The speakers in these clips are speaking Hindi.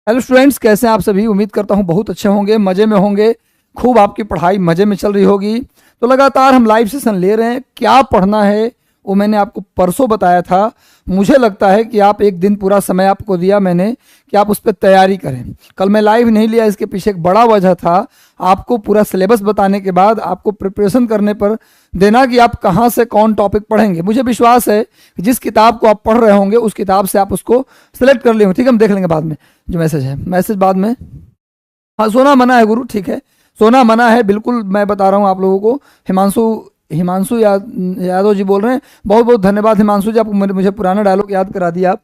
हेलो स्टूडेंट्स, कैसे हैं आप सभी। उम्मीद करता हूं बहुत अच्छे होंगे, मज़े में होंगे। खूब आपकी पढ़ाई मज़े में चल रही होगी। तो लगातार हम लाइव सेशन ले रहे हैं। क्या पढ़ना है वो मैंने आपको परसों बताया था। मुझे लगता है कि आप एक दिन पूरा समय आपको दिया मैंने कि आप उस पर तैयारी करें। कल मैं लाइव नहीं लिया, इसके पीछे एक बड़ा वजह था। आपको पूरा सिलेबस बताने के बाद आपको प्रिपरेशन करने पर देना कि आप कहाँ से कौन टॉपिक पढ़ेंगे। मुझे विश्वास है कि जिस किताब को आप पढ़ रहे होंगे उस किताब से आप उसको सिलेक्ट कर लेंगे। ठीक है, हम देख लेंगे बाद में जो मैसेज है, मैसेज बाद में। हाँ, सोना मना है गुरु, ठीक है, सोना मना है बिल्कुल। मैं बता रहा हूँ आप लोगों को। हिमांशु यादव जी बोल रहे हैं, बहुत बहुत धन्यवाद हिमांशु जी, आपको मुझे पुराना डायलॉग याद करा दिया आप।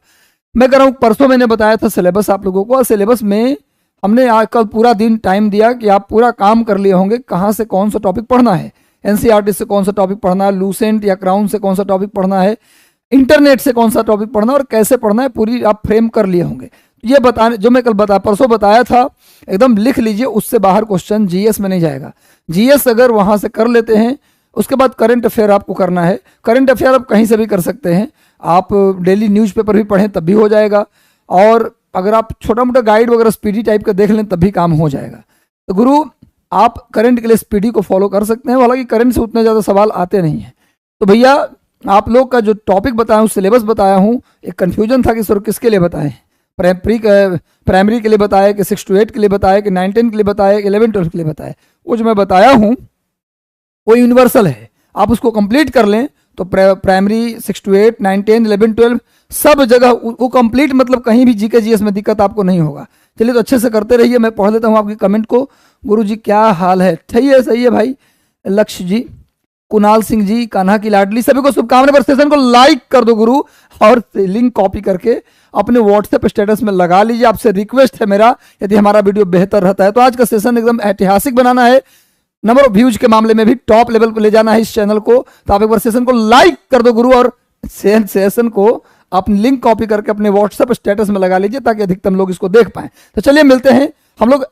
मैं कह रहा हूँ परसों मैंने बताया था सिलेबस आप लोगों को, और सिलेबस में हमने आज कल पूरा दिन टाइम दिया कि आप पूरा काम कर लिए होंगे कहाँ से कौन सा टॉपिक पढ़ना है, एनसीईआरटी से कौन सा टॉपिक पढ़ना है, लूसेंट या क्राउन से कौन सा टॉपिक पढ़ना है, इंटरनेट से कौन सा टॉपिक पढ़ना है और कैसे पढ़ना है, पूरी आप फ्रेम कर लिए होंगे। ये बताने जो मैं कल परसों बताया था एकदम लिख लीजिए, उससे बाहर क्वेश्चन जीएस में नहीं जाएगा। जीएस अगर वहां से कर लेते हैं, उसके बाद करंट अफेयर आपको करना है। करंट अफेयर आप कहीं से भी कर सकते हैं, आप डेली न्यूज़पेपर भी पढ़ें तब भी हो जाएगा, और अगर आप छोटा मोटा गाइड वगैरह स्पीडी टाइप का देख लें तब भी काम हो जाएगा। तो गुरु आप करंट के लिए स्पीडी को फॉलो कर सकते हैं, हालांकि करंट से उतने ज़्यादा सवाल आते नहीं हैं। तो भैया आप लोग का जो टॉपिक बताया हूँ, सिलेबस बताया हूँ, एक कन्फ्यूजन था कि सर किसके लिए बताएं, प्राइमरी के लिए बताया कि 6 to 8 के लिए बताया कि 9-10 के लिए बताया, 11-12 के लिए बताया। वो जो मैं बताया हूँ वो यूनिवर्सल है, आप उसको कंप्लीट कर लें तो प्राइमरी 6 to 8, 9, 10, 11, 12 सब जगह वो कंप्लीट, मतलब कहीं भी जीके जीएस में दिक्कत आपको नहीं होगा। चलिए तो अच्छे से करते रहिए। मैं पढ़ लेता हूँ आपके कमेंट को। गुरु जी क्या हाल है, सही है भाई। लक्ष्य जी, कुणाल सिंह जी, कान्हा की लाडली, सभी को शुभकामनाएं। पर सेशन को लाइक कर दो गुरु, और लिंक कॉपी करके अपने व्हाट्सएप स्टेटस में लगा लीजिए। आपसे रिक्वेस्ट है मेरा, यदि हमारा वीडियो बेहतर रहता है तो आज का सेशन एकदम ऐतिहासिक बनाना है, नंबर ऑफ व्यूज के मामले में भी टॉप लेवल पर ले जाना है इस चैनल को। तो आप एक बार सेशन को लाइक कर दो गुरु, और सेशन को अपनी लिंक कॉपी करके अपने व्हाट्सएप स्टेटस में लगा लीजिए ताकि अधिकतम लोग इसको देख पाएं। तो चलिए मिलते हैं हम लोग,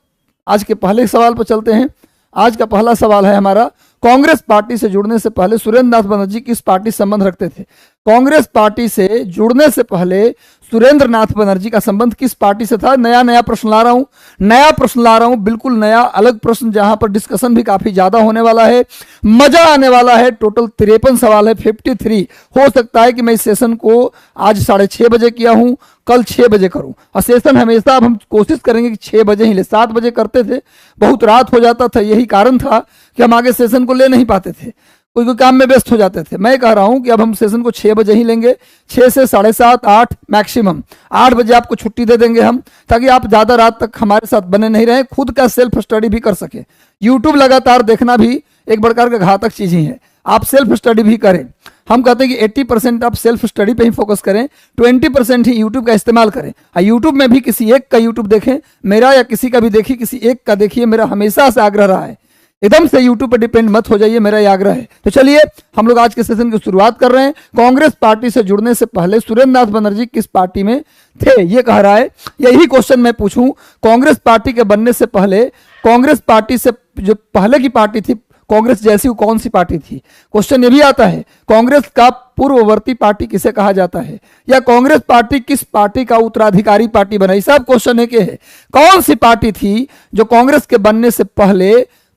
आज के पहले सवाल पर चलते हैं। आज का पहला सवाल है हमारा, कांग्रेस पार्टी से जुड़ने से पहले सुरेंद्र नाथ बनर्जी किस पार्टी से संबंध रखते थे। कांग्रेस पार्टी से जुड़ने से पहले सुरेंद्र नाथ बनर्जी का संबंध किस पार्टी से था। नया प्रश्न ला रहा हूं, बिल्कुल नया अलग प्रश्न, जहां पर डिस्कशन भी काफी ज्यादा होने वाला है, मजा आने वाला है। टोटल 53 सवाल है, 53। हो सकता है कि मैं इस सेशन को आज 6:30 बजे किया हूं, कल 6 बजे करूं। और सेशन हमेशा अब हम कोशिश करेंगे कि 6 बजे ही ले, 7 बजे करते थे, बहुत रात हो जाता था। यही कारण था कि हम आगे सेशन को ले नहीं पाते थे, कोई काम में व्यस्त हो जाते थे। मैं कह रहा हूं कि अब हम सेशन को 6 बजे ही लेंगे, 6 से 7:30, 8 मैक्सिमम 8 बजे आपको छुट्टी दे देंगे हम, ताकि आप ज़्यादा रात तक हमारे साथ बने नहीं रहें, खुद का सेल्फ स्टडी भी कर सके। यूट्यूब लगातार देखना भी एक प्रकार का घातक चीज़ ही है, आप सेल्फ स्टडी भी करें। हम कहते हैं कि 80% आप सेल्फ स्टडी पे ही फोकस करें, 20% ही यूट्यूब का इस्तेमाल करें। यूट्यूब में भी किसी एक का यूट्यूब देखें, मेरा या किसी का भी देखिए, किसी एक का देखिए। मेरा हमेशा से आग्रह रहा है, एकदम से यूट्यूब पर डिपेंड मत हो जाइए, मेरा यह आग्रह है। तो चलिए हम लोग आज के सेशन की शुरुआत कर रहे हैं। कांग्रेस पार्टी से जुड़ने से पहले सुरेंद्र नाथ बनर्जी किस पार्टी में थे, ये कह रहा है। यही क्वेश्चन मैं पूछूं, कांग्रेस पार्टी के बनने से पहले, कांग्रेस पार्टी से जो पहले की पार्टी थी कांग्रेस जैसी, वो कौन सी पार्टी थी। क्वेश्चन ये भी आता है, कांग्रेस का पूर्ववर्ती पार्टी किसे कहा जाता है, या कांग्रेस पार्टी किस पार्टी का उत्तराधिकारी पार्टी बनाई। सब क्वेश्चन है कि है कौन सी पार्टी थी जो कांग्रेस के बनने से पहले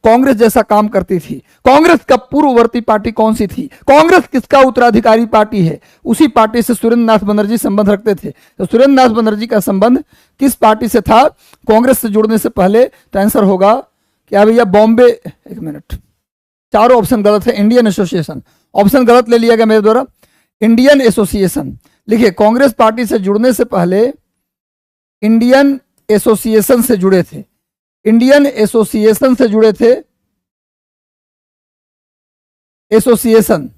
कांग्रेस जैसा काम करती थी। कांग्रेस का पूर्ववर्ती पार्टी कौन सी थी, कांग्रेस किसका उत्तराधिकारी पार्टी है। उसी पार्टी से सुरेंद्र नाथ बनर्जी संबंध रखते थे। तो सुरेंद्र नाथ बनर्जी का संबंध किस पार्टी से था कांग्रेस से जुड़ने से पहले। तो आंसर होगा क्या भैया, बॉम्बे, एक मिनट, चारों ऑप्शन गलत है। इंडियन एसोसिएशन, ऑप्शन गलत ले लिया गया मेरे द्वारा, इंडियन एसोसिएशन लिखिए। कांग्रेस पार्टी से जुड़ने से पहले इंडियन एसोसिएशन से जुड़े थे, इंडियन एसोसिएशन से जुड़े थे, एसोसिएशन,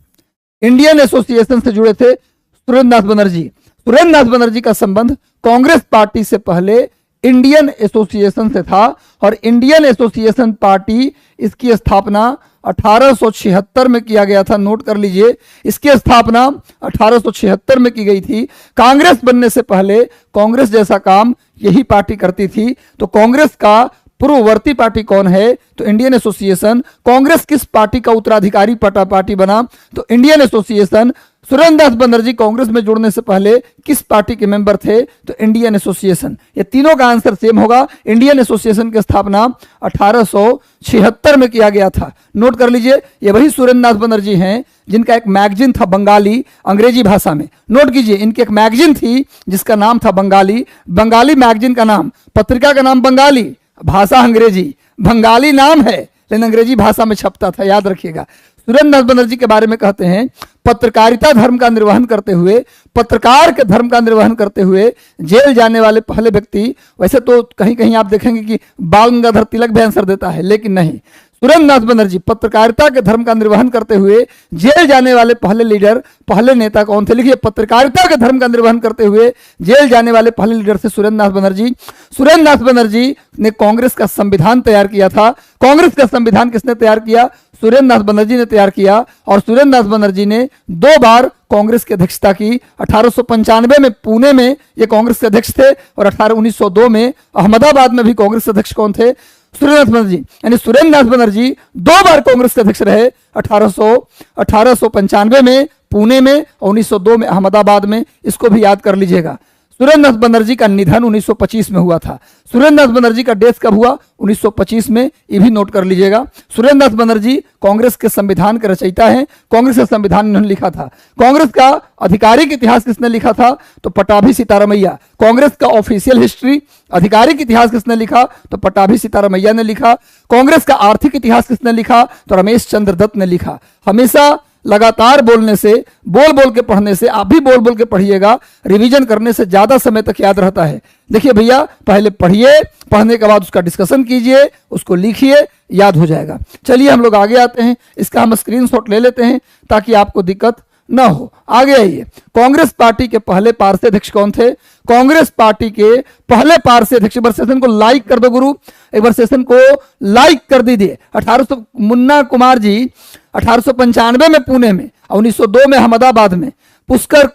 इंडियन एसोसिएशन से जुड़े थे सुरेंद्र नाथ बनर्जी। सुरेंद्र नाथ बनर्जी का संबंध कांग्रेस पार्टी से पहले इंडियन एसोसिएशन से था, और इंडियन एसोसिएशन पार्टी, इसकी स्थापना 1876 में किया गया था। नोट कर लीजिए, इसकी स्थापना 1876 में की गई थी। कांग्रेस बनने से पहले कांग्रेस जैसा काम यही पार्टी करती थी। तो कांग्रेस का पूर्ववर्ती पार्टी कौन है, तो इंडियन एसोसिएशन। कांग्रेस किस पार्टी का उत्तराधिकारी पार्टी बना, तो इंडियन एसोसिएशन। सुरेंद्र दास बनर्जी कांग्रेस में जुड़ने से पहले किस पार्टी के मेंबर थे? तो इंडियन एसोसिएशन। ये तीनों का आंसर सेम होगा। इंडियन एसोसिएशन की स्थापना 1876 में किया गया था। नोट कर लीजिए, ये वही सुरेंद्र दास बनर्जी हैं जिनका एक मैगजीन था बंगाली, अंग्रेजी भाषा में। नोट कीजिए, इनकी एक मैगजीन थी जिसका नाम था बंगाली। बंगाली मैगजीन का नाम, पत्रिका का नाम बंगाली, भाषा अंग्रेजी। बंगाली नाम है लेकिन अंग्रेजी भाषा में छपता था, याद रखिएगा। सुरेंद्र दास बनर्जी के बारे में कहते हैं, पत्रकारिता धर्म का निर्वहन करते हुए, पत्रकार के धर्म का निर्वहन करते हुए जेल जाने वाले पहले व्यक्ति। वैसे तो कहीं कहीं आप देखेंगे कि बाल गंगाधर तिलक भी आंसर देता है, लेकिन नहीं, सुरेंद्र दास बनर्जी पत्रकारिता के धर्म का निर्वहन करते हुए जेल जाने वाले पहले लीडर, पहले नेता कौन थे? लिखिए, पत्रकारिता के धर्म का निर्वहन करते हुए जेल जाने वाले पहले लीडर थे सुरेंद्र दास बनर्जी। सुरेंद्र दास बनर्जी ने कांग्रेस का संविधान तैयार किया था। कांग्रेस का संविधान किसने तैयार किया? सुरेंद्र दास बनर्जी ने तैयार किया। और सुरेंद्र दास बनर्जी ने 2 बार कांग्रेस की अध्यक्षता की। 1895 में पुणे में ये कांग्रेस के अध्यक्ष थे और 1902 में अहमदाबाद में भी कांग्रेस अध्यक्ष कौन थे? सुरेंद्र दास बनर्जी। यानी सुरेंद्र दास बनर्जी 2 बार कांग्रेस के अध्यक्ष रहे, 1895 में पुणे में और 1902 में अहमदाबाद में। इसको भी याद कर लीजिएगा। सुरेंद्र दास बनर्जी का निधन 1925 में हुआ था। सुरेंद्र दास बनर्जी का डेथ कब हुआ? 1925 में। ये भी नोट कर लीजिएगा। सुरेंद्र दास बनर्जी कांग्रेस के संविधान के रचयिता हैं। कांग्रेस का संविधान इन्होंने लिखा था। कांग्रेस का आधिकारिक इतिहास किसने लिखा था? तो पटाभी सीतारामैया। कांग्रेस का ऑफिशियल हिस्ट्री, आधिकारिक इतिहास किसने लिखा? तो पटाभी सीतारामैया ने लिखा। कांग्रेस का आर्थिक इतिहास किसने लिखा? तो रमेश चंद्र दत्त ने लिखा। हमेशा लगातार बोलने से, बोल बोल के पढ़ने से, आप भी बोल बोल के पढ़िएगा, रिवीजन करने से ज्यादा समय तक याद रहता है। देखिए भैया, पहले पढ़िए, पढ़ने के बाद उसका डिस्कशन कीजिए, उसको लिखिए, याद हो जाएगा। चलिए हम लोग आगे आते हैं। इसका हम स्क्रीनशॉट ले लेते हैं ताकि आपको दिक्कत ना हो। आगे आइए। कांग्रेस पार्टी के पहले पार्षद अध्यक्ष कौन थे? कांग्रेस पार्टी के पहले पार्षद अध्यक्ष, एक बार सेशन को लाइक कर दो गुरु, एक बार सेशन को लाइक कर दीजिए। 1800 मुन्ना कुमार जी 1895 में पुणे में और 1902 में अहमदाबाद में। पुष्कर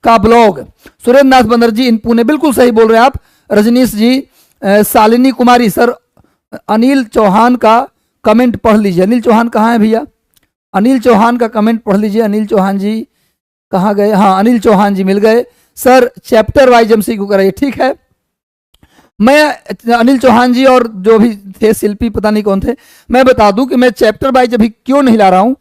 का ब्लॉग, सुरेंद्र दास बनर्जी इन पुणे, बिल्कुल सही बोल रहे हैं आप। रजनीश जी, शालिनी कुमारी सर, अनिल चौहान का कमेंट पढ़ लीजिए। अनिल चौहान कहाँ है भैया? अनिल चौहान का कमेंट पढ़ लीजिए। अनिल चौहान जी कहाँ गए? हाँ, अनिल चौहान जी मिल गए। सर चैप्टर वाइज एमसीक्यू कराइए, ठीक है। मैं अनिल चौहान जी और जो भी थे शिल्पी, पता नहीं कौन थे, मैं बता दूं कि मैं चैप्टर वाइज अभी क्यों नहीं ला रहा हूं।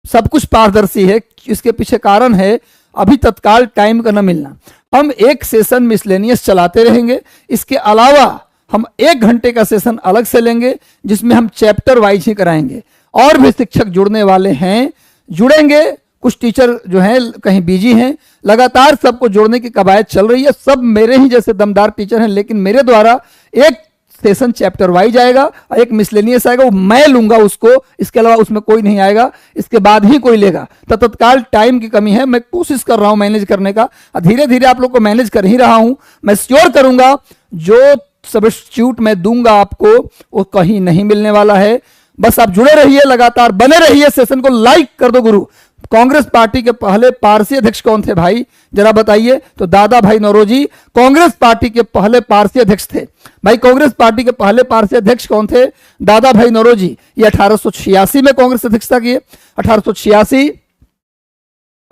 सब कुछ पारदर्शी है, इसके पीछे कारण है अभी तत्काल टाइम का न मिलना। हम एक सेशन मिसलेनियस चलाते रहेंगे, इसके अलावा हम 1 घंटे का सेशन अलग से लेंगे जिसमें हम चैप्टर वाइज ही कराएंगे। और भी शिक्षक जुड़ने वाले हैं, जुड़ेंगे। कुछ टीचर जो हैं कहीं बिजी हैं, लगातार सबको जोड़ने की कवायद चल रही है। सब मेरे ही जैसे दमदार टीचर हैं, लेकिन मेरे द्वारा एक सेशन चैप्टर वाइज आएगा और एक मिसलेनियस आएगा, वो मैं लूंगा उसको, इसके अलावा उसमें कोई नहीं आएगा, इसके बाद ही कोई लेगा। तो तत्काल टाइम की कमी है, मैं कोशिश कर रहा हूं मैनेज करने का, धीरे धीरे आप लोग को मैनेज कर ही रहा हूं। मैं श्योर करूंगा जो सब्स्टिट्यूट मैं दूंगा आपको वो कहीं नहीं मिलने वाला है। बस आप जुड़े रहिए, लगातार बने रहिए। सेशन को लाइक कर दो गुरु। कांग्रेस पार्टी के पहले पारसी अध्यक्ष कौन थे भाई, जरा बताइए? तो दादा भाई नौरोजी कांग्रेस पार्टी के पहले पारसी अध्यक्ष थे। भाई कांग्रेस पार्टी के पहले पारसी अध्यक्ष कौन थे? दादा भाई नौरोजी। ये 1886 में कांग्रेस अध्यक्षता किए। 1886,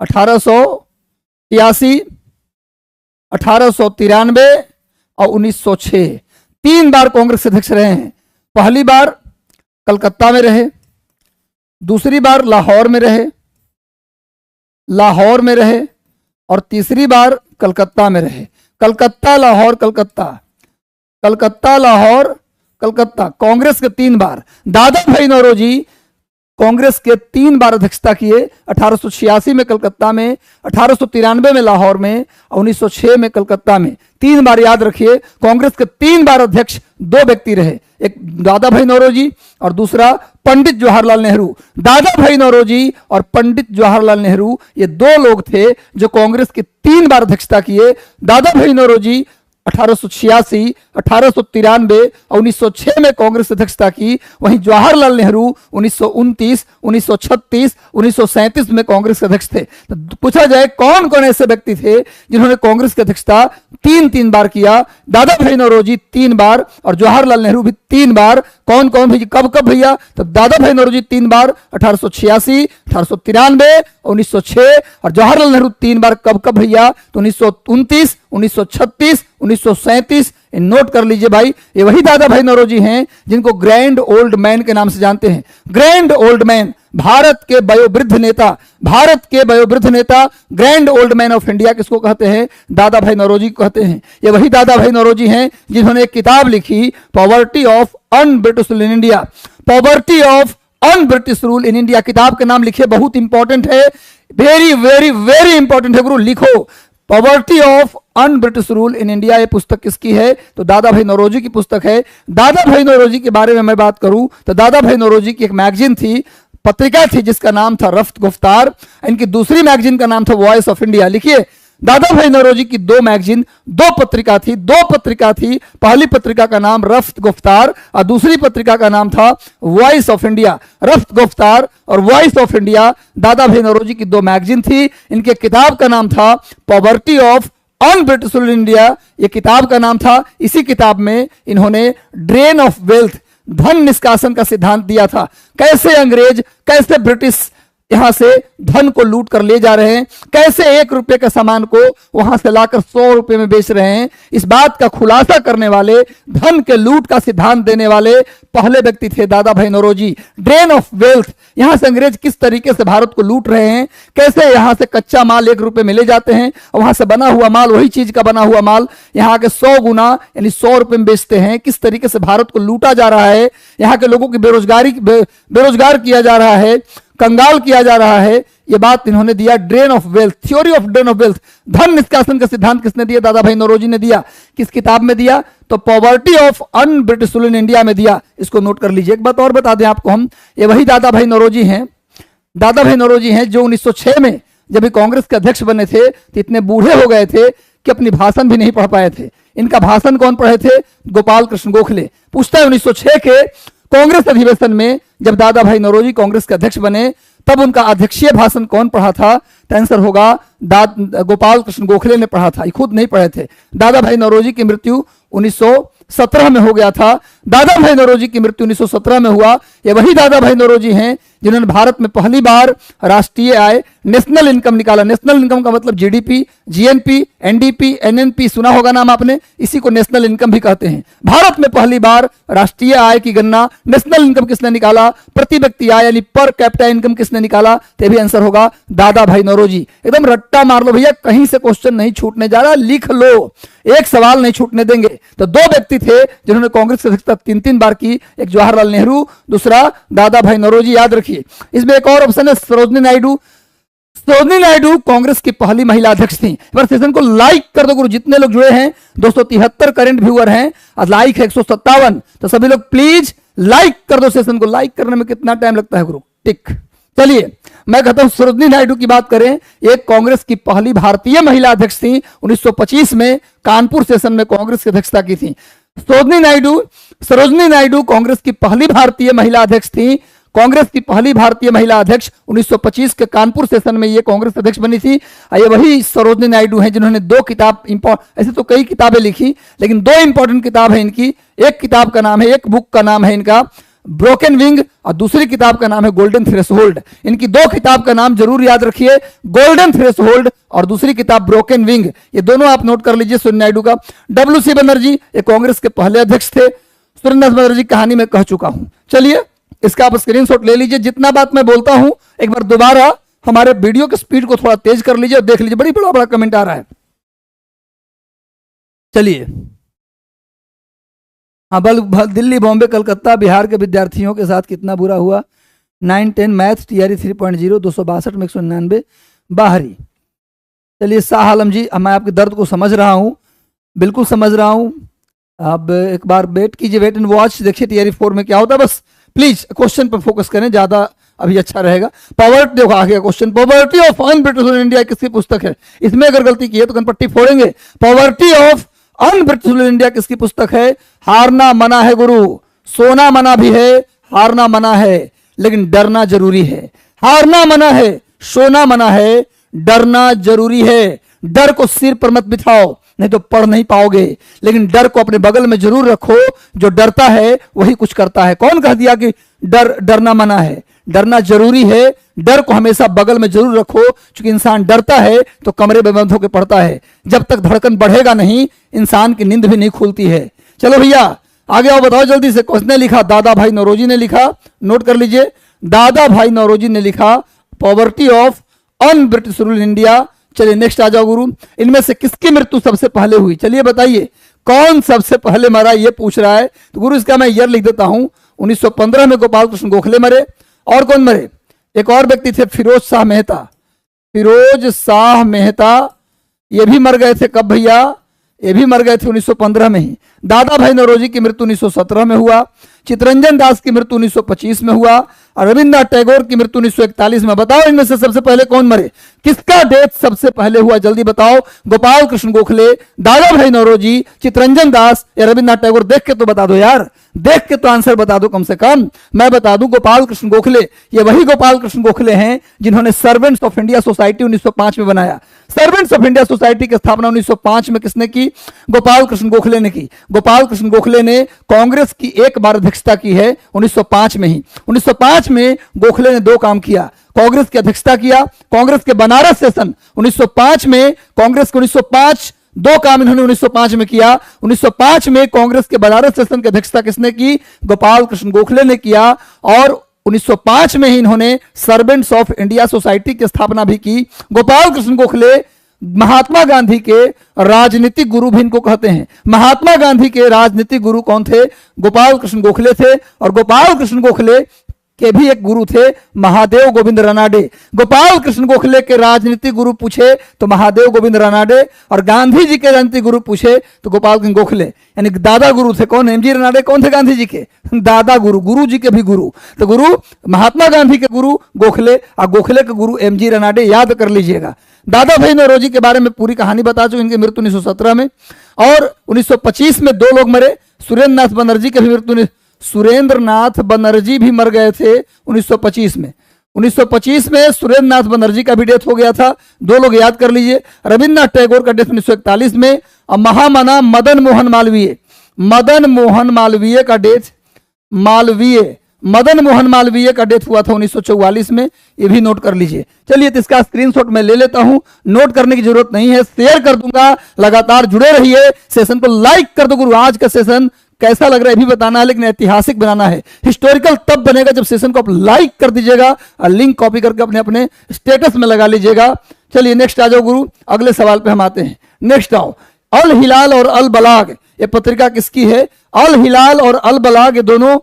1883, 1893 और 1906। 3 बार कांग्रेस अध्यक्ष रहे हैं। पहली बार कलकत्ता में रहे, दूसरी बार लाहौर में रहे, और तीसरी बार कलकत्ता में रहे। कलकत्ता लाहौर कलकत्ता, कलकत्ता लाहौर कलकत्ता, कांग्रेस के 3 बार। दादा भाई नौरोजी कांग्रेस के 3 बार अध्यक्षता किए। 1886 में कलकत्ता में, 1893 में लाहौर में और 1906 में कलकत्ता में। 3 बार याद रखिए। कांग्रेस के 3 बार अध्यक्ष 2 व्यक्ति रहे, एक दादा भाई नौरोजी और दूसरा पंडित जवाहरलाल नेहरू। दादा भाई नौरोजी और पंडित जवाहरलाल नेहरू ये 2 लोग थे जो कांग्रेस के 3 बार अध्यक्षता किए। दादा भाई नौरोजी 1886, 1893 और 1906 में कांग्रेस अध्यक्षता की। वहीं जवाहरलाल नेहरू 1929, 1936, 1937 में कांग्रेस के अध्यक्ष थे। तो पूछा जाए कौन कौन ऐसे व्यक्ति थे जिन्होंने कांग्रेस की अध्यक्षता तीन बार किया? दादा भाई नौरोजी 3 बार और जवाहरलाल नेहरू भी 3 बार। कौन कौन भैया, कब कब भैया? तो दादा भाई नौरोजी 3 बार 1886, 1893, 1906 और जवाहरलाल नेहरू 3 बार। कब कब भैया? तो 1929, 1936, 1937। नोट कर लीजिए भाई, ये वही दादा भाई नौरोजी हैं जिनको ग्रैंड ओल्ड मैन के नाम से जानते हैं। ग्रैंड ओल्ड मैन, भारत के वयोवृद्ध नेता, भारत के वयोवृद्ध नेता, grand old man of India किसको कहते हैं? दादा भाई नौरोजी को कहते हैं। ये वही दादा भाई नौरोजी हैं जिन्होंने एक किताब लिखी, poverty of un British rule in India. Poverty of un British rule in India किताब के नाम लिखिए, बहुत इंपॉर्टेंट है, वेरी वेरी वेरी इंपॉर्टेंट है गुरु, लिखो। Poverty of un British rule in India, ये पुस्तक किसकी है? तो दादा भाई नौरोजी की पुस्तक है। दादा भाई नौरोजी के बारे में मैं बात करूं तो दादा भाई नौरोजी की एक मैगजीन थी, पत्रिका थी जिसका नाम था रफ्त गुफ्तार। इनकी दूसरी मैगजीन का नाम था वॉइस ऑफ इंडिया। लिखिए, दादा भाई नौरोजी की 2 मैगजीन, 2 पत्रिका थी, 2 पत्रिका थी। पहली पत्रिका का नाम रफ्त गुफ्तार और दूसरी पत्रिका का नाम था वॉइस ऑफ इंडिया। रफ्त गुफ्तार और वॉइस ऑफ इंडिया दादा भाई नौरोजी की 2 मैगजीन थी। इनके किताब का नाम था poverty of un British rule in India, ये किताब का नाम था। इसी किताब में इन्होंने ड्रेन ऑफ वेल्थ, धन निष्कासन का सिद्धांत दिया था। कैसे अंग्रेज, कैसे ब्रिटिश यहां से धन को लूट कर ले जा रहे हैं, कैसे 1 रुपए के सामान को वहां से लाकर 100 रुपए में बेच रहे हैं, इस बात का खुलासा करने वाले, धन के लूट का सिद्धांत देने वाले पहले व्यक्ति थे दादा भाई नौरोजी। ड्रेन ऑफ वेल्थ, यहां से अंग्रेज किस तरीके से भारत को लूट रहे हैं, कैसे यहां से कच्चा माल 1 रुपए में ले जाते हैं और वहां से बना हुआ माल, वही चीज का बना हुआ माल यहां के 100 गुना यानी 100 रुपए में बेचते हैं। किस तरीके से भारत को लूटा जा रहा है, यहां के लोगों की बेरोजगार किया जा रहा है, कंगाल किया जा रहा है, यह बात इन्होंने दिया। Drain of wealth, theory of drain of wealth, धन निष्कासन का सिद्धांत किसने दिया? दादा भाई नौरोजी ने दिया। किस किताब में दिया? तो poverty of un British rule in India में दिया। इसको नोट कर लीजिए। एक बात और बता दें आपको हम, ये वही दादा भाई नौरोजी हैं, दादा भाई नौरोजी हैं जो 1906 में जब कांग्रेस के अध्यक्ष बने थे तो इतने बूढ़े हो गए थे कि अपनी भाषण भी नहीं पढ़ पाए थे। इनका भाषण कौन पढ़े थे? गोपाल कृष्ण गोखले। पूछता है 1906 के कांग्रेस अधिवेशन में जब दादा भाई नौरोजी कांग्रेस के अध्यक्ष बने तब उनका अध्यक्षीय भाषण कौन पढ़ा था? तो आंसर होगा गोपाल कृष्ण गोखले ने पढ़ा था, ये खुद नहीं पढ़े थे। दादा भाई नौरोजी की मृत्यु 1917 में हो गया था। दादा भाई नौरोजी की मृत्यु 1917 में हुआ। ये वही दादा भाई नौरोजी हैं जिन्होंने भारत में पहली बार राष्ट्रीय आय, नेशनल इनकम निकाला। नेशनल इनकम का मतलब जीडीपी, जीएनपी, एनडीपी, एनएनपी, सुना होगा नाम आपने, इसी को नेशनल इनकम भी कहते हैं। भारत में पहली बार राष्ट्रीय आय की गणना, नेशनल इनकम किसने निकाला? प्रति व्यक्ति आय यानी पर कैपिटा इनकम किसने निकाला? तो भी आंसर होगा दादा भाई नौरोजी। एकदम रट्टा मार लो भैया, कहीं से क्वेश्चन नहीं छूटने जा रहा, लिख लो, एक सवाल नहीं छूटने देंगे। तो 2 व्यक्ति थे जिन्होंने कांग्रेस की अध्यक्षता 3 बार की, एक जवाहरलाल नेहरू, दूसरा दादा भाई नौरोजी। याद रखिए। इसमें एक और ऑप्शन है सरोजनी नायडू। सरोजनी नायडू कांग्रेस की पहली महिला अध्यक्ष थी। सेशन को लाइक कर दो गुरु, जितने लोग जुड़े हैं 273 करंट व्यूअर हैं और लाइक है 157, तो सभी लोग प्लीज लाइक कर दो। सेशन को लाइक करने में कितना टाइम लगता है गुरु? टिक। चलिए मैं कहता हूं सरोजनी नायडू की बात करें, एक कांग्रेस की पहली भारतीय महिला अध्यक्ष थी। 1925 में कानपुर सेशन में कांग्रेस की अध्यक्षता की थी। सरोजनी नायडू कांग्रेस की पहली भारतीय महिला अध्यक्ष थी। कांग्रेस की पहली भारतीय महिला अध्यक्ष 1925 के कानपुर सेशन में ये कांग्रेस अध्यक्ष बनी थी। ये वही सरोजनी नायडू हैं जिन्होंने 2 किताब, ऐसे तो कई किताबें लिखी लेकिन 2 इंपॉर्टेंट किताब है इनकी। एक किताब का नाम है, एक बुक का नाम है इनका ब्रोकन विंग और दूसरी किताब का नाम है गोल्डन थ्रेशोल्ड। इनकी 2 किताब का नाम जरूर याद रखिए, गोल्डन थ्रेशोल्ड और दूसरी किताब ब्रोकन विंग। ये दोनों आप नोट कर लीजिए। सरोजनी नायडू का। डब्ल्यू.सी. बनर्जी ये कांग्रेस के पहले अध्यक्ष थे। सुरेंद्र बनर्जी कहानी में कह चुका हूं। चलिए इसका आप स्क्रीनशॉट ले लीजिए। जितना बात मैं बोलता हूं एक बार दोबारा हमारे वीडियो के स्पीड को थोड़ा तेज कर लीजिए और देख लीजिए, बड़ी बड़ा कमेंट आ रहा है। चलिए हाँ, दिल्ली, बॉम्बे, कलकत्ता, बिहार के विद्यार्थियों के साथ कितना बुरा हुआ? 9-10 मैथ टीआरई 3.0, 262 में 199 बाहरी। चलिए शाह आलम जी, मैं आपके दर्द को समझ रहा हूं, बिल्कुल समझ रहा हूं। अब एक बार वेट कीजिए, वेट एंड वॉच, देखिए टीआरई 4 में क्या होता है। बस प्लीज क्वेश्चन पर फोकस करें, ज्यादा अभी अच्छा रहेगा। पॉवर्टी, देखो आ गया question, poverty of un British India किसकी पुस्तक है? इसमें अगर गलती की है तो कनपट्टी फोड़ेंगे। पॉवर्टी ऑफ अनब्रिटिश इंडिया किसकी पुस्तक है? हारना मना है गुरु, सोना मना भी है, हारना मना है, लेकिन डरना जरूरी है। हारना मना है, सोना मना है, डरना जरूरी है। डर को सिर पर मत बिठाओ, नहीं तो पढ़ नहीं पाओगे, लेकिन डर को अपने बगल में जरूर रखो। जो डरता है वही कुछ करता है। कौन कह दिया कि डरना मना है? डरना जरूरी है। डर को हमेशा बगल में जरूर रखो, क्योंकि इंसान डरता है तो कमरे में बंद होकर पड़ता है। जब तक धड़कन बढ़ेगा नहीं, इंसान की नींद भी नहीं खुलती है। चलो भैया आगे आओ, बताओ जल्दी से। किसने लिखा? दादा भाई नौरोजी ने लिखा, नोट कर लीजिए। दादा भाई नौरोजी ने लिखा poverty of un British rule India. चलिए नेक्स्ट आ जाओ गुरु। इनमें से किसकी मृत्यु सबसे पहले हुई? चलिए बताइए कौन सबसे पहले मरा, ये पूछ रहा है। तो गुरु इसका मैं ईयर लिख देता हूं। 1915 में गोपाल कृष्ण गोखले मरे। और कौन मरे? एक और व्यक्ति थे, फिरोज शाह मेहता। फिरोज शाह मेहता ये भी मर गए थे। कब भैया? ये भी मर गए थे 1915 में ही। दादा भाई नौरोजी की मृत्यु 1917 में हुआ। चित्तरंजन दास की मृत्यु 1925 में हुआ। और रविन्द्रनाथ टैगोर की मृत्यु 1941 में। बताओ इनमें से सबसे पहले कौन मरे? किसका डेथ सबसे पहले हुआ? जल्दी बताओ। गोपाल कृष्ण गोखले, दादा भाई नौरोजी, चित्तरंजन दास या रविन्द्रनाथ टैगोर? देख के तो बता दो यार, देख के तो आंसर बता दो कम से कम। मैं बता दूं गोपाल कृष्ण गोखले। ये वही गोपाल कृष्ण गोखले हैं जिन्होंने सर्वेंट्स ऑफ इंडिया सोसाइटी 1905 में बनाया। सर्वेंट्स ऑफ इंडिया सोसाइटी की स्थापना 1905 में किसने की? गोपाल कृष्ण गोखले ने की। गोपाल कृष्ण गोखले ने कांग्रेस की एक बार अध्यक्षता की है 1905 में ही। 1905 में गोखले ने दो काम किया। कांग्रेस की अध्यक्षता किया, कांग्रेस के बनारस सेशन 1905 में। कांग्रेस के 1905 दो काम इन्होंने 1905 में किया। 1905 में कांग्रेस के बनारस सेशन की अध्यक्षता किसने की? गोपाल कृष्ण गोखले ने किया। और 1905 में ही इन्होंने सर्वेंट्स ऑफ इंडिया सोसाइटी की स्थापना भी की। गोपाल कृष्ण गोखले महात्मा गांधी के राजनीतिक गुरु भी इनको कहते हैं। महात्मा गांधी के राजनीतिक गुरु कौन थे? गोपाल कृष्ण गोखले थे। और गोपाल कृष्ण गोखले के भी एक गुरु थे, महादेव गोविंद रानाडे। गोपाल कृष्ण गोखले के राजनीतिक गुरु पूछे तो महादेव गोविंद रानाडे, और गांधी जी के राजनीतिक गुरु पूछे तो गोपाल कृष्ण गोखले। यानी दादा गुरु थे कौन? एमजी रानाडे कौन थे? गांधी जी के दादा गुरु, गुरु जी के भी गुरु। तो गुरु महात्मा गांधी के गुरु गोखले, और गोखले के गुरु एमजी रानाडे, याद कर लीजिएगा। दादा भाई नौरोजी के बारे में पूरी कहानी बता चुके। इनकी मृत्यु 1917 में। और 1925 में दो लोग मरे। सुरेंद्र नाथ बनर्जी की भी मृत्यु, सुरेंद्र नाथ बनर्जी भी मर गए थे 1925 में। 1925 में सुरेंद्र नाथ बनर्जी का भी डेथ हो गया था। दो लोग याद कर लीजिए। रविन्द्रनाथ टैगोर का डेथ 1941 में। और महामना मदन मोहन मालवीय, मदन मोहन मालवीय का डेथ, मदन मोहन मालवीय का डेथ हुआ था 1944 में। ये भी नोट कर लीजिए। चलिए तो इसका स्क्रीनशॉट मैं ले लेता हूं, नोट करने की जरूरत नहीं है, शेयर कर दूंगा। लगातार जुड़े रहिए, सेशन को लाइक कर दो। गुरु आज का सेशन कैसा लग रहा है भी बताना है, लेकिन ऐतिहासिक बनाना है। हिस्टोरिकल तब बनेगा जब सेशन को आप लाइक कर दीजिएगा और लिंक कॉपी करके अपने अपने स्टेटस में लगा लीजिएगा। चलिए नेक्स्ट आ जाओ गुरु, अगले सवाल पे हम आते हैं। नेक्स्ट आओ, अल हिलाल और अल बलाग, ये पत्रिका किसकी है? अल हिलाल और अल बलाग, ये दोनों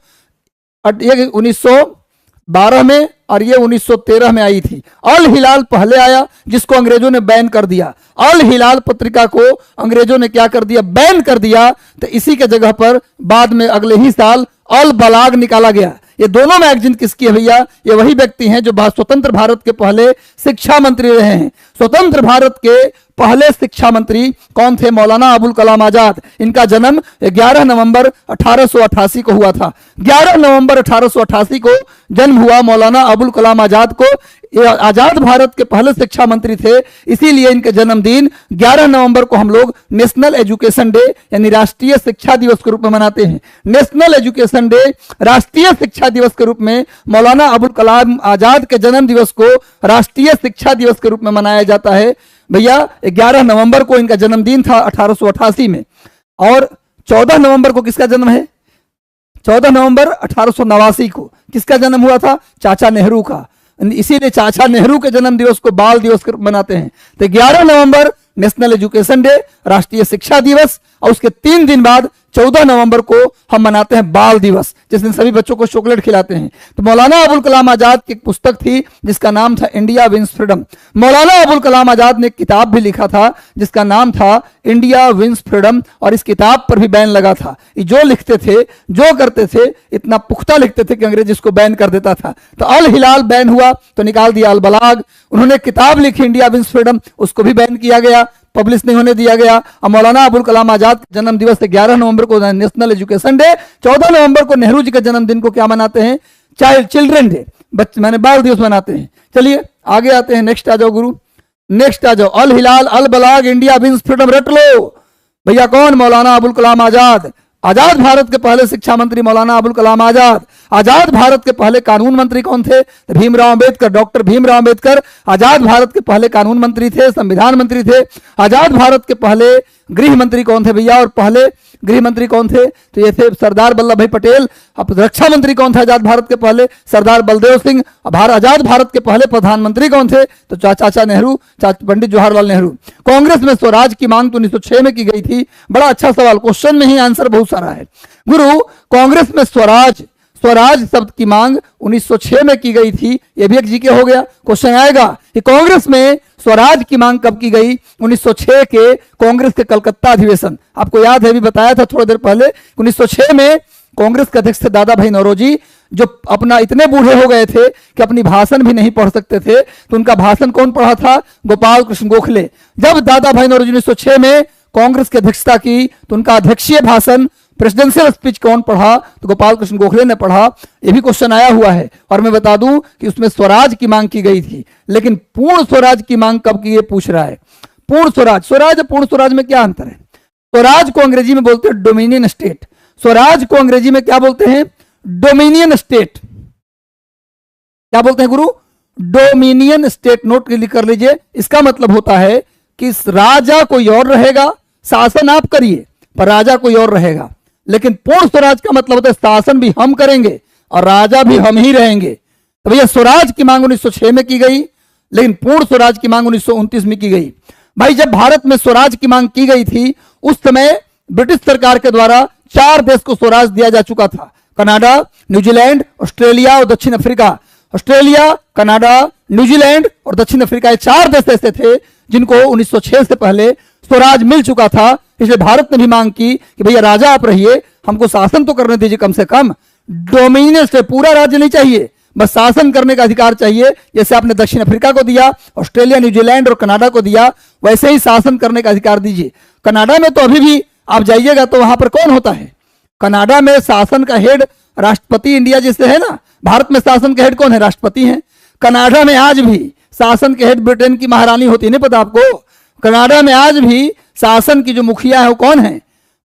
ये 1912 में और ये 1913 में आई थी। अल हिलाल पहले आया, जिसको अंग्रेजों ने बैन कर दिया। अल हिलाल पत्रिका को अंग्रेजों ने क्या कर दिया? बैन कर दिया। तो इसी के जगह पर बाद में अगले ही साल अल बलाग निकाला गया। ये दोनों मैगजीन किसकी है भैया? ये वही व्यक्ति हैं जो स्वतंत्र भारत के पहले शिक्षा मंत्री रहे हैं। स्वतंत्र भारत के पहले शिक्षा मंत्री कौन थे? मौलाना अबुल कलाम आजाद। इनका जन्म 11 नवंबर 1888 को हुआ था। 11 नवंबर 1888 को जन्म हुआ मौलाना अबुल कलाम आजाद को। ये आजाद भारत के पहले शिक्षा मंत्री थे, इसीलिए इनके जन्मदिन 11 नवंबर को हम लोग नेशनल एजुकेशन डे यानी राष्ट्रीय शिक्षा दिवस के रूप में मनाते हैं। नेशनल एजुकेशन डे, राष्ट्रीय शिक्षा दिवस के रूप में मौलाना अबुल कलाम आजाद के जन्म दिवस को राष्ट्रीय शिक्षा दिवस के रूप में मनाया जाता है। भैया 11 नवंबर को इनका जन्मदिन था 1888 में। और 14 नवंबर को किसका जन्म है? 14 नवंबर 1889 को किसका जन्म हुआ था? चाचा नेहरू का। इसीलिए चाचा नेहरू के जन्म दिवस को बाल दिवस मनाते हैं। तो 11 नवंबर नेशनल एजुकेशन डे, राष्ट्रीय शिक्षा दिवस, और उसके 3 दिन बाद 14 नवंबर को हम मनाते हैं बाल दिवस, जिस दिन सभी बच्चों को चॉकलेट खिलाते हैं। तो मौलाना अबुल कलाम आजाद की एक पुस्तक थी जिसका नाम था India wins freedom. Maulana Abul Kalam Azad ने एक किताब भी लिखा था जिसका नाम था इंडिया विंस फ्रीडम, और इस किताब पर भी बैन लगा था। ये जो लिखते थे, जो करते थे, इतना पुख्ता लिखते थे कि अंग्रेज इसको बैन कर देता था। तो अल हिलाल बैन हुआ तो निकाल दिया अल बलाग। उन्होंने किताब लिखी इंडिया विंस फ्रीडम, उसको भी बैन किया गया। पब्लिश नहीं होने दिया गया। अब मौलाना अबुल कलाम आजाद का जन्म दिवस 11 नवंबर को नेशनल एजुकेशन डे, 14 नवंबर को नेहरू जी के जन्मदिन को क्या मनाते हैं, चिल्ड्रन डे, मैंने बाल दिवस मनाते हैं। चलिए आगे आते हैं, नेक्स्ट आ जाओ गुरु, नेक्स्ट आ जाओ। अल हिलाल अल बलाग इंडिया विंस फ्रीडम, रट लो भैया। कौन? मौलाना अबुल कलाम आजाद। आजाद भारत के पहले शिक्षा मंत्री मौलाना अबुल कलाम आजाद। आजाद भारत के पहले कानून मंत्री कौन थे? भीमराव अंबेडकर, डॉक्टर भीमराव अंबेडकर आजाद भारत के पहले कानून मंत्री थे, संविधान मंत्री थे। आजाद भारत के पहले गृह मंत्री कौन थे भैया? और पहले गृह मंत्री कौन थे? तो ये थे सरदार वल्लभ भाई पटेल। अब रक्षा मंत्री कौन थे आजाद भारत के पहले? सरदार बलदेव सिंह। आजाद भारत के पहले प्रधानमंत्री कौन थे? तो चाचा नेहरू, पंडित जवाहरलाल नेहरू। कांग्रेस में स्वराज की मांग तो 1906 में की गई थी। बड़ा अच्छा सवाल, क्वेश्चन में ही आंसर बहुत सारा है गुरु। कांग्रेस में स्वराज शब्द की मांग 1906 में की गई थी। यह भी एक जीके हो गया। क्वेश्चन आएगा कि कांग्रेस में स्वराज की मांग कब की गई? 1906 के कांग्रेस के कलकत्ता अधिवेशन। आपको याद है, भी बताया था थोड़ी देर पहले, 1906 में कांग्रेस के अध्यक्ष थे दादा भाई नौरोजी, जो अपना इतने बूढ़े हो गए थे कि अपनी भाषण भी नहीं पढ़ सकते थे। तो उनका भाषण कौन पढ़ा था? गोपाल कृष्ण गोखले। जब दादा भाई नौरोजी 1906 में कांग्रेस की अध्यक्षता की तो उनका अध्यक्षीय भाषण, प्रेसिडेंशियल स्पीच कौन पढ़ा? तो गोपाल कृष्ण गोखले ने पढ़ा। यह भी क्वेश्चन आया हुआ है। और मैं बता दूं कि उसमें स्वराज की मांग की गई थी, लेकिन पूर्ण स्वराज की मांग कब की, ये पूछ रहा है। पूर्ण स्वराज और पूर्ण स्वराज में क्या अंतर है? स्वराज को अंग्रेजी में बोलते हैं डोमिनियन स्टेट। स्वराज को अंग्रेजी में क्या बोलते हैं? Dominion state. क्या बोलते हैं गुरु? Dominion state. नोट कर लीजिए। इसका मतलब होता है कि राजा कोई और रहेगा, शासन आप करिए, पर राजा कोई और रहेगा। लेकिन पूर्ण स्वराज का मतलब होता है शासन भी हम करेंगे और राजा भी हम ही रहेंगे। तो भैया स्वराज की मांग 1906 में की गई, लेकिन पूर्ण स्वराज की मांग 1929 में की गई। भाई जब भारत में स्वराज की मांग की गई थी उस समय ब्रिटिश सरकार के द्वारा 4 देश को स्वराज दिया जा चुका था। कनाडा, न्यूजीलैंड, ऑस्ट्रेलिया और दक्षिण अफ्रीका। ऑस्ट्रेलिया, कनाडा, न्यूजीलैंड और दक्षिण अफ्रीका, ये 4 देश ऐसे थे जिनको 1906 से पहले स्वराज मिल चुका था। इसलिए भारत ने भी मांग की कि भैया राजा आप रहिए, हमको शासन तो करने दीजिए कम से कम। डोमिनियन से पूरा राज्य नहीं चाहिए, बस शासन करने का अधिकार चाहिए। जैसे आपने दक्षिण अफ्रीका को दिया, ऑस्ट्रेलिया, न्यूजीलैंड और कनाडा को दिया, वैसे ही शासन करने का अधिकार दीजिए। कनाडा में तो अभी भी आप जाइएगा तो वहां पर कौन होता है? कनाडा में शासन का हेड राष्ट्रपति, इंडिया जैसे है ना। भारत में शासन का हेड कौन है? राष्ट्रपति है। कनाडा में आज भी शासन के हेड ब्रिटेन की महारानी होती है, नहीं पता आपको? कनाडा में आज भी शासन की जो मुखिया है वो कौन है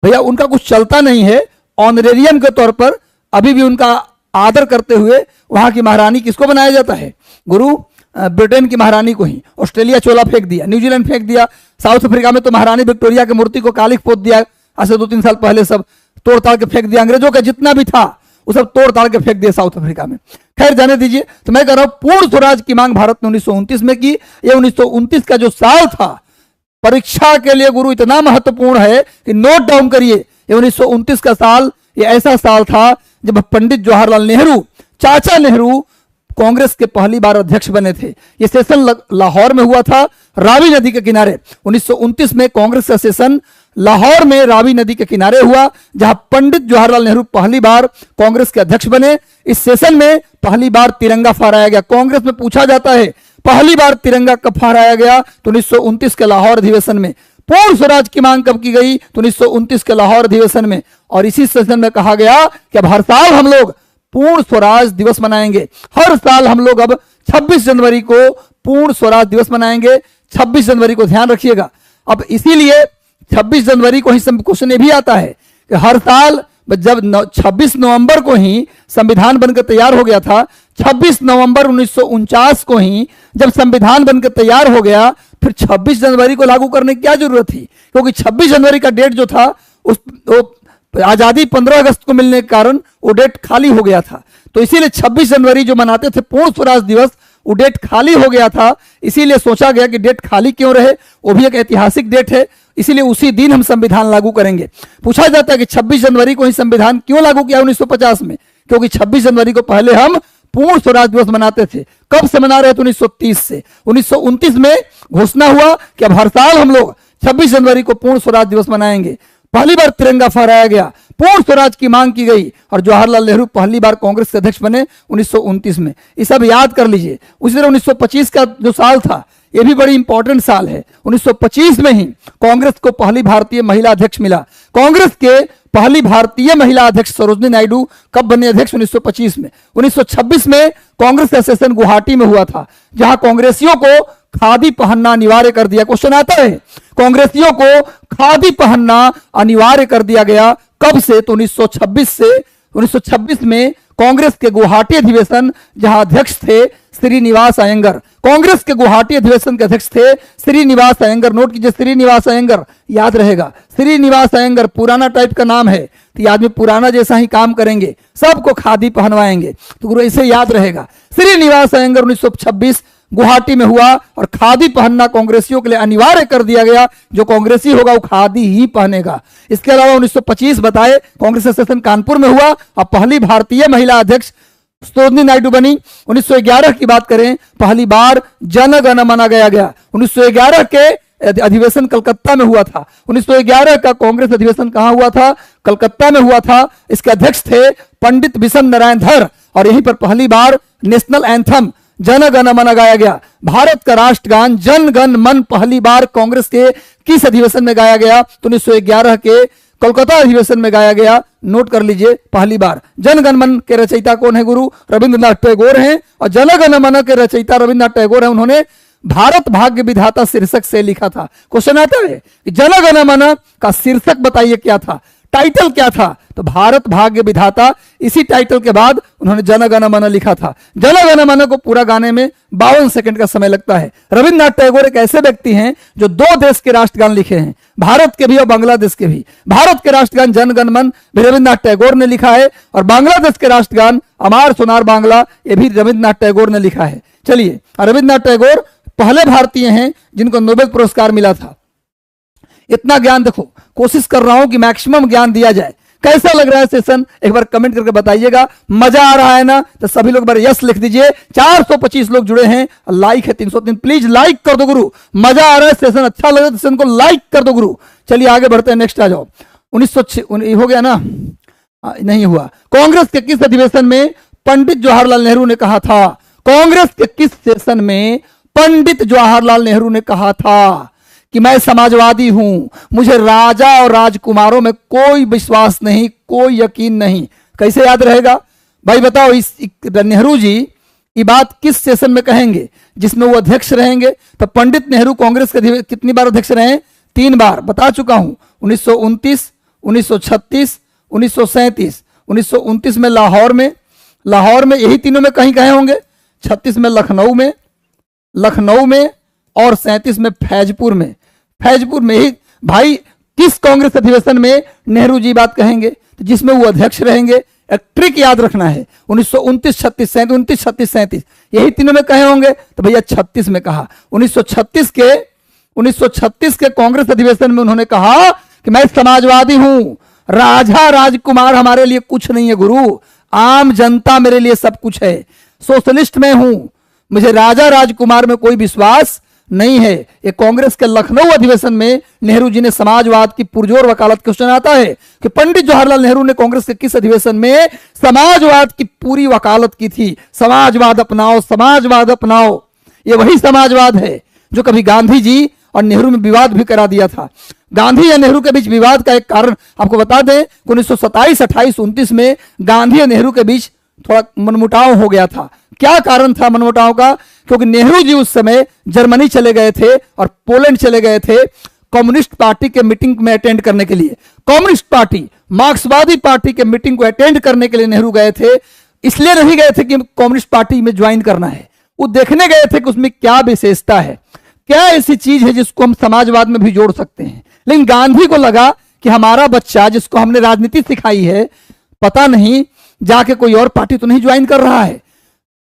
भैया? उनका कुछ चलता नहीं है। ऑनरेरियम के तौर पर अभी भी उनका आदर करते हुए वहां की महारानी किसको बनाया जाता है गुरु? ब्रिटेन की महारानी को ही। ऑस्ट्रेलिया चोला फेंक दिया, न्यूजीलैंड फेंक दिया, साउथ अफ्रीका में तो महारानी विक्टोरिया की मूर्ति को कालिख पोत दिया आज से 2-3 साल पहले। सब तोड़ ताड़ के फेंक दिया, अंग्रेजों का जितना भी था वो सब तोड़ ताड़ के फेंक दिया साउथ अफ्रीका में। खैर जाने दीजिए। तो मैं कह रहा हूं पूर्ण स्वराज की मांग भारत ने 1929 में की। ये 1929 का जो साल था परीक्षा के लिए गुरु इतना महत्वपूर्ण है कि नोट डाउन करिए। ये 1929 का साल ये ऐसा साल था जब पंडित जवाहरलाल नेहरू, चाचा नेहरू, कांग्रेस के पहली बार अध्यक्ष बने थे। ये सेशन लाहौर में हुआ था, रावी नदी के किनारे। 1929 में कांग्रेस का सेशन लाहौर में रावी नदी के किनारे हुआ, जहां पंडित जवाहरलाल नेहरू पहली बार कांग्रेस के अध्यक्ष बने। इस सेशन में पहली बार तिरंगा फहराया गया। कांग्रेस में पूछा जाता है पहली बार तिरंगा कब फहराया गया? तो 1929 के लाहौर अधिवेशन में। पूर्ण स्वराज की मांग कब की गई? तो 1929 के लाहौर अधिवेशन में। और इसी सेशन में कहा गया कि अब हर साल हम लोग पूर्ण स्वराज दिवस मनाएंगे। हर साल हम लोग अब 26 जनवरी को पूर्ण स्वराज दिवस मनाएंगे। 26 जनवरी को ध्यान रखिएगा। अब इसीलिए 26 जनवरी को ही क्वेश्चन ये भी आता है कि हर साल जब 26 नवंबर को ही संविधान बनकर तैयार हो गया था, 26 नवंबर 1949 को ही जब संविधान बनकर तैयार हो गया, फिर 26 जनवरी को लागू करने की क्या जरूरत थी? क्योंकि 26 जनवरी का डेट जो था उस आजादी 15 अगस्त को मिलने के कारण वो डेट खाली हो गया था। तो इसीलिए 26 जनवरी जो मनाते थे पूर्ण स्वराज दिवस, वो डेट खाली हो गया था। इसीलिए सोचा गया कि डेट खाली क्यों रहे, वो भी एक ऐतिहासिक डेट है, इसीलिए उसी दिन हम संविधान लागू करेंगे। पूछा जाता है कि 26 जनवरी को ही संविधान क्यों लागू किया 1950 में? क्योंकि 26 जनवरी को पहले हम पूर्ण स्वराज दिवस मनाते थे। कब से मना रहे थे? 1930 से। 1929 में घोषणा हुआ कि अब हर साल हम लोग 26 जनवरी को पूर्ण स्वराज दिवस मनाएंगे। पहली बार तिरंगा फहराया गया, पूर्ण स्वराज की मांग की गई और जवाहरलाल नेहरू पहली बार कांग्रेस के अध्यक्ष बने 1929 में। ये सब याद कर लीजिए। उसी तरह 1925 का जो साल था ये भी बड़ी इंपॉर्टेंट साल है। 1925 में ही कांग्रेस को पहली भारतीय महिला अध्यक्ष मिला। कांग्रेस के पहली भारतीय महिला अध्यक्ष सरोजिनी नायडू कब बने अध्यक्ष? 1925 में। 1926 में कांग्रेस का सेशन गुवाहाटी में हुआ था, जहां कांग्रेसियों को खादी पहनना अनिवार्य कर दिया। क्वेश्चन आता है, कांग्रेसियों को खादी पहनना अनिवार्य कर दिया गया कब से? तो 1926 से। 1926 में कांग्रेस के गुवाहाटी अधिवेशन, जहां अध्यक्ष थे श्रीनिवास अयंगर, कांग्रेस के गुवाहाटी अधिवेशन के अध्यक्ष थे श्रीनिवास अयंगर। नोट कीजिए, श्रीनिवास अयंगर, याद रहेगा। श्रीनिवास अयंगर पुराना टाइप का नाम है, तो ये आदमी पुराना जैसा ही काम करेंगे, सबको खादी पहनवाएंगे, तो गुरु ऐसे याद रहेगा। श्रीनिवास अयंगर 1926 गुवाहाटी में हुआ और खादी पहनना कांग्रेसियों के लिए अनिवार्य कर दिया गया। जो कांग्रेसी होगा वो खादी ही पहनेगा। इसके अलावा 1925 बताए कांग्रेस का सेशन कानपुर में हुआ और पहली भारतीय महिला अध्यक्ष सरोजिनी नायडू बनी। 1911 की बात करें, पहली बार जन गण मन गाया गया। 1911 के अधिवेशन कलकत्ता में हुआ था। 1911 का कांग्रेस अधिवेशन कहां हुआ था? कलकत्ता में हुआ था। इसके अध्यक्ष थे पंडित विषम नारायण धर और यहीं पर पहली बार नेशनल एंथम जन गण मन गाया गया। भारत का राष्ट्रगान जन गण मन पहली बार कांग्रेस के किस अधिवेशन में गाया गया? तो 1911 के कोलकाता अधिवेशन में गाया गया। नोट कर लीजिए, पहली बार। जन गण मन के रचयिता कौन है गुरु? रविंद्रनाथ टैगोर हैं। और जन गण मन के रचयिता रविंद्रनाथ टैगोर हैं। उन्होंने भारत भाग्य विधाता शीर्षक से लिखा था। क्वेश्चन आता है कि जन गण मन का शीर्षक बताइए क्या था, टाइटल क्या था? तो भारत भाग्य विधाता। इसी टाइटल के बाद उन्होंने जन गण मन लिखा था। जन गण मन को पूरा गाने में 52 सेकंड का समय लगता है। रविंद्रनाथ टैगोर एक ऐसे व्यक्ति हैं जो 2 देश के राष्ट्रगान लिखे हैं, भारत के भी और बांग्लादेश के भी। भारत के राष्ट्रगान जन गण मन भी रविंद्रनाथ टैगोर ने लिखा है और बांग्लादेश के राष्ट्रगान अमार सोनार बांग्ला, ये भी रविंद्रनाथ टैगोर ने लिखा है। चलिए, रविंद्रनाथ टैगोर पहले भारतीय हैं जिनको नोबेल पुरस्कार मिला था। इतना ज्ञान देखो, कोशिश कर रहा हूं कि मैक्सिमम ज्ञान दिया जाए। कैसा लग रहा है सेशन? एक बार कमेंट करके बताइएगा। मजा आ रहा है ना? तो सभी लोग बार यस लिख दीजिए। 425 लोग जुड़े हैं, लाइक है 303। प्लीज लाइक कर दो गुरु। मजा आ रहा है, सेशन अच्छा लगा तो सेशन को लाइक कर दो गुरु। चलिए आगे बढ़ते हैं, नेक्स्ट आ जाओ। 1906 हो गया ना? नहीं हुआ। कांग्रेस के किस अधिवेशन में पंडित जवाहरलाल नेहरू ने कहा था? कांग्रेस के किस सेशन में पंडित जवाहरलाल नेहरू ने कहा था कि मैं समाजवादी हूं, मुझे राजा और राजकुमारों में कोई विश्वास नहीं, कोई यकीन नहीं? कैसे याद रहेगा भाई बताओ? इस नेहरू जी ये बात किस सेशन में कहेंगे जिसमें वो अध्यक्ष रहेंगे? तो पंडित नेहरू कांग्रेस के कितनी बार अध्यक्ष रहे? 3 बार, बता चुका हूं। 1929, 1936, 1937। 1929 में लाहौर में यही तीनों में कहीं कहे होंगे। 36 में लखनऊ में और 37 में फैजपुर में ही। भाई किस कांग्रेस अधिवेशन में नेहरू जी बात कहेंगे? तो जिसमें वो अध्यक्ष रहेंगे। एक ट्रिक याद रखना है, 1929, 36, 37 यही तीनों में कहे होंगे। तो भैया 36 में कहा। 1936 के कांग्रेस अधिवेशन में उन्होंने कहा कि मैं समाजवादी हूं, राजा राजकुमार हमारे लिए कुछ नहीं है गुरु, आम जनता मेरे लिए सब कुछ है, सोशलिस्ट में हूं, मुझे राजा राजकुमार में कोई विश्वास नहीं है। ये कांग्रेस के लखनऊ अधिवेशन में नेहरू जी ने समाजवाद की पुरजोर वकालत। क्वेश्चन आता है कि पंडित जवाहरलाल नेहरू ने कांग्रेस के किस अधिवेशन में समाजवाद की पूरी वकालत की थी? समाजवाद अपनाओ, समाजवाद अपनाओ। ये वही समाजवाद है जो कभी गांधी जी और नेहरू में विवाद भी करा दिया था। गांधी या नेहरू के बीच विवाद का एक कारण आपको बता दें, 1927, 28, 29 में गांधी और नेहरू के बीच थोड़ा मनमुटाव हो गया था। क्या कारण था मनमुटाव का? क्योंकि नेहरू जी उस समय जर्मनी चले गए थे और पोलैंड चले गए थे कम्युनिस्ट पार्टी के मीटिंग में अटेंड करने के लिए। कम्युनिस्ट पार्टी, मार्क्सवादी पार्टी के मीटिंग को अटेंड करने के लिए नेहरू गए थे। इसलिए नहीं गए थे कि कम्युनिस्ट पार्टी में ज्वाइन करना है, वो देखने गए थे कि उसमें क्या विशेषता है, क्या ऐसी चीज है जिसको हम समाजवाद में भी जोड़ सकते हैं। लेकिन गांधी को लगा कि हमारा बच्चा जिसको हमने राजनीति सिखाई है, पता नहीं जाके कोई और पार्टी तो नहीं ज्वाइन कर रहा है,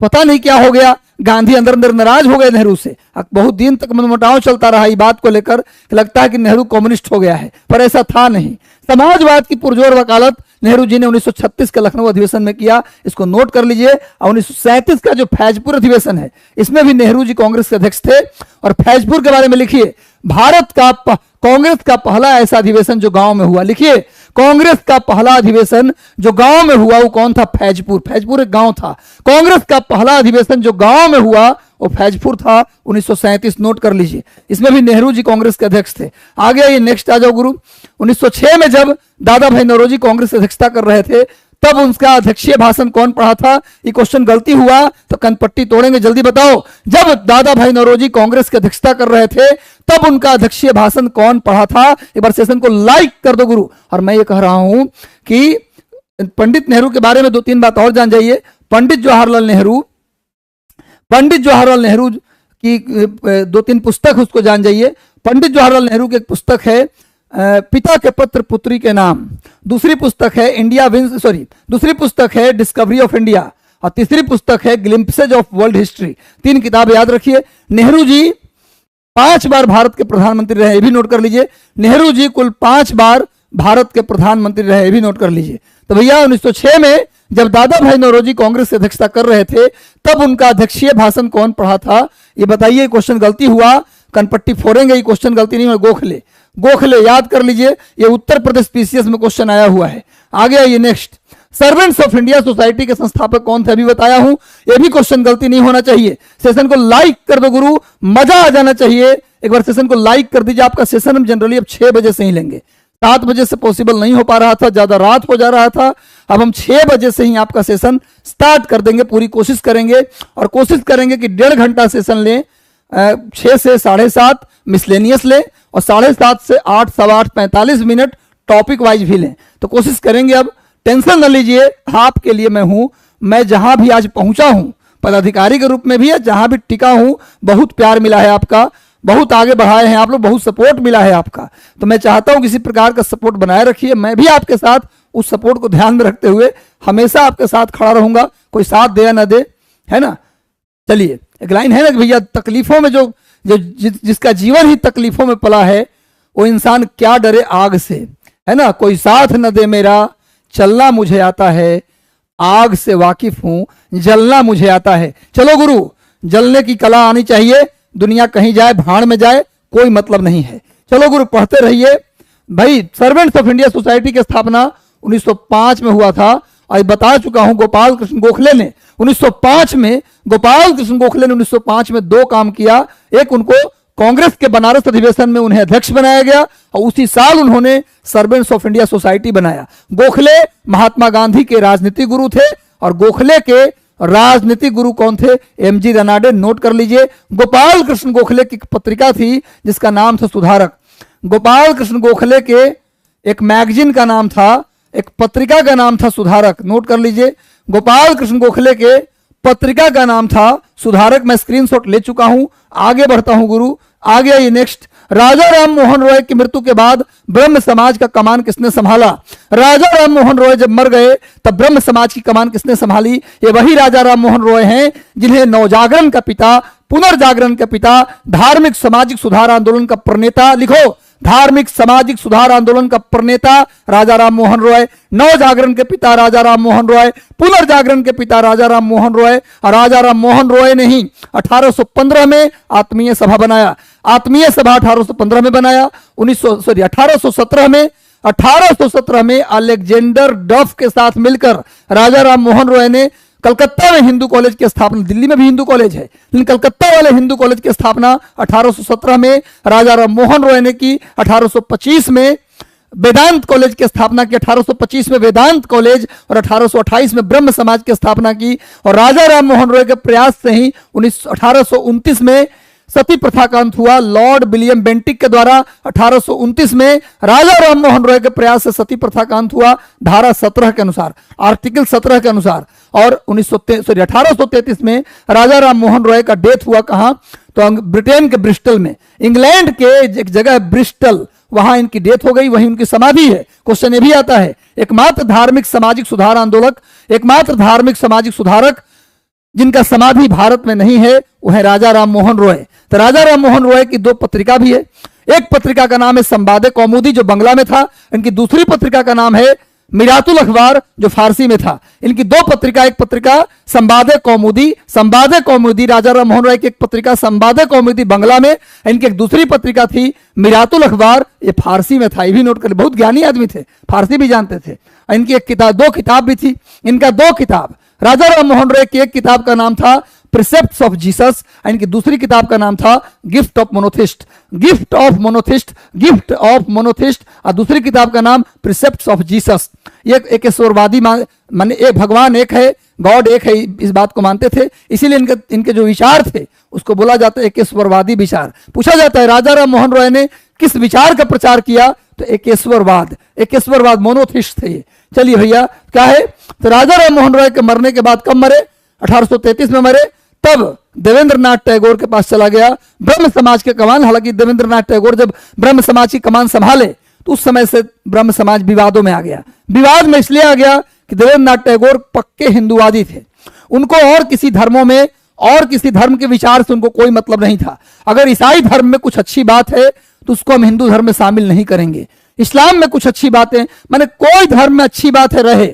पता नहीं क्या हो गया। गांधी अंदर अंदर नाराज हो गए नेहरू से। बहुत दिन तक मनमुटाव चलता रहा इस बात को लेकर, लगता है कि नेहरू कम्युनिस्ट हो गया है, पर ऐसा था नहीं। समाजवाद की पुरजोर वकालत नेहरू जी ने 1936 के लखनऊ अधिवेशन में किया। इसको नोट कर लीजिए। और 1937 का जो फैजपुर अधिवेशन है, इसमें भी नेहरू जी कांग्रेस के अध्यक्ष थे। और फैजपुर के बारे में लिखिए, भारत का कांग्रेस का पहला ऐसा अधिवेशन जो गांव में हुआ। लिखिए, कांग्रेस का पहला अधिवेशन जो गांव में हुआ वो कौन था? फैजपुर। फैजपुर एक गांव था। कांग्रेस का पहला अधिवेशन जो गांव में हुआ वो फैजपुर था, 1937। नोट कर लीजिए। इसमें भी नेहरू जी कांग्रेस के अध्यक्ष थे। आगे आइए, नेक्स्ट आ जाओ गुरु। 1906 में जब दादा भाई नौरोजी कांग्रेस की अध्यक्षता कर रहे थे तब उनका अध्यक्षीय भाषण कौन पढ़ा था? ये क्वेश्चन गलती हुआ तो कनपट्टी तोड़ेंगे, जल्दी बताओ। जब दादा भाई नौरोजी कांग्रेस की अध्यक्षता कर रहे थे तब उनका अध्यक्षीय भाषण कौन पढ़ा था? एक बार सेशन को लाइक कर दो गुरु। और मैं ये कह रहा हूं कि पंडित नेहरू के बारे में 2-3 बात और जान जाइए। पंडित जवाहरलाल नेहरू की 2-3 पुस्तक उसको जान जाइए। पंडित जवाहरलाल नेहरू की एक पुस्तक है पिता के पत्र पुत्री के नाम, दूसरी पुस्तक है दूसरी पुस्तक है डिस्कवरी ऑफ इंडिया, और तीसरी पुस्तक है ग्लिम्पसेज ऑफ वर्ल्ड हिस्ट्री। 3 किताब याद रखिए। नेहरू जी 5 बार भारत के प्रधानमंत्री रहे, ये भी नोट कर लीजिए। नेहरू जी कुल 5 बार भारत के प्रधानमंत्री रहे, ये भी नोट कर लीजिए। तो भैया 1906 में जब दादा भाई नौरोजी कांग्रेस की अध्यक्षता कर रहे थे तब उनका अध्यक्षीय भाषण कौन पढ़ा था? ये बताइए। क्वेश्चन गलती हुआ कनपट्टी फोड़ेंगे। ये क्वेश्चन गलती नहीं है, गोखले याद कर लीजिए। ये उत्तर प्रदेश पीसीएस में क्वेश्चन आया हुआ है। आगे आइए, next. Servants of India society के संस्थापक कौन थे? अभी बताया हूं। ये भी क्वेश्चन गलती नहीं होना चाहिए। सेशन को लाइक कर दो गुरु, मजा आ जाना चाहिए। एक बार सेशन को लाइक कर दीजिए। आपका सेशन हम जनरली अब 6 बजे से ही लेंगे, 7 बजे से पॉसिबल नहीं हो पा रहा था, ज्यादा रात हो जा रहा था। अब हम 6 बजे से ही आपका सेशन स्टार्ट कर देंगे। पूरी कोशिश करेंगे और कोशिश करेंगे कि 1.5 घंटा सेशन लें। 6 से 7:30 मिसलेनियस लें और 7:30 से 8, 8:15 45 मिनट टॉपिक वाइज भी लें। तो कोशिश करेंगे। अब टेंशन न लीजिए, आपके लिए मैं हूं। मैं जहां भी आज पहुंचा हूं पदाधिकारी के रूप में भी है, जहां भी टिका हूं, बहुत प्यार मिला है आपका, बहुत आगे बढ़ाए हैं आप लोग, बहुत सपोर्ट मिला है आपका। तो मैं चाहता हूं किसी प्रकार का सपोर्ट बनाए रखिए। मैं भी आपके साथ उस सपोर्ट को ध्यान में रखते हुए हमेशा आपके साथ खड़ा रहूंगा, कोई साथ दे या ना दे, है ना। चलिए, एक लाइन है ना कि भैया तकलीफों में जो जिसका जीवन ही तकलीफों में पला है वो इंसान क्या डरे आग से, है ना। कोई साथ न दे मेरा, चलना मुझे आता है, आग से वाकिफ हूं, जलना मुझे आता है। चलो गुरु, जलने की कला आनी चाहिए। दुनिया कहीं जाए, भाड़ में जाए, कोई मतलब नहीं है। चलो गुरु, पढ़ते रहिए भाई। सर्वेंट्स ऑफ इंडिया सोसाइटी की स्थापना 1905 में हुआ था और बता चुका हूं। गोपाल कृष्ण गोखले ने 1905 में 2 काम किया। एक, उनको कांग्रेस के बनारस अधिवेशन में उन्हें अध्यक्ष बनाया गया और उसी साल उन्होंने सर्वेंट्स ऑफ इंडिया सोसाइटी बनाया। गोखले महात्मा गांधी के राजनीतिक गुरु थे और गोखले के राजनीतिक गुरु कौन थे? एमजी रनाडे। नोट कर लीजिए। गोपाल कृष्ण गोखले की पत्रिका थी जिसका नाम था सुधारक। गोपाल कृष्ण गोखले के एक मैगजीन का नाम था, एक पत्रिका का नाम था सुधारक। नोट कर लीजिए। गोपाल कृष्ण गोखले के पत्रिका का नाम था सुधारक। मैं स्क्रीनशॉट ले चुका हूं। आगे बढ़ता हूं गुरु। आगे आइए, नेक्स्ट। राजा राम मोहन रॉय की मृत्यु के बाद ब्रह्म समाज का कमान किसने संभाला? राजा राम मोहन रॉय जब मर गए तब ब्रह्म समाज की कमान किसने संभाली? ये वही राजा राम मोहन रॉय हैं जिन्हें नवजागरण का पिता, पुनर्जागरण का पिता, धार्मिक सामाजिक सुधार आंदोलन का प्रणेता, लिखो, धार्मिक सामाजिक सुधार आंदोलन का प्रणेता राजा राम मोहन रॉय, नवजागरण के पिता राजा राम मोहन रॉय, पुनर्जागरण के पिता राजा राम मोहन रॉय। और राजा राम मोहन रॉय ने ही 1815 में आत्मीय सभा बनाया। आत्मीय सभा 1815 में बनाया। 1817 में अलेक्जेंडर डफ के साथ मिलकर राजा राम मोहन रॉय ने कलकत्ता में हिंदू कॉलेज की स्थापना, दिल्ली में भी हिंदू कॉलेज है लेकिन कलकत्ता वाले हिंदू कॉलेज की स्थापना 1817 में राजा राम मोहन रॉय ने की। 1825 में वेदांत कॉलेज की स्थापना की। 1825 में वेदांत कॉलेज और 1828 में ब्रह्म समाज की स्थापना की। और राजा राम मोहन रॉय के प्रयास से ही 1829 में सती प्रथा का अंत हुआ। लॉर्ड विलियम बेंटिक के द्वारा 1829 में राजा राम मोहन रॉय के प्रयास से सती प्रथा का अंत हुआ, धारा 17 के अनुसार, आर्टिकल 17 के अनुसार। और 1833 में राजा राम मोहन रॉय का डेथ हुआ कहां? तो ब्रिटेन के ब्रिस्टल में, इंग्लैंड के एक जगह ब्रिस्टल, वहां इनकी डेथ हो गई, वहीं उनकी समाधि है। क्वेश्चन ये भी आता है, एकमात्र धार्मिक सामाजिक सुधार आंदोलक, एकमात्र धार्मिक सामाजिक सुधारक जिनका समाधि भारत में नहीं है वो है राजा राम मोहन रॉय। तो राजा राम मोहन रॉय की 2 पत्रिका भी है। एक पत्रिका का नाम है संवादे कौमुदी जो बंगला में था। इनकी दूसरी पत्रिका का नाम है मिरातुल अखबार जो फारसी में था। इनकी दो पत्रिका, एक पत्रिका संवादे कौमुदी राजा राम मोहन राय की एक पत्रिका संवादे कौमुदी बंगला में, इनकी एक दूसरी पत्रिका थी मिरातुल अखबार, ये फारसी में था। ये भी नोट कर, बहुत ज्ञानी आदमी थे, फारसी भी जानते थे। इनकी एक किताब, दो किताब भी थी इनका, दो किताब। राजा राम मोहन राय की एक किताब का नाम था प्रिसेप्ट्स ऑफ जीसस, इनकी दूसरी किताब का नाम था गिफ्ट ऑफ मोनोथिस्ट और दूसरी किताब का नाम प्रिसेप्ट्स ऑफ जीसस। ये एक ईश्वरवादी माने एक भगवान एक है, गॉड एक है, इस बात को मानते थे। इसीलिए इनके जो विचार थे उसको बोला जाता है एकेश्वरवादी विचार। पूछा जाता है राजा राम मोहन राय ने किस विचार का प्रचार किया, तो एकेश्वरवाद मोनोथिस्ट थे ये। चलिए भैया क्या है, तो राजा राम मोहन राय के मरने के बाद कब मरे, 1833 में मरे। तब देवेंद्रनाथ टैगोर के पास चला गया ब्रह्म समाज के कमान। हालांकि देवेंद्रनाथ टैगोर जब ब्रह्म समाज की कमान संभाले तो उस समय से ब्रह्म समाज विवादों में आ गया। विवाद में इसलिए आ गया कि देवेंद्रनाथ टैगोर पक्के हिंदूवादी थे। उनको और किसी धर्मों में और किसी धर्म के विचार से उनको कोई मतलब नहीं था। अगर ईसाई धर्म में कुछ अच्छी बात है तो उसको हम हिंदू धर्म में शामिल नहीं करेंगे। इस्लाम में कुछ अच्छी बातें, माने कोई धर्म में अच्छी बात है रहे,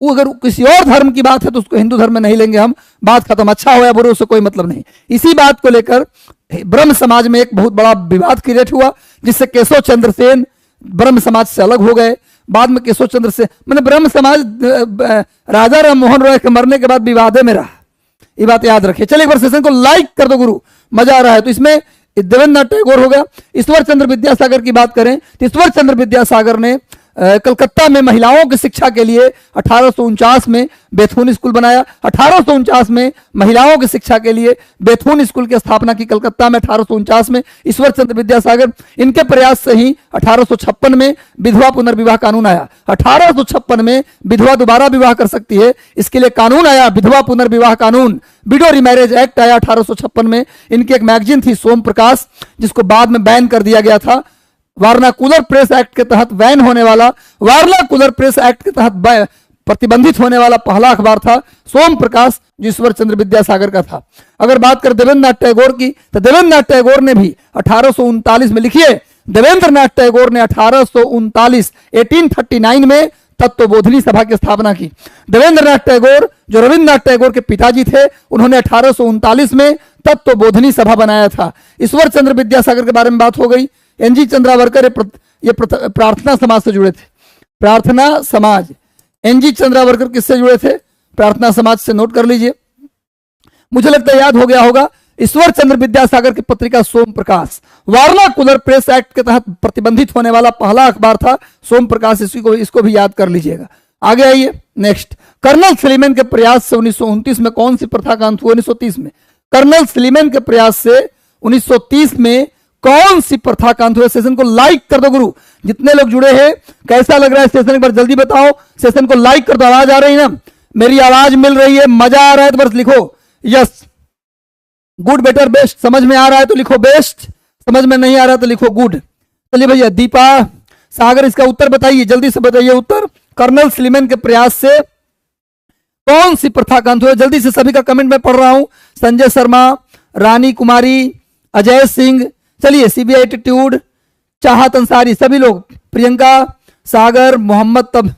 वो अगर किसी और धर्म की बात है तो उसको हिंदू धर्म में नहीं लेंगे हम, बात खत्म। अच्छा हो या बुरा उससे कोई मतलब नहीं। इसी बात को लेकर ब्रह्म समाज में एक बहुत बड़ा विवाद क्रिएट हुआ, जिससे केशव चंद्र सेन ब्रह्म समाज से अलग हो गए। बाद में केशव चंद्र सेन, मैंने ब्रह्म समाज राजा राम मोहन राय के मरने के बाद विवादे में रहा, ये बात याद रखिए। चलिए एक बार सेशन को लाइक कर दो गुरु, मजा आ रहा है। तो इसमें देवेंद्रनाथ टैगोर हो गया। ईश्वर चंद्र विद्यासागर की बात करें तो ईश्वर चंद्र विद्यासागर ने कलकत्ता में महिलाओं की शिक्षा के लिए 1849 में बेथुन स्कूल बनाया। 1849 में महिलाओं की शिक्षा के लिए बेथुन स्कूल की स्थापना की कलकत्ता में 1849 में ईश्वर चंद्र विद्यासागर। इनके प्रयास से ही 1856 में विधवा पुनर्विवाह कानून आया। 1856 में विधवा दोबारा विवाह कर सकती है, इसके लिए कानून आया विधवा पुनर्विवाह कानून, विडो रिमैरेज एक्ट आया 1856 में। इनकी एक मैगजीन थी सोम प्रकाश, जिसको बाद में बैन कर दिया गया था। वारनाकुलर प्रेस एक्ट के तहत बैन होने वाला, वारनाकुलर प्रेस एक्ट के तहत प्रतिबंधित होने वाला पहला अखबार था सोम प्रकाश, जो ईश्वर चंद्र विद्यासागर का था। अगर बात करें देवेंद्रनाथ टैगोर की, तो देवेंद्रनाथ टैगोर ने भी 1839 में, लिखिए देवेंद्रनाथ टैगोर ने 1839 में तत्वबोधिनी सभा की स्थापना की। देवेंद्रनाथ टैगोर जो रविन्द्रनाथ टैगोर के पिताजी थे, उन्होंने 1839 में तत्वबोधिनी सभा बनाया था। ईश्वर चंद्र विद्यासागर के बारे में बात हो गई। एनजी चंद्रावरकर ये प्रार्थना समाज से जुड़े थे। प्रार्थना समाज, एनजी चंद्रावरकर किससे जुड़े थे, प्रार्थना समाज से, नोट कर लीजिए। मुझे लगता है याद हो गया होगा। ईश्वर चंद्र विद्यासागर की पत्रिका सोम प्रकाश, वारनाकुलर प्रेस एक्ट के तहत प्रतिबंधित होने वाला पहला अखबार था सोम प्रकाश, इसको भी याद कर लीजिएगा। आगे आइए नेक्स्ट। कर्नल सलीमन के प्रयास से 1929 में कौन सी प्रथा का अंत हुआ? 1930 में। कर्नल सलीमन के प्रयास से 1930 में कौन सी प्रथा का अंत हुआ? सेशन को लाइक कर दो गुरु, जितने लोग जुड़े हैं। कैसा लग रहा है सेशन, एक बार जल्दी बताओ। सेशन को लाइक कर दो। आवाज आ रही है ना, मेरी आवाज मिल रही है, मजा आ रहा है तो बस लिखो यस, गुड, बेटर, बेस्ट। समझ में आ रहा है तो लिखो बेस्ट, समझ में नहीं आ रहा तो लिखो गुड। चलिए भैया दीपा सागर, इसका उत्तर बताइए, जल्दी से बताइए उत्तर। कर्नल सलीमन के प्रयास से कौन सी प्रथा का अंत हुआ? जल्दी से सभी का कमेंट में पढ़ रहा हूं। संजय शर्मा, रानी कुमारी, अजय सिंह, चलिए सीबीआई एटीट्यूड, चाहत अंसारी, सभी लोग, प्रियंका, सागर, मोहम्मद, तब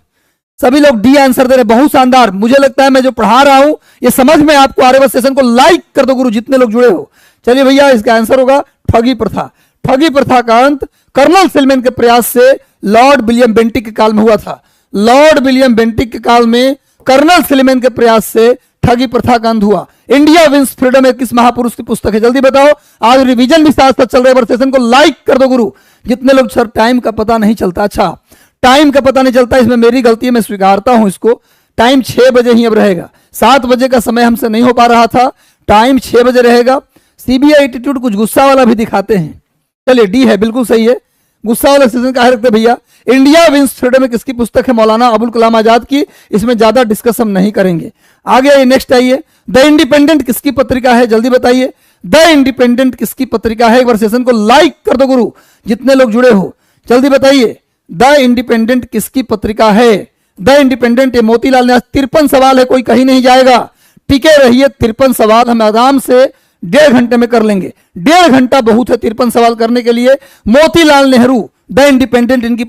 सभी लोग डी आंसर दे रहे। बहुत शानदार। मुझे लगता है मैं जो पढ़ा रहा हूं ये समझ में आपको आ रहा है। बस सेशन को लाइक कर दो गुरु, जितने लोग जुड़े हो। चलिए भैया इसका आंसर होगा ठगी प्रथा। ठगी प्रथा का अंत कर्नल सलीमन के प्रयास से लॉर्ड विलियम बेंटिक के काल में हुआ था। लॉर्ड विलियम बेंटिक के काल में कर्नल सलीमन के प्रयास से ठगी प्रथा का अंत हुआ। इंडिया विंस फ्रीडम किस महापुरुष की पुस्तक है? जल्दी बताओ। आज रिवीजन भी साथ साथ चल रहे हैं। सेशन को लाइक कर दो गुरु, जितने लोग। सर टाइम का पता नहीं चलता। अच्छा, टाइम का पता नहीं चलता, इसमें मेरी गलती है, मैं स्वीकारता हूं इसको। टाइम 6 बजे ही अब रहेगा, 7 बजे का समय हमसे नहीं हो पा रहा था। टाइम 6 बजे रहेगा। सीबीआई एटीट्यूड कुछ गुस्सा वाला भी दिखाते हैं। चलिए डी है, बिल्कुल सही है। गुस्सा वाला सेशन कहा रखते भैया। इंडिया विंस फ्रीडम किसकी पुस्तक है? मौलाना अबुल कलाम आजाद की। इसमें ज्यादा डिस्कस हम नहीं करेंगे। आगे आइए, नेक्स्ट आइए। द इंडिपेंडेंट किसकी पत्रिका है? जल्दी बताइए। द इंडिपेंडेंट किसकी पत्रिका है? एक बार सेशन को लाइक कर दो गुरु, जितने लोग जुड़े हो, जल्दी बताइए। द इंडिपेंडेंट किसकी पत्रिका है? The independent, Motilal Nehru. 53 सवाल है, कोई कहीं नहीं जाएगा, टिके रहिए। 53 सवाल हम आराम से 1.5 घंटे में कर लेंगे। 1.5 घंटा बहुत है 53 सवाल करने के लिए। मोतीलाल नेहरू, द इंडिपेंडेंट, इनकी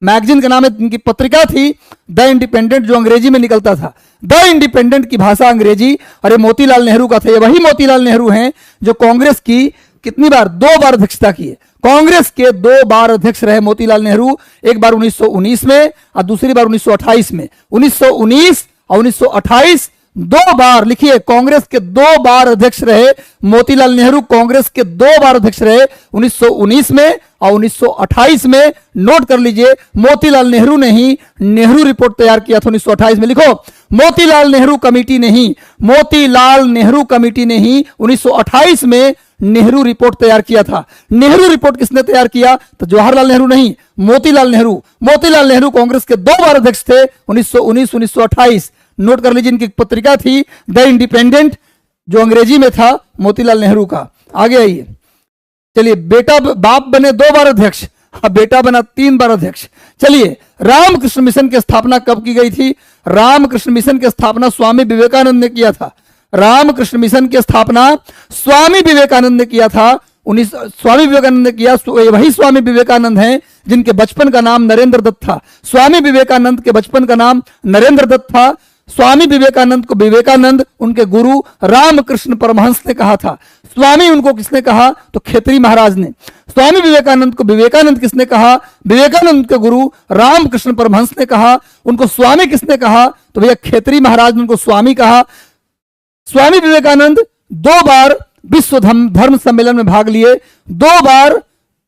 मैगजीन का नाम है, इनकी पत्रिका थी द इंडिपेंडेंट, जो अंग्रेजी में निकलता था। द इंडिपेंडेंट की भाषा अंग्रेजी, और ये मोतीलाल नेहरू का था। ये वही मोतीलाल नेहरू हैं जो कांग्रेस की कितनी बार, 2 बार अध्यक्षता की है। कांग्रेस के 2 बार अध्यक्ष रहे मोतीलाल नेहरू, एक बार 1919 में और दूसरी बार 1928 में। 1919 और 1928 2 बार, लिखिए, कांग्रेस के 2 बार अध्यक्ष रहे मोतीलाल नेहरू। कांग्रेस के 2 बार अध्यक्ष रहे 1919 में और 1928 में। नोट कर लीजिए, मोतीलाल नेहरू ने ही नेहरू रिपोर्ट तैयार किया था 1928 में। लिखो, मोतीलाल नेहरू कमेटी ने ही, मोतीलाल नेहरू कमेटी ने ही 1928 में नेहरू रिपोर्ट तैयार किया था। नेहरू रिपोर्ट किसने तैयार किया? तो जवाहरलाल नेहरू नहीं, मोतीलाल नेहरू। मोतीलाल नेहरू कांग्रेस के 2 बार अध्यक्ष थे, 1919, 1928। नोट कर लीजिए, इनकी पत्रिका थी द इंडिपेंडेंट, जो अंग्रेजी में था, मोतीलाल नेहरू का। आगे आइए, चलिए, बेटा बाप बने 2 बार अध्यक्ष, बेटा बना 3 बार अध्यक्ष। चलिए, रामकृष्ण मिशन की स्थापना कब की गई थी? रामकृष्ण मिशन की स्थापना स्वामी विवेकानंद ने किया था। रामकृष्ण मिशन की स्थापना स्वामी विवेकानंद ने किया था। स्वामी विवेकानंद ने किया। वही स्वामी विवेकानंद हैं जिनके बचपन का नाम नरेंद्र दत्त था। स्वामी विवेकानंद के बचपन का नाम नरेंद्र दत्त था। स्वामी विवेकानंद को विवेकानंद उनके गुरु रामकृष्ण परमहंस ने कहा था। स्वामी उनको किसने कहा? तो खेतरी महाराज ने। स्वामी विवेकानंद को विवेकानंद किसने कहा? विवेकानंद के गुरु रामकृष्ण परमहंस ने कहा। उनको स्वामी किसने कहा? तो भैया खेतरी महाराज ने उनको स्वामी कहा। स्वामी विवेकानंद 2 बार विश्व धर्म सम्मेलन में भाग लिए। 2 बार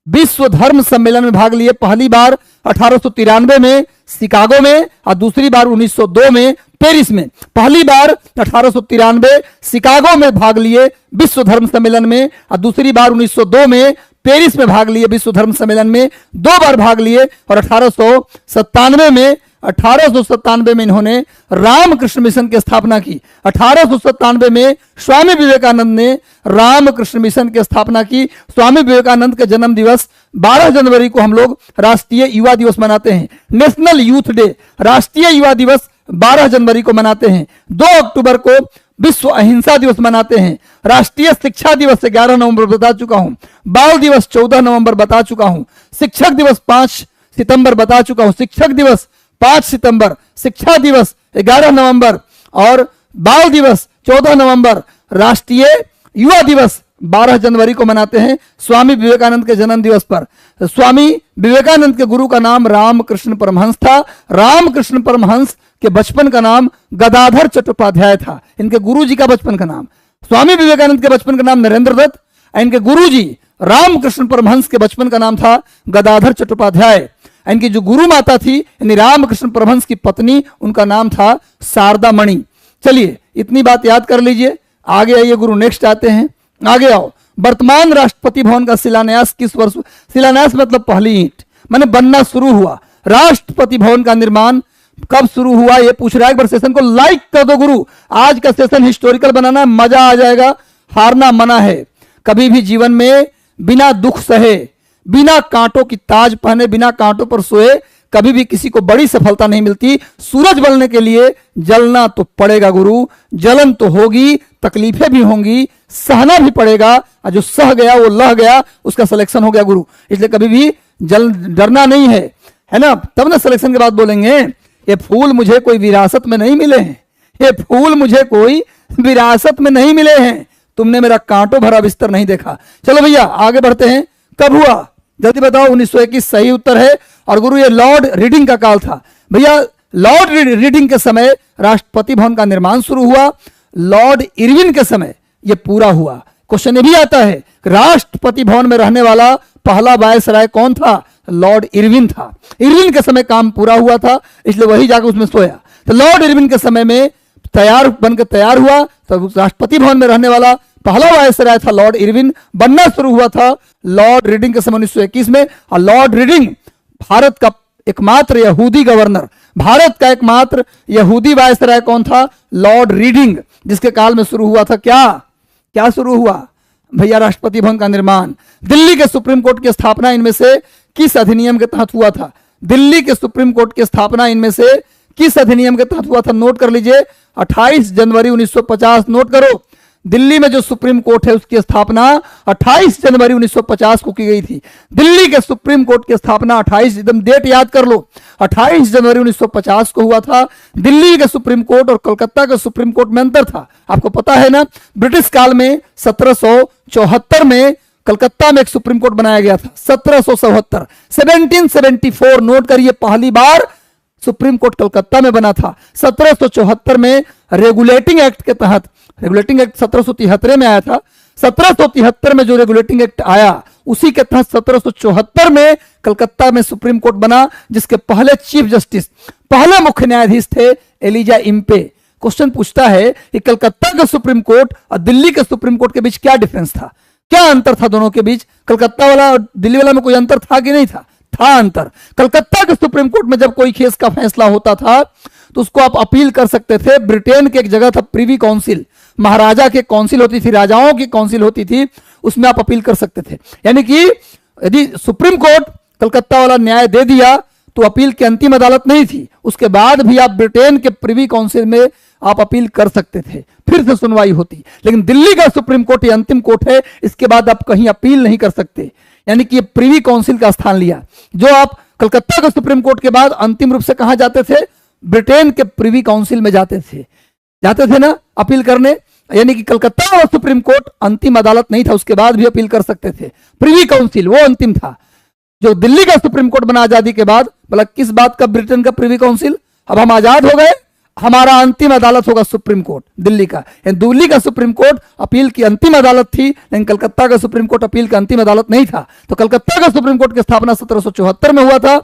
विश्व धर्म सम्मेलन में भाग लिए। पहली बार 1893 में शिकागो में और दूसरी बार 1902 में पेरिस में। पहली बार 1893 शिकागो में भाग लिए विश्व धर्म सम्मेलन में, और दूसरी बार 1902 में पेरिस में भाग लिए विश्व धर्म सम्मेलन में। 2 बार भाग लिए। और 1897 में इन्होंने रामकृष्ण मिशन की स्थापना की। 1897 में स्वामी विवेकानंद ने रामकृष्ण मिशन की स्थापना की। स्वामी विवेकानंद के जन्म दिवस 12 जनवरी को हम लोग राष्ट्रीय युवा दिवस मनाते हैं। नेशनल यूथ डे, राष्ट्रीय युवा दिवस 12 जनवरी को मनाते हैं। 2 अक्टूबर को विश्व अहिंसा दिवस मनाते हैं। राष्ट्रीय शिक्षा दिवस 11 नवंबर बता चुका हूं। बाल दिवस 14 नवंबर बता चुका हूं। शिक्षक दिवस 5 सितंबर बता चुका हूं। शिक्षक दिवस 5 सितंबर, शिक्षा दिवस 11 नवंबर और बाल दिवस 14 नवंबर। राष्ट्रीय युवा दिवस 12 जनवरी को मनाते हैं स्वामी विवेकानंद के जन्म दिवस पर। स्वामी विवेकानंद के गुरु का नाम रामकृष्ण परमहंस था। रामकृष्ण परमहंस के बचपन का नाम गदाधर चट्टोपाध्याय था। इनके गुरुजी का बचपन का नाम, स्वामी विवेकानंद के बचपन का नाम नरेंद्र दत्त, इनके गुरुजी रामकृष्ण परमहंस के बचपन का नाम था गदाधर चट्टोपाध्याय। इनकी जो गुरु माता थी यानी रामकृष्ण परमहंस की पत्नी, उनका नाम था शारदा मणि। चलिए, इतनी बात याद कर लीजिए। आगे आइए गुरु, नेक्स्ट आते हैं। आगे आओ, वर्तमान राष्ट्रपति भवन का शिलान्यास किस वर्ष? शिलान्यास मतलब पहली ईंट माने बनना शुरू हुआ। राष्ट्रपति भवन का निर्माण कब शुरू हुआ ये पूछ रहा है। एक बार सेशन को लाइक कर दो गुरु। आज का सेशन हिस्टोरिकल बनाना, मजा आ जाएगा। हारना मना है। कभी भी जीवन में बिना दुख सहे, बिना कांटों की ताज पहने, बिना कांटों पर सोए कभी भी किसी को बड़ी सफलता नहीं मिलती। सूरज बनने के लिए जलना तो पड़ेगा गुरु। जलन तो होगी, तकलीफें भी होंगी, सहना भी पड़ेगा, और जो सह गया वो लह गया, उसका सिलेक्शन हो गया गुरु। इसलिए कभी भी डरना नहीं है ना। तब ना सिलेक्शन के बाद बोलेंगे ये फूल मुझे कोई विरासत में नहीं मिले हैं, ये फूल मुझे कोई विरासत में नहीं मिले हैं, तुमने मेरा कांटों भरा बिस्तर नहीं देखा। चलो भैया आगे बढ़ते हैं। कब हुआ जल्दी बताओ? 1921 सही उत्तर है। और गुरु ये लॉर्ड रीडिंग का काल था। भैया लॉर्ड रीडिंग के समय राष्ट्रपति भवन का निर्माण शुरू हुआ। लॉर्ड इरविन के समय ये पूरा हुआ। क्वेश्चन ये भी आता है राष्ट्रपति भवन में रहने वाला पहला वायसराय कौन था? लॉर्ड इरविन था। इरविन के समय काम पूरा हुआ था, इसलिए वही जाकर उसमें सोया। तो लॉर्ड इरविन के समय में बनकर तैयार हुआ। तो राष्ट्रपति भवन में रहने वाला पहला वायसराय था लॉर्ड इरविन। बनना शुरू हुआ था लॉर्ड रीडिंग के समय 1921 में। और लॉर्ड रीडिंग भारत का एकमात्र यहूदी गवर्नर, भारत का एकमात्र यहूदी वायसराय कौन था? लॉर्ड रीडिंग, जिसके काल में शुरू हुआ था क्या शुरू हुआ भैया? राष्ट्रपति भवन का निर्माण। दिल्ली के सुप्रीम कोर्ट की स्थापना इनमें से किस अधिनियम के तहत हुआ था? दिल्ली के सुप्रीम कोर्ट की स्थापना इनमें से किस अधिनियम के तहत हुआ था? नोट कर लीजिए, 28 जनवरी 1950। नोट करो, दिल्ली में जो सुप्रीम कोर्ट है उसकी स्थापना 28 जनवरी 1950 को की गई थी। दिल्ली के सुप्रीम कोर्ट की स्थापना 28, एकदम डेट याद कर लो, 28 जनवरी 1950 को हुआ था। दिल्ली के सुप्रीम कोर्ट और कोलकाता के सुप्रीम कोर्ट में अंतर था, आपको पता है ना। ब्रिटिश काल में 1774 में कलकत्ता में एक सुप्रीम कोर्ट बनाया गया था। 1774 नोट करिए, पहली बार सुप्रीम कोर्ट कलकत्ता में बना था। 1774 में रेगुलेटिंग एक्ट के तहत, रेगुलेटिंग एक्ट 1773 में आया था, 1773 में जो रेगुलेटिंग एक्ट आया उसी के तहत 1774 में कलकत्ता में सुप्रीम कोर्ट बना, जिसके पहले चीफ जस्टिस, पहले मुख्य न्यायाधीश थे एलिजा इम्पे। क्वेश्चन पूछता है कि कलकत्ता का सुप्रीम कोर्ट और दिल्ली के सुप्रीम कोर्ट के बीच क्या डिफरेंस था, क्या अंतर था दोनों के बीच? कलकत्ता वाला और दिल्ली वाला में कोई अंतर था कि नहीं था? था अंतर। कलकत्ता के सुप्रीम कोर्ट में जब कोई केस का फैसला होता था तो उसको आप अपील कर सकते थे। ब्रिटेन के एक जगह था प्रिवी काउंसिल, महाराजा की काउंसिल होती थी, राजाओं की काउंसिल होती थी, उसमें आप अपील कर सकते थे। यानी कि यदि सुप्रीम कोर्ट कलकत्ता वाला न्याय दे दिया तो अपील की अंतिम अदालत नहीं थी, उसके बाद भी आप ब्रिटेन के प्रिवी काउंसिल में आप अपील कर सकते थे, फिर से सुनवाई होती। लेकिन दिल्ली का सुप्रीम कोर्ट ये अंतिम कोर्ट है, इसके बाद आप कहीं अपील नहीं कर सकते। यानी कि ये प्रिवी काउंसिल का स्थान लिया। जो आप कलकत्ता का सुप्रीम कोर्ट के बाद अंतिम रूप से कहां जाते थे? ब्रिटेन के प्रिवी काउंसिल में जाते थे ना अपील करने। यानी कि कलकत्ता और सुप्रीम कोर्ट अंतिम अदालत नहीं था, उसके बाद भी अपील कर सकते थे। प्रिवी काउंसिल वो अंतिम था। जो दिल्ली का सुप्रीम कोर्ट बना आजादी के बाद, बोला किस बात का ब्रिटेन का प्रिवी काउंसिल, अब हम आजाद हो गए, हमारा अंतिम अदालत होगा सुप्रीम कोर्ट दिल्ली का। दिल्ली का सुप्रीम कोर्ट अपील की अंतिम अदालत थी, लेकिन कलकत्ता का सुप्रीम कोर्ट अपील का अंतिम अदालत नहीं था। तो कलकत्ता का सुप्रीम कोर्ट की स्थापना 1774 में हुआ था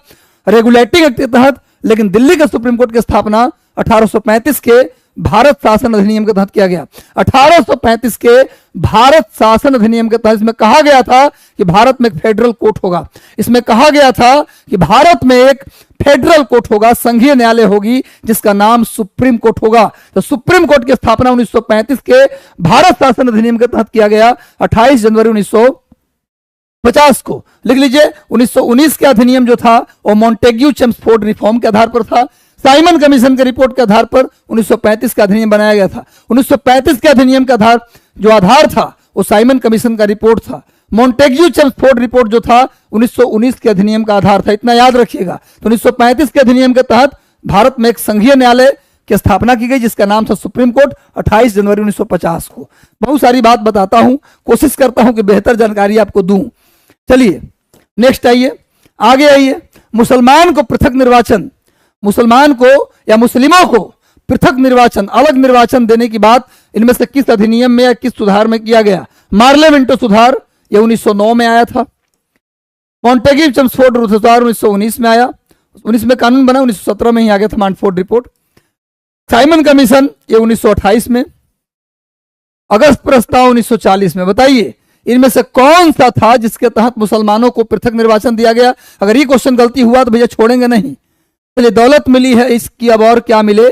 रेगुलेटिंग एक्ट के तहत, लेकिन दिल्ली के सुप्रीम कोर्ट की स्थापना 1835 के भारत शासन अधिनियम के तहत किया गया। 1835 के भारत शासन अधिनियम के तहत इसमें कहा गया था कि भारत में एक फेडरल कोर्ट होगा। इसमें कहा गया था कि भारत में एक फेडरल कोर्ट होगा, संघीय न्यायालय होगी, जिसका नाम सुप्रीम कोर्ट होगा। तो सुप्रीम कोर्ट की स्थापना 1935 के भारत शासन अधिनियम के तहत किया गया 28 जनवरी 1950 को। लिख लीजिए, 1919 के अधिनियम जो था वो मॉन्टेग्यू चेम्सफोर्ड रिफॉर्म के आधार पर था। साइमन कमीशन के रिपोर्ट के आधार पर 1935 का अधिनियम बनाया गया था। 1935 के अधिनियम का आधार था वो साइमन कमीशन का रिपोर्ट था। मॉन्टेग्यू चेम्सफोर्ड रिपोर्ट जो था 1919 के अधिनियम का आधार था, इतना याद रखिएगा। तो 1935 के अधिनियम के तहत भारत में एक संघीय न्यायालय की स्थापना की गई, जिसका नाम था सुप्रीम कोर्ट, 28 जनवरी 1950 को। बहुत सारी बात बताता हूं, कोशिश करता हूं कि बेहतर जानकारी आपको दूं। चलिए नेक्स्ट आइए, आगे आइए। मुसलमान को पृथक निर्वाचन, मुसलमान को या मुस्लिमों को पृथक निर्वाचन, अलग निर्वाचन देने की बात इनमें से किस अधिनियम में या किस सुधार में किया गया? मार्ले मिंटो सुधार, ये 1909 में आया था। मॉन्टेग्यू चेम्सफोर्ड सुधार 1919 में आया, 19 में कानून बना, 1917 में ही आ गया था मॉन्टफोर्ड रिपोर्ट। साइमन कमीशन ये 1928 में। अगस्त प्रस्ताव 1940 में। बताइए इनमें से कौन सा था जिसके तहत मुसलमानों को पृथक निर्वाचन दिया गया? अगर ये क्वेश्चन गलती हुआ तो भैया छोड़ेंगे नहीं। चलिए, दौलत मिली है, इसकी अब और क्या मिले?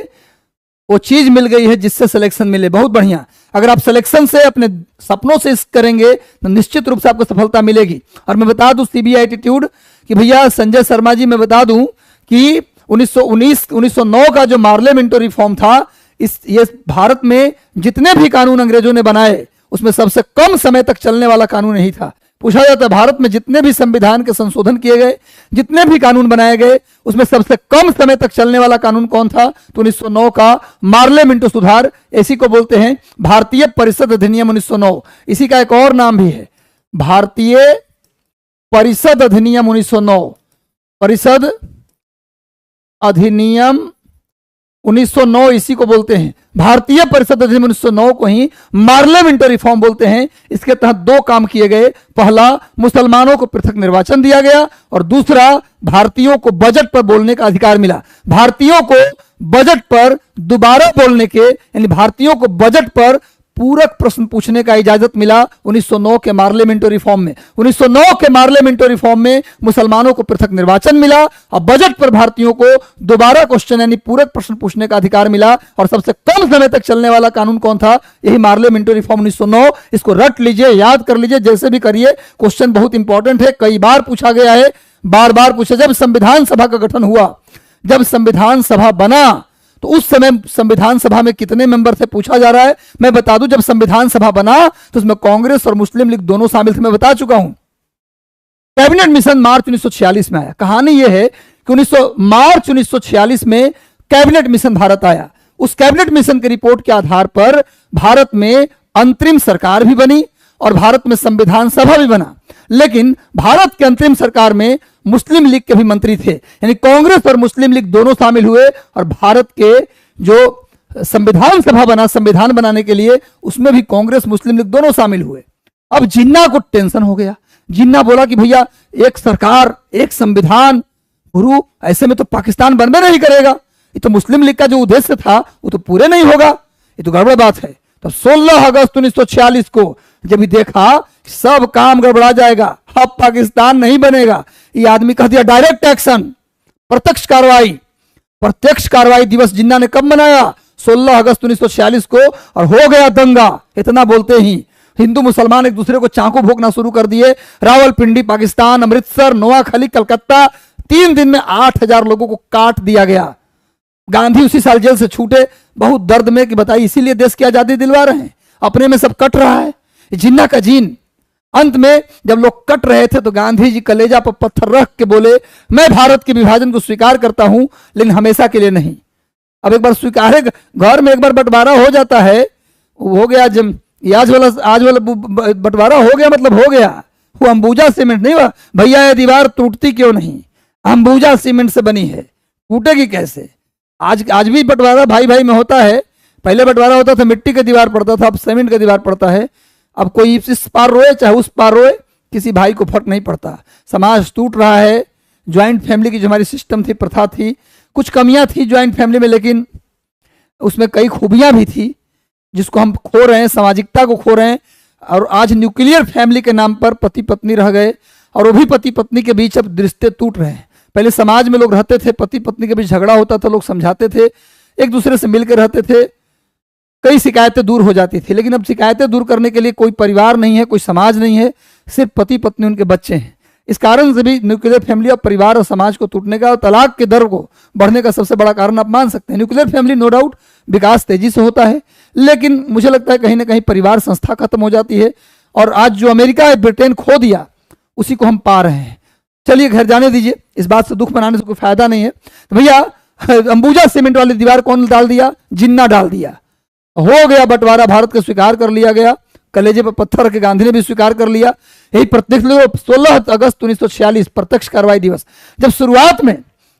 वो चीज मिल गई है जिससे सिलेक्शन मिले। बहुत बढ़िया। अगर आप सिलेक्शन से अपने सपनों से करेंगे तो निश्चित रूप से आपको सफलता मिलेगी। और मैं बता दूं सीबीआई एटीट्यूड कि भैया संजय शर्मा जी, मैं बता दूं कि 1909 का जो मार्ले मिंटो रिफॉर्म था, ये भारत में जितने भी कानून अंग्रेजों ने बनाए उसमें सबसे कम समय तक चलने वाला कानून यही था। पूछा जाता है भारत में जितने भी संविधान के संशोधन किए गए, जितने भी कानून बनाए गए, उसमें सबसे कम समय तक चलने वाला कानून कौन था? तो 1909 का मार्ले मिंटो सुधार। इसी को बोलते हैं भारतीय परिषद अधिनियम 1909। इसी का एक और नाम भी है, भारतीय परिषद अधिनियम 1909। परिषद अधिनियम 1909 इसी को बोलते हैं। भारतीय परिषद अधिनियम 1909 को ही मार्ले मिंटो रिफॉर्म बोलते हैं। इसके तहत दो काम किए गए। पहला, मुसलमानों को पृथक निर्वाचन दिया गया, और दूसरा, भारतीयों को बजट पर बोलने का अधिकार मिला। भारतीयों को बजट पर दोबारा बोलने के, यानी भारतीयों को बजट पर पूरक प्रश्न पूछने का इजाजत मिला 1909 के मार्ले मिंटो रिफॉर्म में। 1909 के मार्ले मिंटो रिफॉर्म में मुसलमानों को पृथक निर्वाचन मिला और बजट पर भारतीयों को दोबारा क्वेश्चन यानी पूरक प्रश्न पूछने का अधिकार मिला। और सबसे कम समय तक चलने वाला कानून कौन था? यही मार्ले मिंटो रिफॉर्म 1909। इसको रट लीजिए, याद कर लीजिए, जैसे भी करिए। क्वेश्चन बहुत इंपॉर्टेंट है, कई बार पूछा गया है, बार बार पूछा। जब संविधान सभा का गठन हुआ, जब संविधान सभा बना, तो उस समय संविधान सभा में कितने मेंबर थे पूछा जा रहा है। मैं बता दूं, जब संविधान सभा बना तो उसमें कांग्रेस और मुस्लिम लीग दोनों शामिल थे, मैं बता चुका हूं। कैबिनेट मिशन मार्च 1946 में आया। कहानी यह है कि मार्च 1946 में कैबिनेट मिशन भारत आया। उस कैबिनेट मिशन की रिपोर्ट के आधार पर भारत में अंतरिम सरकार भी बनी और भारत में संविधान सभा भी बना। लेकिन भारत के अंतरिम सरकार में मुस्लिम लीग के भी मंत्री थे, यानी कांग्रेस और मुस्लिम लीग दोनों शामिल हुए और भारत के जो संविधान सभा बना संविधान बनाने के लिए, उसमें भी कांग्रेस मुस्लिम लीग दोनों शामिल हुए। अब जिन्ना को टेंशन हो गया। जिन्ना बोला कि भैया एक सरकार एक संविधान, गुरु ऐसे में तो पाकिस्तान बनबे नहीं करेगा, ये तो मुस्लिम लीग का जो उद्देश्य था वो तो पूरे नहीं होगा, ये तो गड़बड़ बात है। तो 16 अगस्त 1946 को जब देखा सब काम गड़बड़ा जाएगा, अब पाकिस्तान नहीं बनेगा, ये आदमी कह दिया डायरेक्ट एक्शन, प्रत्यक्ष कार्रवाई दिवस जिन्ना ने कब मनाया? 16 अगस्त 1946 को, और हो गया दंगा। इतना बोलते ही हिंदू मुसलमान एक दूसरे को चाकू भोंकना शुरू कर दिए। रावलपिंडी पाकिस्तान, अमृतसर, नोआखली कलकत्ता, 3 दिन में 8,000 लोगों को काट दिया गया। गांधी उसी साल जेल से छूटे, बहुत दर्द में कि बताइए, इसीलिए देश की आजादी दिलवा रहे हैं, अपने में सब कट रहा है, जिन्ना का जीन। अंत में जब लोग कट रहे थे तो गांधी जी कलेजा पर पत्थर रख के बोले, मैं भारत के विभाजन को स्वीकार करता हूं लेकिन हमेशा के लिए नहीं। अब एक बार स्वीकारे, घर में एक बार बंटवारा हो जाता है, हो गया। जब आज वाला बंटवारा हो गया मतलब हो गया। वो अंबुजा सीमेंट नहीं हुआ भैया, ये दीवार टूटती क्यों नहीं? अंबुजा सीमेंट से बनी है, टूटेगी कैसे? आज भी बंटवारा भाई भाई में होता है। पहले बंटवारा होता था मिट्टी का दीवार पड़ता था, अब सीमेंट का दीवार पड़ता है। अब कोई इस पार रोए चाहे उस पार रोए, किसी भाई को फर्क नहीं पड़ता। समाज टूट रहा है। ज्वाइंट फैमिली की जो हमारी सिस्टम थी, प्रथा थी, कुछ कमियां थी ज्वाइंट फैमिली में, लेकिन उसमें कई खूबियां भी थी जिसको हम खो रहे हैं, सामाजिकता को खो रहे हैं। और आज न्यूक्लियर फैमिली के नाम पर पति पत्नी रह गए, और वो भी पति पत्नी के बीच अब रिश्ते टूट रहे हैं। पहले समाज में लोग रहते थे, पति पत्नी के बीच झगड़ा होता था, लोग समझाते थे, एक दूसरे से मिलकर रहते थे, कई शिकायतें दूर हो जाती थी। लेकिन अब शिकायतें दूर करने के लिए कोई परिवार नहीं है, कोई समाज नहीं है, सिर्फ पति पत्नी उनके बच्चे हैं। इस कारण से भी न्यूक्लियर फैमिली और परिवार और समाज को टूटने का और तलाक के दर को बढ़ने का सबसे बड़ा कारण आप मान सकते हैं। न्यूक्लियर फैमिली नो डाउट विकास तेजी से होता है, लेकिन मुझे लगता है कहीं ना कहीं परिवार संस्था खत्म हो जाती है। और आज जो अमेरिका है, ब्रिटेन खो दिया, उसी को हम पा रहे हैं। चलिए घर जाने दीजिए, इस बात से दुख मनाने से कोई फायदा नहीं है। तो भैया अंबुजा सीमेंट वाली दीवार कौन डाल दिया? जिन्ना डाल दिया। हो गया बंटवारा, भारत का स्वीकार कर लिया गया। कलेजे पर पत्थर रख के गांधी ने भी स्वीकार कर लिया। यही प्रत्यक्ष 16 अगस्त 1946 प्रत्यक्ष कार्रवाई दिवस। जब शुरुआत में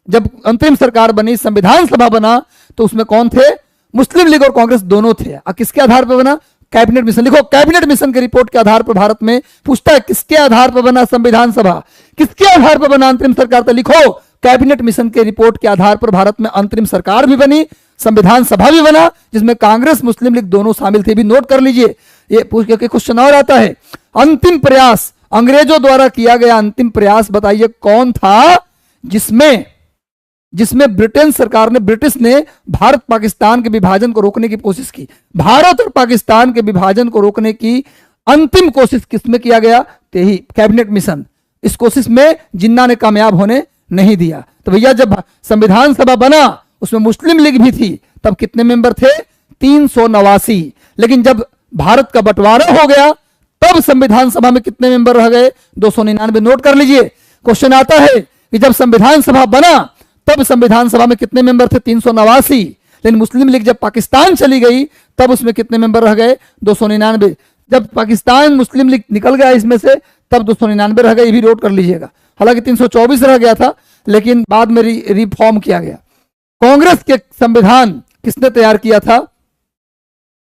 जब अंतरिम सरकार बनी, संविधान सभा बना, तो उसमें कौन थे? मुस्लिम लीग और कांग्रेस दोनों थे। और किसके आधार पर बना? Cabinet mission. लिखो, कैबिनेट मिशन की रिपोर्ट के आधार पर भारत में पूछता है किसके आधार पर बना संविधान सभा, किसके आधार पर बना अंतरिम सरकार? तो लिखो, कैबिनेट मिशन के रिपोर्ट के आधार पर भारत में अंतरिम सरकार भी बनी, संविधान सभा भी बना, जिसमें कांग्रेस मुस्लिम लीग दोनों शामिल थे। भी नोट कर लीजिए, ये पूछ के क्वेश्चन और आता है। अंतिम प्रयास, अंग्रेजों द्वारा किया गया अंतिम प्रयास बताइए कौन था, जिसमें ब्रिटेन सरकार ने, ब्रिटिश ने भारत पाकिस्तान के विभाजन को रोकने की कोशिश की। भारत और पाकिस्तान के विभाजन को रोकने की अंतिम कोशिश किसमें किया गया? यही कैबिनेट मिशन। इस कोशिश में जिन्ना ने कामयाब होने नहीं दिया। तो भैया जब संविधान सभा बना, उसमें मुस्लिम लीग भी थी, तब कितने मेंबर थे? 389। लेकिन जब भारत का बंटवारा हो गया, तब संविधान सभा में कितने मेंबर रह गए? 299। नोट कर लीजिए, क्वेश्चन आता है कि जब संविधान सभा बना, तब संविधान सभा में कितने मेंबर थे? 389। लेकिन मुस्लिम लीग जब पाकिस्तान चली गई, तब उसमें कितने मेंबर रह गए? 299। जब पाकिस्तान मुस्लिम लीग निकल गया इसमें से, तब 299 रह गए। ये भी नोट कर लीजिएगा। हालांकि 324 रह गया था, लेकिन बाद में रिफॉर्म किया गया। कांग्रेस के संविधान किसने तैयार किया था?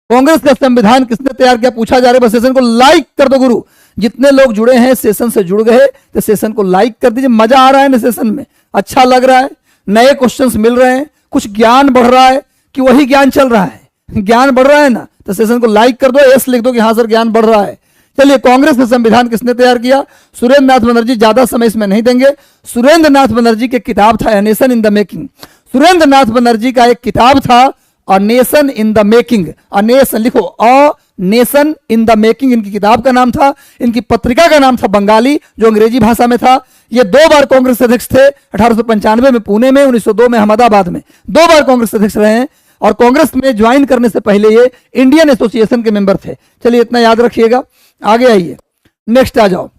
कांग्रेस का संविधान किसने तैयार किया पूछा जा रहा है। बस सेशन को लाइक कर दो गुरु। जितने लोग जुड़े हैं सेशन से जुड़ गए, तो सेशन को लाइक कर दीजिए। मजा आ रहा है ना सेशन में, अच्छा लग रहा है, नए क्वेश्चंस मिल रहे हैं, कुछ ज्ञान बढ़ रहा है कि वही ज्ञान चल रहा है? ज्ञान बढ़ रहा है ना, तो सेशन को लाइक कर दो, एस लिख दो कि हाँ सर ज्ञान बढ़ रहा है। चलिए, कांग्रेस का संविधान किसने तैयार किया? सुरेंद्र नाथ बनर्जी। ज्यादा समय इसमें नहीं देंगे। सुरेंद्र नाथ बनर्जी की किताब था A Nation in the Making. Surendra Nath Banerjee का एक किताब था A Nation in the Making, A Nation लिखो, A Nation in the Making इनकी किताब का नाम था। इनकी पत्रिका का नाम था बंगाली, जो अंग्रेजी भाषा में था। ये 2 बार कांग्रेस अध्यक्ष थे, 1895 में पुणे में, 1902 में अहमदाबाद में, 2 बार कांग्रेस अध्यक्ष रहे हैं। और कांग्रेस में ज्वाइन करने से पहले ये इंडियन एसोसिएशन के मेंबर थे। चलिए इतना याद रखिएगा। आगे आइए, नेक्स्ट आ जाओ।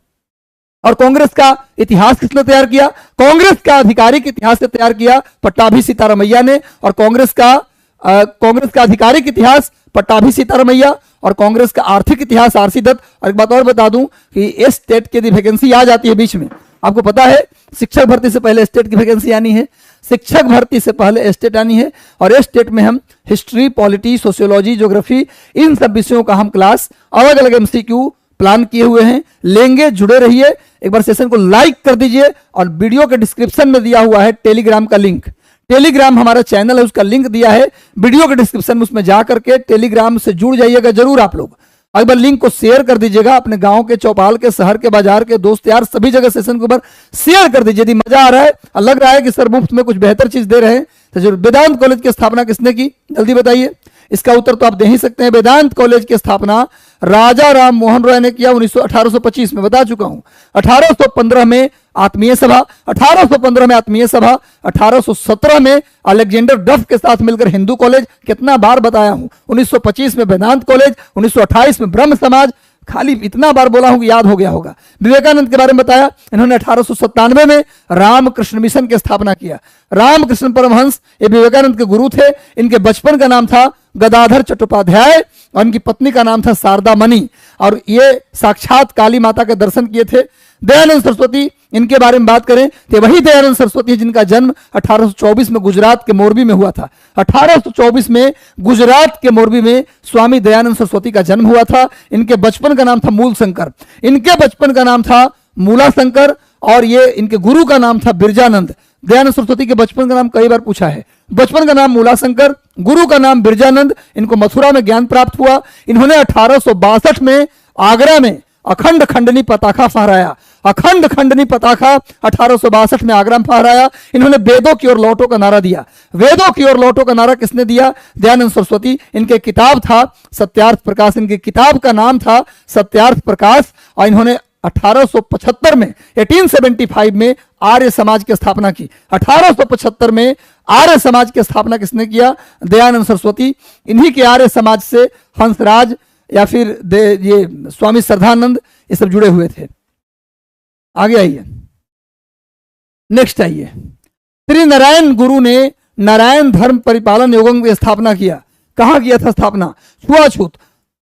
और कांग्रेस का इतिहास किसने तैयार किया? कांग्रेस का आधिकारिक इतिहास से तैयार किया पट्टाभी सीतारामैया ने। और कांग्रेस का आधिकारिक इतिहास पट्टाभी सीतारामैया, और कांग्रेस का आर्थिक इतिहास आरसी दत्त। और एक बात और बता दूं कि स्टेट की यदि वैकेंसी आ जाती है बीच में, आपको पता है शिक्षक भर्ती से पहले स्टेट की वैकेंसी आनी है, शिक्षक भर्ती से पहले स्टेट आनी है। और स्टेट में हम हिस्ट्री, पॉलिटी, सोशियोलॉजी, ज्योग्राफी, इन सब विषयों का हम क्लास अलग अलग एमसीक्यू प्लान किए हुए हैं, लेंगे। जुड़े रहिए। एक बार सेशन को लाइक कर दीजिए। और वीडियो के डिस्क्रिप्शन में दिया हुआ है टेलीग्राम का लिंक, टेलीग्राम हमारा चैनल है, उसका लिंक दिया है वीडियो के डिस्क्रिप्शन में, उसमें जा करके टेलीग्राम से जुड़ जाइएगा जरूर आप लोग। एक बार लिंक को शेयर कर दीजिएगा अपने गांव के, चौपाल के, शहर के, बाजार के दोस्त यार सभी जगह सेशन के ऊपर शेयर कर दीजिए। यदि मजा आ रहा है और लग रहा है कि सर मुफ्त में कुछ बेहतर चीज दे रहे हैं तो जरूर। वेदांत कॉलेज की स्थापना किसने की? जल्दी बताइए। इसका उत्तर तो आप दे ही सकते हैं। वेदांत कॉलेज की स्थापना राजा राम मोहन रॉय ने किया 1825 में, बता चुका हूं। 1815 में आत्मीय सभा, 1815 में आत्मीय सभा, 1817 में अलेक्जेंडर डफ के साथ मिलकर हिंदू कॉलेज, कितना बार बताया हूं। 1925 में वेदांत कॉलेज, 1928 में ब्रह्म समाज, खाली इतना बार बोला हूं कि याद हो गया होगा। विवेकानंद के बारे में बताया, इन्होंने 1897 में रामकृष्ण मिशन की स्थापना किया। रामकृष्ण परमहंस ये विवेकानंद के गुरु थे। इनके बचपन का नाम था गदाधर चट्टोपाध्याय और इनकी पत्नी का नाम था शारदा मणि, और ये साक्षात काली माता के दर्शन किए थे। दयानंद सरस्वती, इनके बारे में बात करें तो वही दयानंद सरस्वती जिनका जन्म 1824 में गुजरात के मोरबी में हुआ था। 1824 में गुजरात के मोरबी में स्वामी दयानंद सरस्वती का जन्म हुआ था। इनके बचपन का नाम था मूल शंकर, इनके बचपन का नाम था मूला शंकर, और ये इनके गुरु का नाम था बिरजानंद। दयानंद सरस्वती के बचपन का नाम कई बार पूछा है। बचपन का नाम मूला शंकर, गुरु का नाम बिरजानंद। इनको मथुरा में ज्ञान प्राप्त हुआ। इन्होंने 1862 में आगरा में अखंड खंडनी पताका फहराया। अखंड खंडनी पताका 1862 में आगरा में फहराया। इन्होंने वेदों की ओर लौटो का नारा दिया। वेदों की ओर लौटो का नारा किसने दिया? दयानंद सरस्वती। इनके किताब था सत्यार्थ प्रकाश, इनकी किताब का नाम था सत्यार्थ प्रकाश। और इन्होंने 1875 में 1875 में आर्य समाज की स्थापना की। 1875 में आर्य समाज की स्थापना किसने किया? दयानंद सरस्वती। इन्हीं के आर्य समाज से हंसराज या फिर ये स्वामी श्रद्धानंद ये सब जुड़े हुए थे। आगे आइए, नेक्स्ट आइए। श्री नारायण गुरु ने नारायण धर्म परिपालन योगम की स्थापना किया। कहां किया था स्थापना? छुआछूत,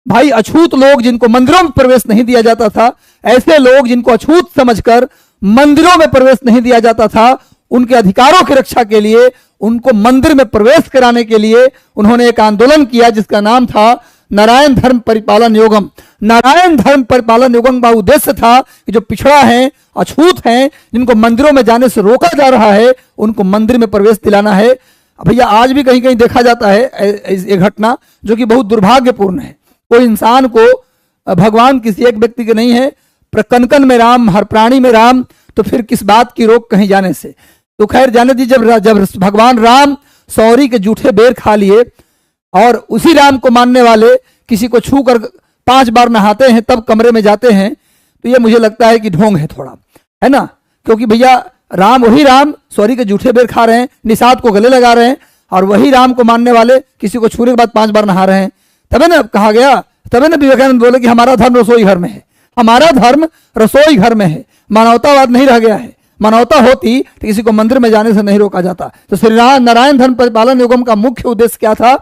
भाई अछूत लोग जिनको मंदिरों में प्रवेश नहीं दिया जाता था, ऐसे लोग जिनको अछूत समझकर मंदिरों में प्रवेश नहीं दिया जाता था, उनके अधिकारों की रक्षा के लिए, उनको मंदिर में प्रवेश कराने के लिए उन्होंने एक आंदोलन किया जिसका नाम था नारायण धर्म परिपालन योगम। नारायण धर्म परिपालन योगम का उद्देश्य था कि जो पिछड़ा है, अछूत हैं, जिनको मंदिरों में जाने से रोका जा रहा है, उनको मंदिर में प्रवेश दिलाना है। भैया आज भी कहीं कहीं देखा जाता है एक घटना जो कि बहुत दुर्भाग्यपूर्ण है। कोई इंसान को, भगवान किसी एक व्यक्ति के नहीं है, कन में राम, हर प्राणी में राम, तो फिर किस बात की रोक कहीं जाने से। तो खैर जाने दी, जब भगवान राम सौरी के जूठे बेर खा लिए और उसी राम को मानने वाले किसी को छू कर 5 बार नहाते हैं तब कमरे में जाते हैं, तो ये मुझे लगता है कि ढोंग है थोड़ा, है ना। क्योंकि भैया राम, वही राम सौरी के जूठे बेर खा रहे हैं, निषाद को गले लगा रहे हैं, और वही राम को मानने वाले किसी को छूने के बाद 5 बार नहा रहे हैं। तबे ना कहा गया, तबे ना विवेकानंद बोले कि हमारा धर्म रसोई घर में है, हमारा धर्म रसोई घर में है। मानवतावाद नहीं रह गया है। मानवता होती तो किसी को मंदिर में जाने से नहीं रोका जाता। तो श्री नारायण धर्म परिपालन योगम का मुख्य उद्देश्य क्या था?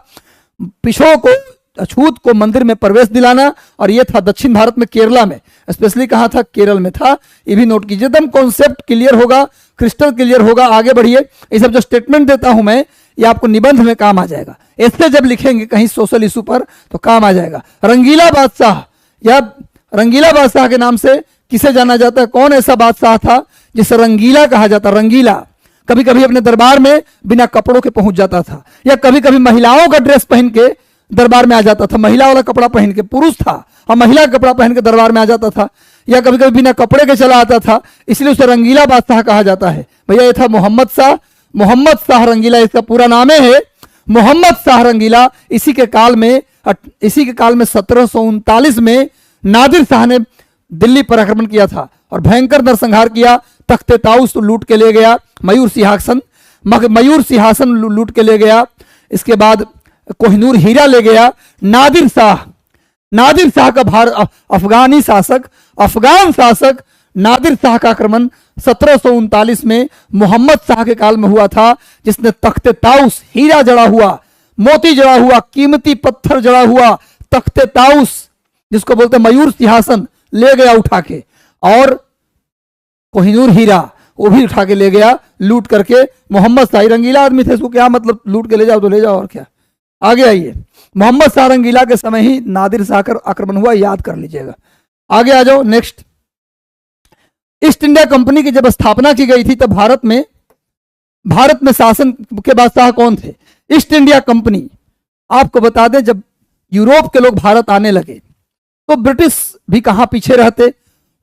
पिछड़ों को, अछूत को मंदिर में प्रवेश दिलाना। और यह था दक्षिण भारत में, केरला में, स्पेशली कहा था? केरल में था। ये भी नोट कीजिए, एकदम कॉन्सेप्ट क्लियर होगा, क्रिस्टल क्लियर होगा। आगे बढ़िए। ये सब जो स्टेटमेंट देता हूं मैं, ये आपको निबंध में काम आ जाएगा। ऐसे जब लिखेंगे कहीं सोशल इशू पर तो काम आ जाएगा। रंगीला बादशाह, या रंगीला बादशाह के नाम से किसे जाना जाता है? कौन ऐसा बादशाह था जिसे रंगीला कहा जाता? रंगीला कभी कभी अपने दरबार में बिना कपड़ों के पहुंच जाता था, या कभी कभी महिलाओं का ड्रेस पहन के दरबार में आ जाता था। महिला वाला कपड़ा पहन के, पुरुष था और महिला का कपड़ा पहन के दरबार में आ जाता था, या कभी कभी बिना कपड़े के चला आता था, इसलिए उसे रंगीला बादशाह कहा जाता है। भैया ये था मोहम्मद शाह, मोहम्मद शाह रंगीला इसका पूरा नाम है। मोहम्मद शाह रंगीला, इसी के काल में 1739 में नादिर शाह ने दिल्ली पर आक्रमण किया था और भयंकर नरसंहार किया। तख्ते ताउस लूट के ले गया, मयूर सिंहासन लूट के ले गया। इसके बाद कोहिनूर हीरा ले गया। नादिर शाह का अफगान शासक नादिर शाह का आक्रमण 1739 में मोहम्मद शाह के काल में हुआ था, जिसने तख्ते ताउस, हीरा जड़ा हुआ, मोती जड़ा हुआ, कीमती पत्थर जड़ा हुआ तख्ते ताउस, जिसको बोलते मयूर सिंहासन, ले गया उठा के, और कोहिनूर हीरा वो भी उठा के ले गया लूट करके। मोहम्मद शाह रंगीला आदमी थे, इसको क्या मतलब, लूट के ले जाओ तो ले जाओ और क्या। आगे आइए, मोहम्मद शाह रंगीला के समय ही नादिर शाह का आक्रमण हुआ, याद कर लीजिएगा। आगे आ जाओ नेक्स्ट। ईस्ट इंडिया कंपनी की जब स्थापना की गई थी तब भारत में शासन के बादशाह कौन थे? East India company. आपको बता दें, जब यूरोप के लोग भारत आने लगे तो ब्रिटिश भी कहां पीछे रहते,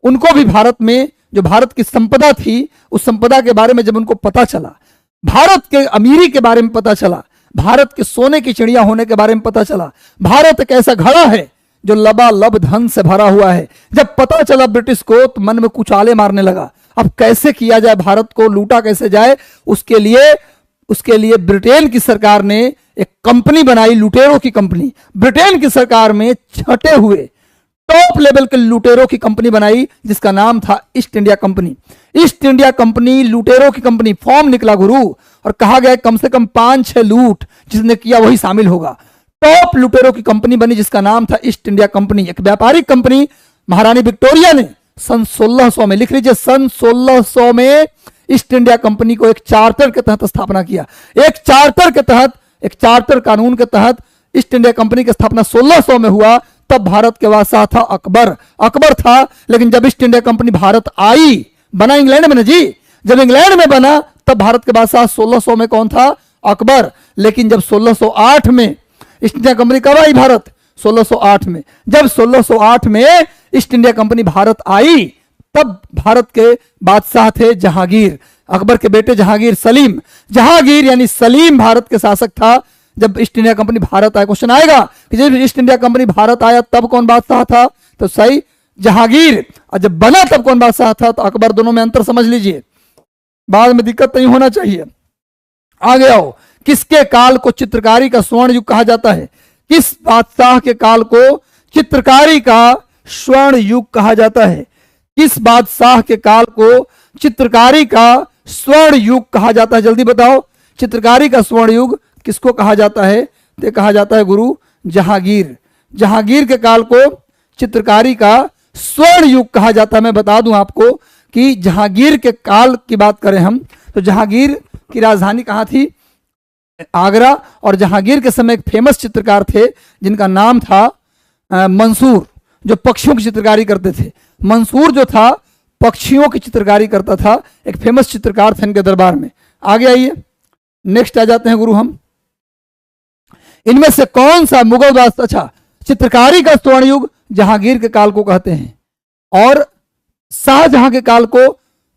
उनको भी भारत में जो भारत की संपदा थी उस संपदा के बारे में जब उनको पता चला, भारत के अमीरी के बारे में पता चला, भारत के सोने की चिड़िया होने के बारे में पता चला, भारत एक ऐसा घड़ा है जो लबालब धन से भरा हुआ है, जब पता चला ब्रिटिश को तो मन में कुछ आले मारने लगा। अब कैसे किया जाए, भारत को लूटा कैसे जाए, उसके लिए ब्रिटेन की सरकार ने एक कंपनी बनाई, लुटेरों की कंपनी। ब्रिटेन की सरकार में छटे हुए टॉप लेवल के लुटेरों की कंपनी बनाई, जिसका नाम था east India company. East India company लुटेरों की कंपनी, फॉर्म निकला गुरु, और कहा गया कम से कम 5-6 लूट जिसने किया वही शामिल होगा। टॉप लुटेरों की कंपनी बनी जिसका नाम था ईस्ट इंडिया कंपनी, एक व्यापारिक कंपनी। महारानी विक्टोरिया ने सन 1600 में, लिख लीजिए, सन 1600 में ईस्ट इंडिया कंपनी को एक चार्टर के तहत स्थापना किया। एक चार्टर कानून के तहत ईस्ट इंडिया कंपनी की स्थापना 1600 में हुआ। तब भारत के बादशाह था अकबर था। लेकिन जब ईस्ट इंडिया कंपनी भारत आई, बना इंग्लैंड में ना जी, जब इंग्लैंड में बना तब भारत के बादशाह 1600 में कौन था? अकबर। लेकिन जब 1608 में ईस्ट इंडिया कंपनी कब आई भारत? 1608 में। जब 1608 में ईस्ट इंडिया कंपनी भारत आई तब भारत के बादशाह थे जहांगीर, अकबर के बेटे जहांगीर यानी सलीम भारत के शासक था जब ईस्ट इंडिया कंपनी भारत आया। क्वेश्चन आएगा कि जब ईस्ट इंडिया कंपनी भारत आया तब कौन बादशाह था? तो सही जहांगीर। और जब बना तब कौन बादशाह था? तो अकबर। दोनों में अंतर समझ लीजिए, बाद में दिक्कत नहीं होना चाहिए। आगे आओ, किसके काल को चित्रकारी का स्वर्ण युग कहा जाता है? किस बादशाह के काल को चित्रकारी का स्वर्ण युग कहा जाता है? किस बादशाह के काल को चित्रकारी का स्वर्ण युग कहा जाता है? जल्दी बताओ, चित्रकारी का स्वर्ण युग किसको कहा जाता है? तो कहा जाता है गुरु जहांगीर के काल को चित्रकारी का स्वर्ण युग कहा जाता है। मैं बता दूं आपको कि जहांगीर के काल की बात करें हम तो जहांगीर की राजधानी कहां थी? आगरा। और जहांगीर के समय एक फेमस चित्रकार थे जिनका नाम था मंसूर, जो पक्षियों की चित्रकारी करते थे। मंसूर जो था पक्षियों की चित्रकारी करता था, एक फेमस चित्रकार थे इनके दरबार में। आगे आइए, नेक्स्ट आ जाते हैं गुरु हम। इनमें से कौन सा मुगल बादशाह? अच्छा, चित्रकारी का स्वर्ण युग जहांगीर के काल को कहते हैं और शाहजहां के काल को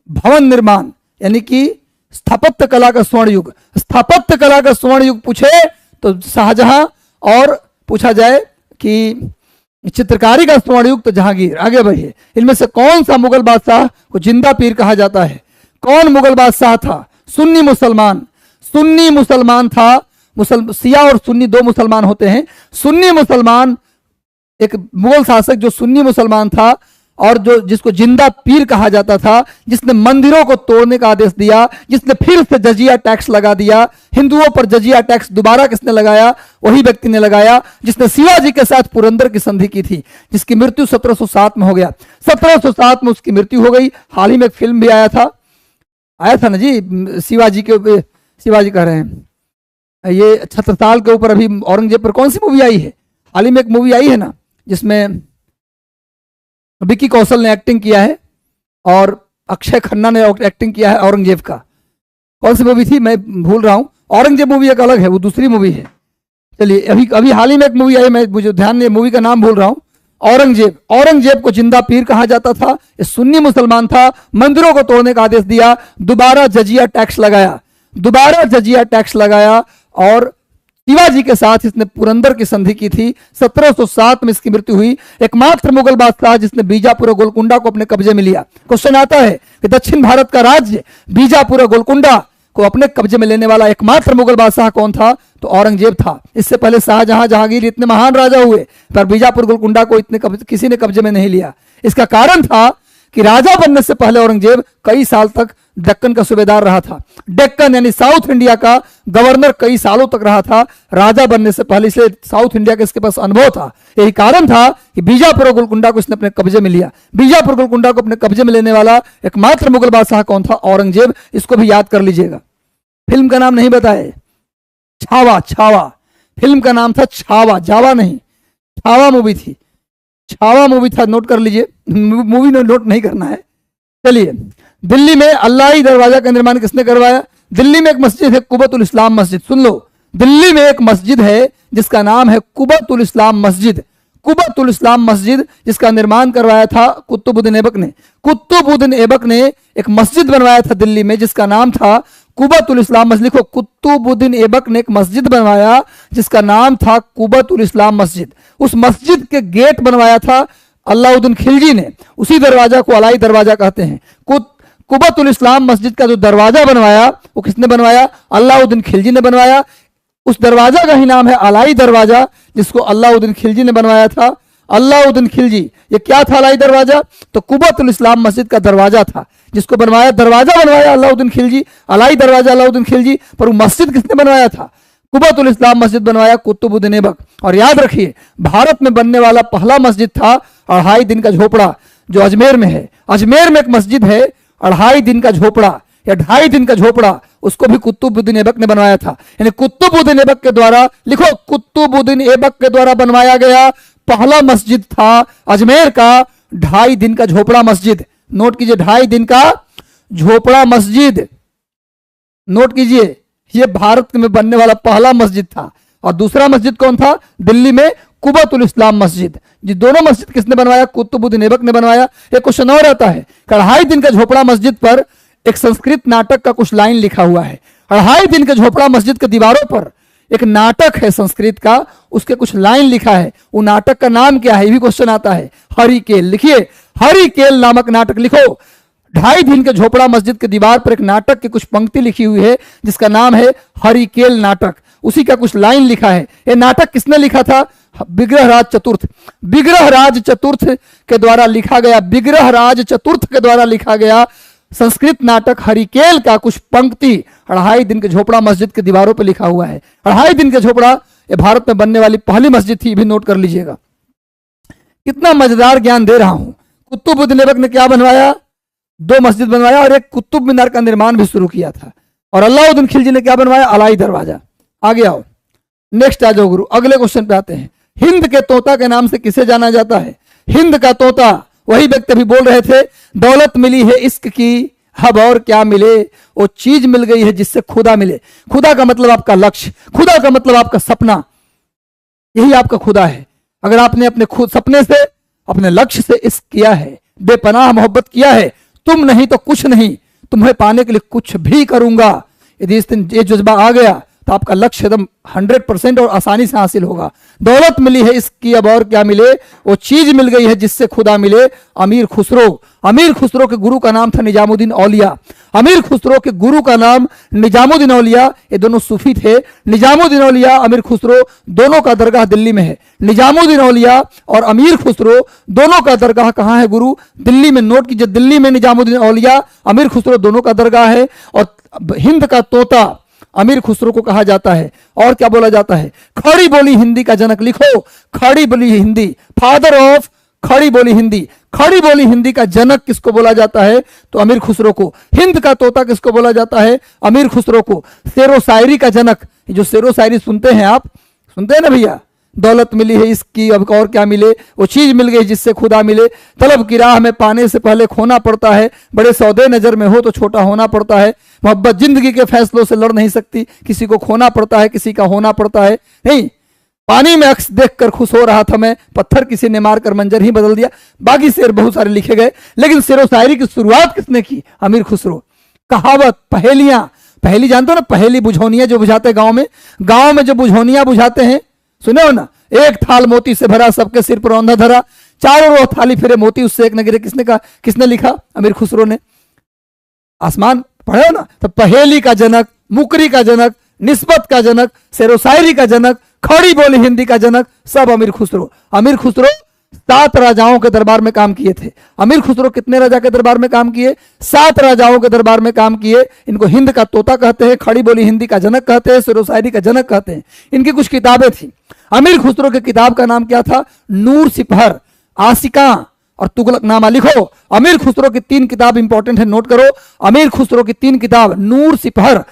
भवन निर्माण यानी कि स्थापत्य कला का स्वर्ण युग। स्थापत्य कला का स्वर्ण युग पूछे तो शाहजहां, और पूछा जाए कि चित्रकारी का स्वर्ण युग तो जहांगीर। आगे बढ़िए, इनमें से कौन सा मुगल बादशाह को जिंदा पीर कहा जाता है? कौन मुगल बादशाह था? सुन्नी मुसलमान था। सिया और सुन्नी दो मुसलमान होते हैं। सुन्नी मुसलमान, एक मुगल शासक जो सुन्नी मुसलमान था और जो जिसको जिंदा पीर कहा जाता था, जिसने मंदिरों को तोड़ने का आदेश दिया, जिसने फिर से जजिया टैक्स लगा दिया। हिंदुओं पर जजिया टैक्स दोबारा किसने लगाया? वही व्यक्ति ने लगाया जिसने शिवाजी के साथ पुरंदर की संधि की थी, जिसकी मृत्यु 1707 में हो गया। 1707 में उसकी मृत्यु हो गई। हाल ही में एक फिल्म भी आया था ना जी, शिवाजी कह रहे हैं, ये छत्रसाल के ऊपर अभी औरंगजेब पर कौन सी मूवी आई है? हाल ही में एक मूवी आई है ना जिसमें विकी कौशल ने एक्टिंग किया है और अक्षय खन्ना ने एक्टिंग किया है औरंगजेब का। कौन सी मूवी थी मैं भूल रहा हूं। औरंगजेब मूवी एक अलग है, वो दूसरी मूवी है। चलिए, अभी हाल ही में एक मूवी आई, मुझे ध्यान नहीं, मूवी का नाम भूल रहा हूं। औरंगजेब को जिंदा पीर कहा जाता था। ये सुन्नी मुसलमान था, मंदिरों को तोड़ने का आदेश दिया, दोबारा जजिया टैक्स लगाया और शिवाजी के साथ इसने पुरंदर की संधि की थी। 1707 में इसकी मृत्यु हुई। एकमात्र मुगल बादशाह जिसने बीजापुर और गोलकुंडा को अपने कब्जे में लिया। क्वेश्चन आता है कि दक्षिण भारत का राज्य बीजापुर और गोलकुंडा को अपने कब्जे में लेने वाला एकमात्र मुगल बादशाह कौन था? तो औरंगजेब था। इससे पहले शाहजहां, जहांगीर इतने महान राजा हुए, पर बीजापुर गोलकुंडा को किसी ने कब्जे में नहीं लिया। इसका कारण था कि राजा बनने से पहले औरंगजेब कई साल तक दक्कन का सूबेदार रहा था। डेक्कन यानी साउथ इंडिया का गवर्नर कई सालों तक रहा था राजा बनने से पहले, इसलिए साउथ इंडिया का इसके पास अनुभव था। यही कारण था कि बीजापुर और गोलकुंडा को इसने अपने कब्जे में लिया। बीजापुर गोलकुंडा को अपने कब्जे में लेने वाला एकमात्र मुगल बादशाह कौन था? औरंगजेब। इसको भी याद कर लीजिएगा। फिल्म का नाम नहीं बताए, छावा। छावा फिल्म का नाम था, छावा, जावा नहीं, छावा मूवी थी। छावा मूवी था, नोट कर लीजिए। मूवी नोट नहीं करना है। चलिए, दिल्ली में अल्लाही दरवाजा का निर्माण किसने करवाया? दिल्ली में एक मस्जिद है कुबतुल इस्लाम मस्जिद। सुन लो, दिल्ली में एक मस्जिद है जिसका नाम है कुबतुल इस्लाम मस्जिद। कुबतुल इस्लाम मस्जिद जिसका निर्माण करवाया था कुतुबुद्दीन ऐबक ने। कुतुबुद्दीन ऐबक ने एक मस्जिद बनवाया था दिल्ली में जिसका नाम था कुबतुल इस्लाम मस्जिद। लिखो, कुतुबुद्दीन ऐबक ने एक मस्जिद बनवाया जिसका नाम था कुबतुल इस्लाम मस्जिद। उस मस्जिद के गेट बनवाया था अलाउद्दीन खिलजी ने। उसी दरवाजा को अलाई दरवाजा कहते हैं। कुबतुल इस्लाम मस्जिद का जो दरवाजा बनवाया वो किसने बनवाया? अलाउद्दीन खिलजी ने बनवाया। उस दरवाजा का ही नाम है अलाई दरवाजा, जिसको अलाउद्दीन खिलजी ने बनवाया था। अलाउद्दीन खिलजी, ये क्या था अलाई दरवाजा? तो कुबतुल इस्लाम मस्जिद का दरवाजा था जिसको बनवाया, दरवाजा बनवाया अलाउद्दीन खिलजी, अलाई दरवाजा अलाउद्दीन खिलजी। पर वो मस्जिद किसने बनवाया था? कुबतुल इस्लाम मस्जिद बनवाया कुतुबुद्दीन ऐबक। और याद रखिए, भारत में बनने वाला पहला मस्जिद था 2.5 दिन का झोपड़ा, जो अजमेर में है। अजमेर में एक मस्जिद है 2.5 दिन का झोपड़ा या 2.5 दिन का झोपड़ा, उसको भी कुतुबुद्दीन ऐबक ने बनवाया था। यानी कुतुबुद्दीन ऐबक के द्वारा, लिखो, कुतुबुद्दीन ऐबक के द्वारा बनवाया गया पहला मस्जिद था अजमेर का 2.5 दिन का झोपड़ा मस्जिद। नोट कीजिए, 2.5 दिन का झोपड़ा मस्जिद, नोट कीजिए। यह भारत में बनने वाला पहला मस्जिद था। और दूसरा मस्जिद कौन था? दिल्ली में कुबतुल इस्लाम मस्जिद। जी, दोनों मस्जिद किसने बनवाया? कुतुबुद्दीन ऐबक ने बनवाया। एक क्वेश्चन और आता है, 2.5 दिन का झोपड़ा मस्जिद पर एक संस्कृत नाटक का कुछ लाइन लिखा हुआ है। 2.5 दिन के झोपड़ा मस्जिद के दीवारों पर एक नाटक है संस्कृत का, उसके कुछ लाइन लिखा है। वो नाटक का नाम क्या है? ये भी क्वेश्चन आता है। हरिकेल। लिखिए, हरिकेल नामक नाटक। लिखो, 2.5 दिन के झोपड़ा मस्जिद के दीवार पर एक नाटक की कुछ पंक्ति लिखी हुई है जिसका नाम है हरिकेल नाटक। उसी का कुछ लाइन लिखा है। ये नाटक किसने लिखा था? विग्रहराज चतुर्थ। विग्रहराज चतुर्थ के द्वारा लिखा गया, विग्रहराज चतुर्थ के द्वारा लिखा गया संस्कृत नाटक हरिकेल का कुछ पंक्ति 2.5 दिन के झोपड़ा मस्जिद के दीवारों पर लिखा हुआ है। 2.5 दिन के झोपड़ा ये भारत में बनने वाली पहली मस्जिद थी, भी नोट कर लीजिएगा। कितना मजेदार ज्ञान दे रहा हूं। कुतुबुद्दीन ऐबक ने क्या बनवाया? 2 मस्जिद बनवाया और एक कुतुब मीनार का निर्माण भी शुरू किया था। और अलाउद्दीन खिलजी ने क्या बनवाया? अलाई दरवाजा। आगे आओ, नेक्स्ट आ जाओ गुरु, अगले क्वेश्चन पे आते हैं। हिंद के तोता के नाम से किसे जाना जाता है? हिंद का तोता, वही व्यक्ति भी बोल रहे थे, दौलत मिली है इश्क की, अब और क्या मिले, वो चीज मिल गई है जिससे खुदा मिले। खुदा का मतलब आपका लक्ष्य, खुदा का मतलब आपका सपना, यही आपका खुदा है। अगर आपने अपने खुद सपने से, अपने लक्ष्य से इश्क किया है, बेपनाह मोहब्बत किया है, तुम नहीं तो कुछ नहीं, तुम्हें पाने के लिए कुछ भी करूंगा, यदि इस दिन ये जज्बा आ गया तो आपका लक्ष्य एकदम 100% और आसानी से हासिल होगा। दौलत मिली है इसकी, अब और क्या मिले, वो चीज मिल गई है जिससे खुदा मिले। अमीर खुसरो, अमीर खुसरो के गुरु का नाम था निजामुद्दीन औलिया। अमीर खुसरो के गुरु का नाम निजामुद्दीन औलिया, ये दोनों सूफी थे। निजामुद्दीन औलिया, अमीर खुसरो, दोनों का दरगाह दिल्ली में है। निजामुद्दीन औलिया और अमीर खुसरो दोनों का दरगाह कहाँ है गुरु? दिल्ली में। नोट कीजिए, दिल्ली में निजामुद्दीन औलिया, अमीर खुसरो दोनों का दरगाह है। और हिंद का तोता अमीर खुसरो को कहा जाता है। और क्या बोला जाता है? खड़ी बोली हिंदी का जनक। लिखो, खड़ी बोली हिंदी, फादर ऑफ खड़ी बोली हिंदी। खड़ी बोली हिंदी का जनक किसको बोला जाता है? तो अमीर खुसरो को। हिंद का तोता किसको बोला जाता है? अमीर खुसरो को। शेरो शायरी का जनक, जो शेरो शायरी सुनते हैं आप, सुनते हैं ना भैया, दौलत मिली है इसकी, अब और क्या मिले, वो चीज मिल गई जिससे खुदा मिले। तलब की राह में पाने से पहले खोना पड़ता है, बड़े सौदे नजर में हो तो छोटा होना पड़ता है। मोहब्बत जिंदगी के फैसलों से लड़ नहीं सकती, किसी को खोना पड़ता है, किसी का होना पड़ता है। नहीं, पानी में अक्स देखकर खुश हो रहा था मैं, पत्थर किसी ने मारकर मंजर ही बदल दिया। बाकी शेर बहुत सारे लिखे गए, लेकिन शेरो शायरी की शुरुआत किसने की? अमीर खुसरो। कहावत, पहेलियां, पहेली जानते हो ना, पहेली बुझौनिया जो बुझाते हैं गांव में जो बुझौनिया बुझाते हैं, सुने हो ना, एक थाल मोती से भरा सबके सिर पर औंधा धरा, चारों ओर थाली फिरे मोती उससे एक न गिरे। किसने कहा, किसने लिखा? अमीर खुसरो ने। आसमान पढ़े हो ना, तो पहेली का जनक, मुकरी का जनक, निस्बत का जनक, शेरो शायरी का जनक, खड़ी बोली हिंदी का जनक, सब अमीर खुसरो। अमीर खुसरो 7 राजाओं के दरबार में काम किए थे। अमीर खुसरो कितने राजा के दरबार में काम किए? 7 राजाओं के दरबार में काम किए। इनको हिंद का तोता कहते हैं, खड़ी बोली हिंदी का जनक कहते हैं, शेरो शायरी का जनक कहते हैं। इनकी कुछ किताबें थी। अमीर खुसरो की किताब का नाम क्या था? नूर सिपहर, आशिका और तुगलकनामा। लिखो, अमीर खुसरो की 3 किताब इंपॉर्टेंट है, नोट करो। अमीर खुसरो की 3 किताब, नूर सिपहर,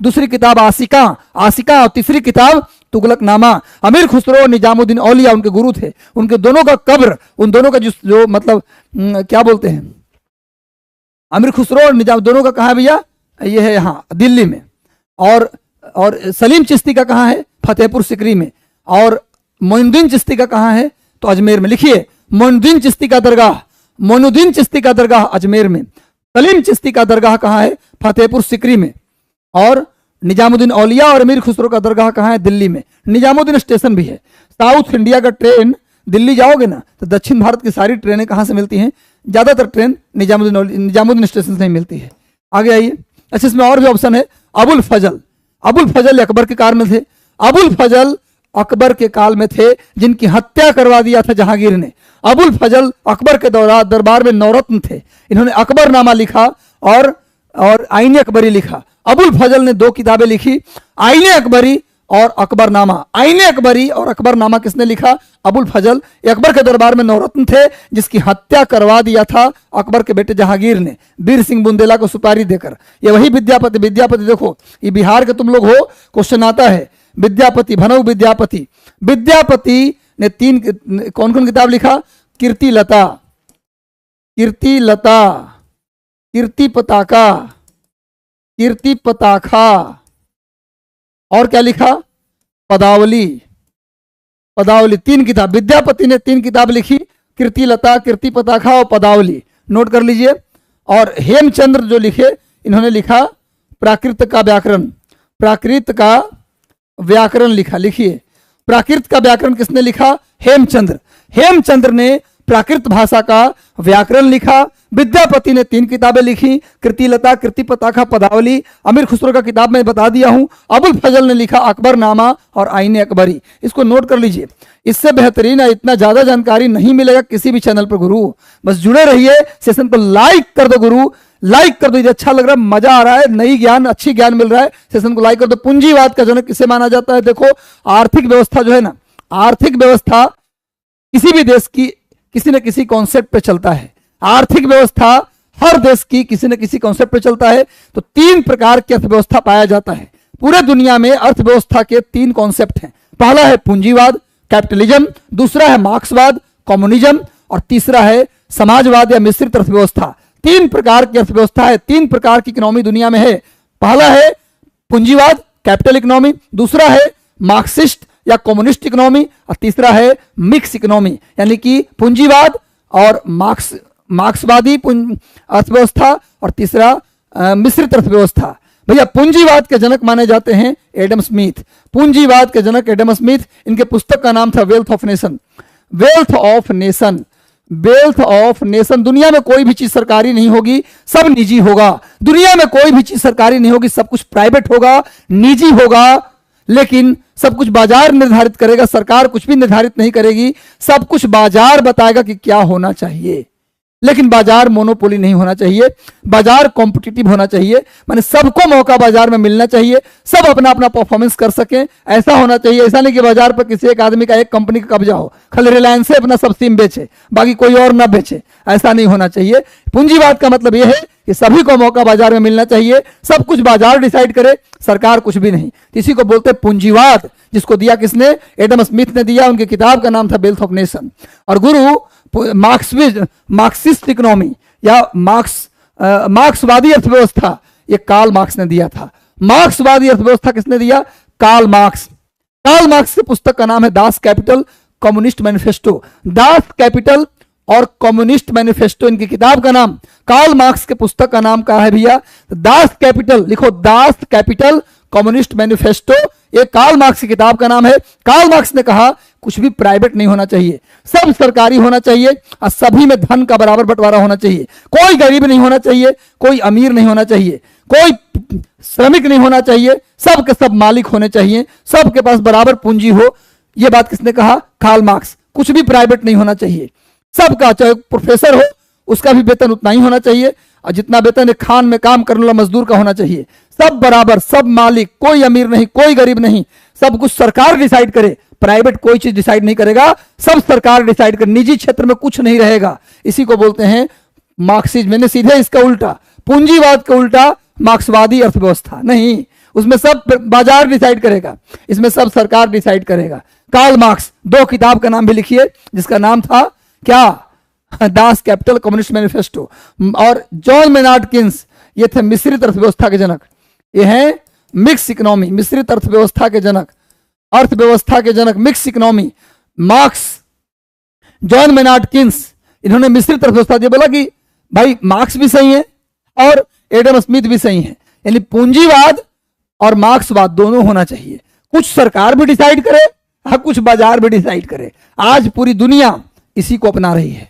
दूसरी किताब आशिका और तीसरी किताब तुगलकनामा। अमीर खुसरो और निजामुद्दीन औलिया उनके गुरु थे। उनके दोनों का कब्र, उन दोनों का जो मतलब क्या बोलते हैं, अमीर खुसरो और निजाम दोनों का कहाँ है भैया? ये है यहाँ दिल्ली में। और सलीम चिश्ती का कहाँ है? फतेहपुर सिकरी में। और मोइनुद्दीन चिश्ती का कहाँ है? तो अजमेर में। लिखिए, मोइनुद्दीन चिश्ती का दरगाह अजमेर में, सलीम चिश्ती का दरगाह कहाँ है? फतेहपुर सिकरी में। और निजामुद्दीन औलिया और अमीर खुसरो का दरगाह कहाँ है? दिल्ली में। निजामुद्दीन स्टेशन भी है। साउथ इंडिया का ट्रेन दिल्ली जाओगे ना, तो दक्षिण भारत की सारी ट्रेनें कहाँ से मिलती हैं? ज्यादातर ट्रेन निजामुद्दीन स्टेशन से ही मिलती है। आगे आइए। अच्छा, इसमें और भी ऑप्शन है। अबुल फजल अकबर के काल में थे। अबुल फजल अकबर के काल में थे, जिनकी हत्या करवा दिया था जहांगीर ने। अबुल फजल अकबर के दरबार में नौरत्न थे। इन्होंने अकबरनामा लिखा और आईने अकबरी लिखा। अबुल फजल ने 2 किताबें लिखी, आईने अकबरी और अकबरनामा। आईने अकबरी और अकबरनामा किसने लिखा? अबुल फजल। अकबर के दरबार में नौरत्न थे, जिसकी हत्या करवा दिया था अकबर के बेटे जहांगीर ने, वीर सिंह बुंदेला को सुपारी देकर। ये वही विद्यापति देखो, ये बिहार के तुम लोग हो, क्वेश्चन आता है। विद्यापति, भनऊ विद्यापति ने 3 कौन कौन किताब लिखा? कीर्तिलता, कीर्ति पताका, और क्या लिखा? पदावली। 3 किताब विद्यापति ने 3 किताब लिखी, कीर्तिलता, कीर्ति पताका और पदावली। नोट कर लीजिए। और हेमचंद्र जो लिखे, इन्होंने लिखा प्राकृत का व्याकरण लिखा। लिखिए, प्राकृत का व्याकरण किसने लिखा? हेमचंद्र ने प्राकृत भाषा का व्याकरण लिखा। विद्यापति ने 3 किताबें लिखी, कीर्तिलता, कीर्ति पताका, पदावली। अमीर खुसरो का किताब मैं बता दिया हूं। अबुल फजल ने लिखा अकबरनामा और आईने अकबरी। इसको नोट कर लीजिए। इससे बेहतरीन है, इतना ज्यादा जानकारी नहीं मिलेगा किसी भी चैनल पर गुरु। बस जुड़े रहिए, सेशन को लाइक कर दो गुरु, लाइक कर दो। यदि अच्छा लग रहा है, मजा आ रहा है, अच्छी ज्ञान मिल रहा है, सेशन को लाइक कर दो। पूंजीवाद का जनक किसे माना जाता है? देखो, आर्थिक व्यवस्था जो है ना, आर्थिक व्यवस्था किसी भी देश की किसी न किसी कॉन्सेप्ट पे चलता है। आर्थिक व्यवस्था हर देश की किसी न किसी कॉन्सेप्ट पे चलता है। तो 3 प्रकार की अर्थव्यवस्था पाया जाता है पूरे दुनिया में। अर्थव्यवस्था के 3 कॉन्सेप्ट हैं। पहला है पूंजीवाद, कैपिटलिज्म, दूसरा है मार्क्सवाद, कम्युनिज्म, और तीसरा है समाजवाद या मिश्रित अर्थव्यवस्था। 3 प्रकार की अर्थव्यवस्था है, 3 प्रकार की इकोनॉमी दुनिया में है। पहला है पूंजीवाद, कैपिटल इकोनॉमी, दूसरा है मार्क्सिस्ट या कम्युनिस्ट इकोनॉमी, और तीसरा है मिक्स इकोनॉमी, यानी कि पूंजीवाद और मार्क्सवादी अर्थव्यवस्था, और तीसरा मिश्रित अर्थव्यवस्था। भैया, पूंजीवाद के जनक माने जाते हैं एडम स्मिथ। पूंजीवाद के जनक एडम स्मिथ, इनके पुस्तक का नाम था वेल्थ ऑफ नेशन। दुनिया में कोई भी चीज सरकारी नहीं होगी, सब निजी होगा। दुनिया में कोई भी चीज सरकारी नहीं होगी, सब कुछ प्राइवेट होगा, निजी होगा। लेकिन सब कुछ बाजार निर्धारित करेगा, सरकार कुछ भी निर्धारित नहीं करेगी। सब कुछ बाजार बताएगा कि क्या होना चाहिए। लेकिन बाजार मोनोपोली नहीं होना चाहिए, बाजार कॉम्पिटिटिव होना चाहिए। माने सबको मौका बाजार में मिलना चाहिए, सब अपना अपना परफॉर्मेंस कर सकें, ऐसा होना चाहिए। ऐसा नहीं कि बाजार पर किसी एक आदमी का, एक कंपनी का कब्जा हो, खाली रिलायंस से अपना सब सिम बेचे, बाकी कोई और ना बेचे। ऐसा नहीं होना चाहिए। पूंजीवाद का मतलब यह है कि सभी को मौका बाजार में मिलना चाहिए, सब कुछ बाजार डिसाइड करे, सरकार कुछ भी नहीं। इसी को बोलते पूंजीवाद, जिसको दिया किसने? एडम स्मिथ ने दिया। उनकी किताब का नाम था वेल्थ ऑफ नेशन। और गुरु मार्क्सिस्ट इकोनॉमी या मार्क्सवादी अर्थव्यवस्था, ये कार्ल मार्क्स ने दिया था। मार्क्सवादी अर्थव्यवस्था किसने दिया? Karl Marx. कार्ल मार्क्स की पुस्तक का नाम है Das Kapital, communist manifesto. Das Kapital और कम्युनिस्ट मैनिफेस्टो इनकी किताब का नाम, कार्ल मार्क्स के पुस्तक का नाम क्या है भैया, दास कैपिटल, लिखो दास कैपिटल कम्युनिस्ट मैनिफेस्टो, ये कार्ल मार्क्स की किताब का नाम है। कार्ल मार्क्स ने कहा कुछ भी प्राइवेट नहीं होना चाहिए, सब सरकारी होना चाहिए और सभी में धन का बराबर बंटवारा होना चाहिए, कोई गरीब नहीं होना चाहिए, कोई अमीर नहीं होना चाहिए, कोई श्रमिक नहीं होना चाहिए, सब के सब मालिक होने चाहिए, सबके पास बराबर पूंजी हो। यह बात किसने कहा, कार्ल मार्क्स। कुछ भी प्राइवेट नहीं होना चाहिए, सबका, चाहे प्रोफेसर हो उसका भी वेतन उतना ही होना चाहिए और जितना वेतन एक खान में काम करने वाला मजदूर का होना चाहिए, सब बराबर, सब मालिक, कोई अमीर नहीं, कोई गरीब नहीं, सब कुछ सरकार डिसाइड करे, प्राइवेट कोई चीज डिसाइड नहीं करेगा, सब सरकार डिसाइड करे, निजी क्षेत्र में कुछ नहीं रहेगा। इसी को बोलते हैं मार्क्सिज्म। मैंने सीधे इसका उल्टा, पूंजीवाद का उल्टा मार्क्सवादी अर्थव्यवस्था नहीं, उसमें सब बाजार डिसाइड करेगा, इसमें सब सरकार डिसाइड करेगा। कार्ल मार्क्स, 2 किताब का नाम भी लिखिए जिसका नाम था क्या, दास कैपिटल कम्युनिस्ट मैनिफेस्टो। और जॉन मेनार्ड किन्स, ये थे मिश्रित अर्थव्यवस्था के जनक, ये हैं मिक्स इकोनॉमी, मिश्रित अर्थव्यवस्था के जनक, अर्थव्यवस्था के जनक, mix economy. Marx, John Maynard Keynes, इन्होंने मिश्रित अर्थव्यवस्था दिया, बोला कि भाई मार्क्स भी सही है और एडम स्मिथ भी सही है, यानी पूंजीवाद और मार्क्सवाद दोनों होना चाहिए, कुछ सरकार भी डिसाइड करे और कुछ बाजार भी डिसाइड करे। आज पूरी दुनिया इसी को अपना रही है,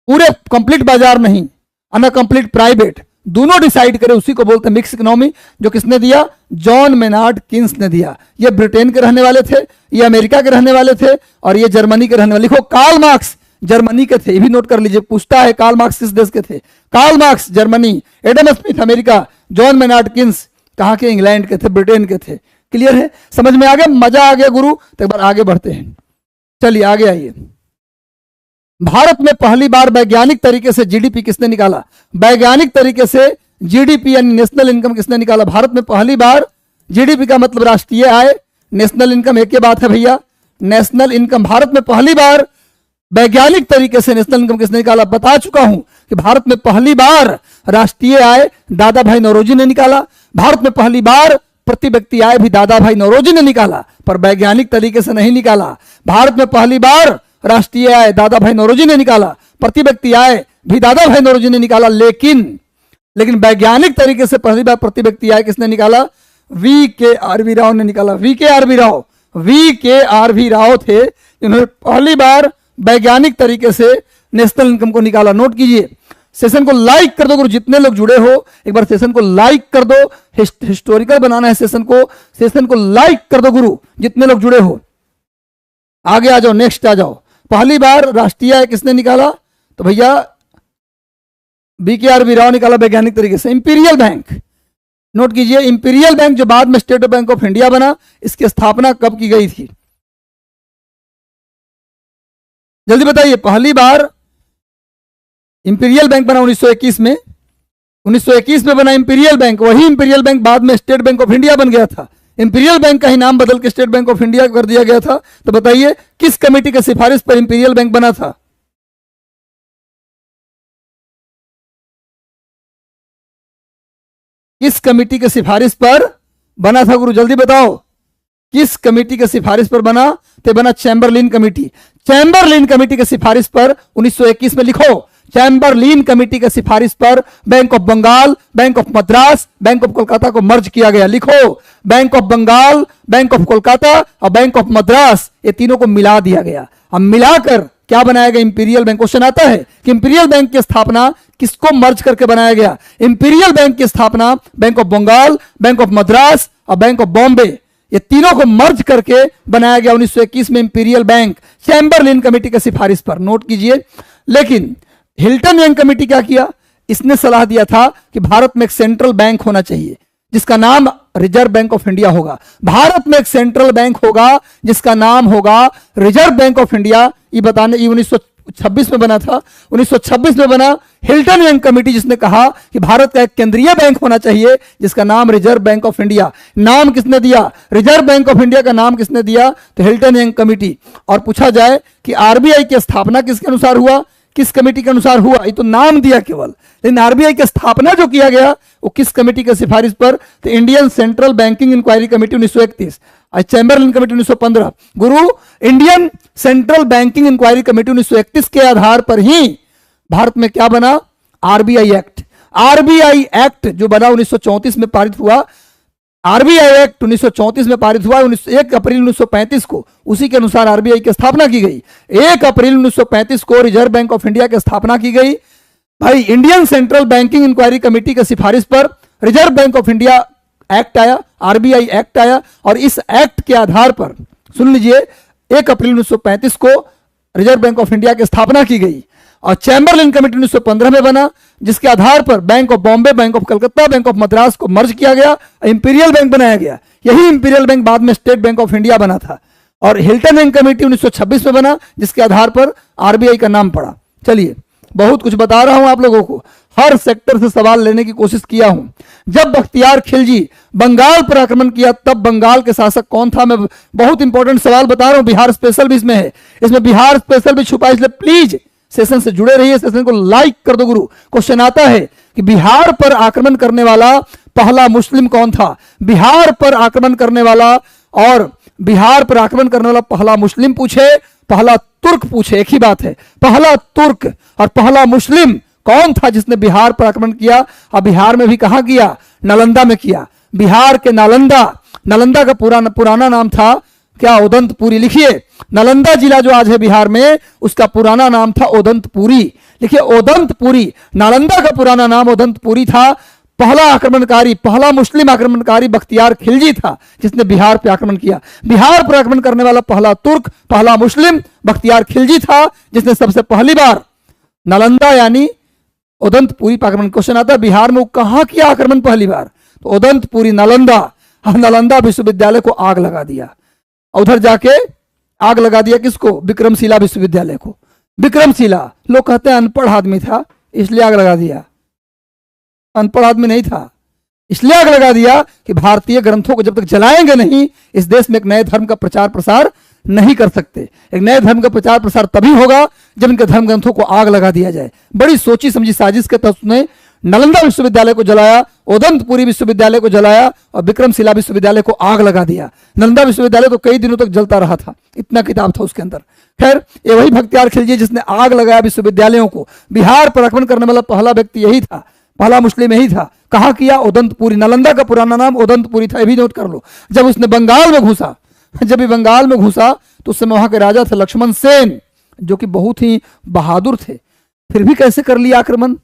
पूरे कंप्लीट बाजार नहीं, अना कंप्लीट प्राइवेट, दोनों डिसाइड करे, उसी को बोलते हैं मिक्स इकोनॉमी। जो किसने दिया, जॉन मेनार्ड किन्स ने दिया। ये ब्रिटेन के रहने वाले थे, ये अमेरिका के रहने वाले थे और ये जर्मनी के रहने वाले। लिखो कार्ल मार्क्स जर्मनी के थे, ये भी नोट कर लीजिए, पूछता है कार्ल मार्क्स किस देश के थे। Karl Marx Germany, Adam Smith America, John Maynard Keynes कहाँ के, इंग्लैंड के थे, ब्रिटेन के थे। क्लियर है, समझ में आ गया, मजा आ गया गुरु। तो एक बार आगे बढ़ते हैं, चलिए आगे आइए। भारत में पहली बार वैज्ञानिक तरीके से जीडीपी किसने निकाला, वैज्ञानिक तरीके से जीडीपी यानी नेशनल इनकम किसने निकाला। भारत में पहली बार, जीडीपी का मतलब राष्ट्रीय आय, नेशनल इनकम एक ही बात है भैया, नेशनल इनकम। भारत में पहली बार वैज्ञानिक तरीके से नेशनल इनकम किसने निकाला, बता चुका हूं कि भारत में पहली बार राष्ट्रीय आय दादा भाई नौरोजी ने निकाला। भारत में पहली बार प्रति व्यक्ति आय भी दादा भाई नौरोजी ने निकाला, पर वैज्ञानिक तरीके से नहीं निकाला। भारत में पहली बार राष्ट्रीय आय दादा भाई नौरोजी ने निकाला, प्रति व्यक्ति आय भी दादा भाई नौरोजी ने निकाला, लेकिन वैज्ञानिक तरीके से पहली बार प्रति व्यक्ति आय किसने निकाला, वी.के.आर.वी. राव ने निकाला। वी.के.आर.वी. राव, वी.के.आर.वी. राव थे जिन्होंने पहली बार वैज्ञानिक तरीके से नेशनल इनकम को निकाला। नोट कीजिए, सेशन को लाइक कर दो गुरु, जितने लोग जुड़े हो एक बार सेशन को लाइक कर दो, हिस्टोरिकल बनाना है सेशन को लाइक कर दो गुरु, जितने लोग जुड़े हो। आगे आ जाओ, नेक्स्ट आ जाओ। पहली बार राष्ट्रीय आय किसने निकाला, तो भैया वी.के.आर.वी. राव निकाला वैज्ञानिक तरीके से। इंपीरियल बैंक, नोट कीजिए, इंपीरियल बैंक जो बाद में स्टेट बैंक ऑफ इंडिया बना, इसकी स्थापना कब की गई थी, जल्दी बताइए। पहली बार इंपीरियल बैंक बना 1921 में, 1921 में बना इंपीरियल बैंक। वही इंपीरियल बैंक बाद में स्टेट बैंक ऑफ इंडिया बन गया था। इंपीरियल बैंक का ही नाम बदल के स्टेट बैंक ऑफ इंडिया कर दिया गया था। तो बताइए किस कमेटी की सिफारिश पर इंपीरियल बैंक बना था, किस कमेटी की सिफारिश पर बना था गुरु, जल्दी बताओ, किस कमेटी की सिफारिश पर बना, तो बना चैम्बरलिन कमेटी। चैम्बरलिन कमेटी की सिफारिश पर 1921 में, लिखो, चैम्बरलिन कमेटी की सिफारिश पर Bank of Bengal, Bank of Madras, Bank of Kolkata को मर्ज किया गया। लिखो, Bank of Bengal, Bank of Kolkata और बैंक ऑफ मद्रास, ये तीनों को मिला दिया गया। अब मिलाकर क्या बनाया गया, इंपीरियल बैंक। क्वेश्चन आता है कि इंपीरियल बैंक की स्थापना किसको मर्ज करके बनाया गया। इंपीरियल बैंक की स्थापना Bank of Bengal, Bank of Madras और बैंक ऑफ बॉम्बे, ये तीनों को मर्ज करके बनाया गया 1921 में इंपीरियल बैंक, चैम्बरलिन कमेटी की सिफारिश पर। नोट कीजिए, लेकिन हिल्टन यंग कमेटी क्या किया, इसने सलाह दिया था कि भारत में एक सेंट्रल बैंक होना चाहिए जिसका नाम रिजर्व बैंक ऑफ इंडिया होगा। भारत में एक सेंट्रल बैंक होगा जिसका नाम होगा रिजर्व बैंक ऑफ इंडिया। ये बताने, ये 1926 में बना था, 1926 में बना हिल्टन यंग कमेटी, जिसने कहा कि भारत का एक केंद्रीय बैंक होना चाहिए जिसका नाम रिजर्व बैंक ऑफ इंडिया। नाम किसने दिया, रिजर्व बैंक ऑफ इंडिया का नाम किसने दिया, तो हिल्टन यंग कमेटी। और पूछा जाए कि आरबीआई की स्थापना किसके अनुसार हुआ, किस कमेटी के अनुसार हुआ, ये तो नाम दिया केवल, लेकिन आरबीआई की स्थापना जो किया गया वो किस कमेटी की सिफारिश पर, तो Indian Central Banking Inquiry Committee 1931। Chamberlain Committee 1915। गुरु, Indian Central Banking Inquiry Committee 1931 के आधार पर ही भारत में क्या बना? RBI act. आरबीआई एक्ट जो बना 1934 में पारित हुआ, आरबीआई एक्ट 1934 में पारित हुआ, 1 अप्रैल 1935 को उसी के अनुसार आरबीआई की स्थापना की गई। 1 अप्रैल 1935 को रिजर्व बैंक ऑफ इंडिया की स्थापना की गई। भाई, Indian Central Banking Inquiry Committee की सिफारिश पर Reserve Bank of India Act आया, आरबीआई एक्ट आया, और इस एक्ट के आधार पर सुन लीजिए 1 अप्रैल 1935 को रिजर्व बैंक ऑफ इंडिया की स्थापना की गई। और चैम्बरलिन कमेटी 1915 में बना, जिसके आधार पर Bank of Bombay, bank of Calcutta, bank of Madras को मर्ज किया गया, इंपीरियल बैंक बनाया गया। यही इंपीरियल बैंक बाद में स्टेट बैंक ऑफ इंडिया बना था। और हिल्टन बैंक कमेटी 1926 में बना, जिसके आधार पर आरबीआई का नाम पड़ा। चलिए, बहुत कुछ बता रहा हूं आप लोगों को, हर सेक्टर से सवाल लेने की कोशिश किया हूं। जब बख्तियार खिलजी बंगाल पर आक्रमण किया, तब बंगाल के शासक कौन था? मैं बहुत इंपॉर्टेंट सवाल बता रहा हूं, बिहार स्पेशल भी इसमें है, इसमें बिहार स्पेशल भी छुपा है, इसलिए प्लीज सेशन से जुड़े रहिए, सेशन को लाइक कर दो। गुरु, क्वेश्चन आता है कि बिहार पर आक्रमण करने वाला पहला मुस्लिम कौन था? बिहार पर आक्रमण करने वाला, और बिहार पर आक्रमण करने वाला पहला मुस्लिम पूछे, पहला तुर्क पूछे, एक ही बात है। पहला तुर्क और पहला मुस्लिम कौन था जिसने बिहार पर आक्रमण किया? और बिहार में भी कहां किया? नालंदा में किया। बिहार के नालंदा, नालंदा का पुराना नाम था क्या? उदंतपुरी। लिखिए, नालंदा जिला जो आज है बिहार में, उसका पुराना नाम था उदंतपुरी। लिखिए, उदंतपुरी। नालंदा का पुराना नाम उदंतपुरी था। पहला आक्रमणकारी, पहला मुस्लिम आक्रमणकारी बख्तियार खिलजी था, जिसने बिहार पर आक्रमण किया। बिहार पर आक्रमण करने वाला पहला तुर्क, पहला मुस्लिम बख्तियार खिलजी था, जिसने सबसे पहली बार नालंदा यानी उदंतपुरी पर आक्रमण। क्वेश्चन आता है बिहार में कहां किया आक्रमण पहली बार? तो उदंतपुरी, नालंदा। नालंदा विश्वविद्यालय को आग लगा दिया, उधर जाके आग लगा दिया किसको? विक्रमशिला विश्वविद्यालय को। विक्रमशिला, लोग कहते हैं अनपढ़ आदमी था इसलिए आग लगा दिया। अनपढ़ आदमी नहीं था, इसलिए आग लगा दिया कि भारतीय ग्रंथों को जब तक जलाएंगे नहीं, इस देश में एक नए धर्म का प्रचार प्रसार नहीं कर सकते। एक नए धर्म का प्रचार प्रसार तभी होगा जब इनके धर्म ग्रंथों को आग लगा दिया जाए। बड़ी सोची समझी साजिश के तहत उसने नालंदा विश्वविद्यालय को जलाया, उदंतपुरी विश्वविद्यालय को जलाया और विक्रमशिला विश्वविद्यालय को आग लगा दिया। नालंदा विश्वविद्यालय तो कई दिनों तक जलता रहा था, इतना किताब था उसके अंदर। खैर, ये वही बख्तियार खिलजी जिसने आग लगाया विश्वविद्यालयों को। बिहार पर आक्रमण करने वाला पहला व्यक्ति यही था, पहला मुस्लिम यही था। कहां किया? उदंतपुरी। नालंदा का पुराना नाम उदंतपुरी था, ये भी नोट कर लो। जब उसने बंगाल में घुसा, जब भी बंगाल में घुसा तो उस समय वहां के राजा थे लक्ष्मण सेन, जो कि बहुत ही बहादुर थे। फिर भी कैसे कर लिया आक्रमण?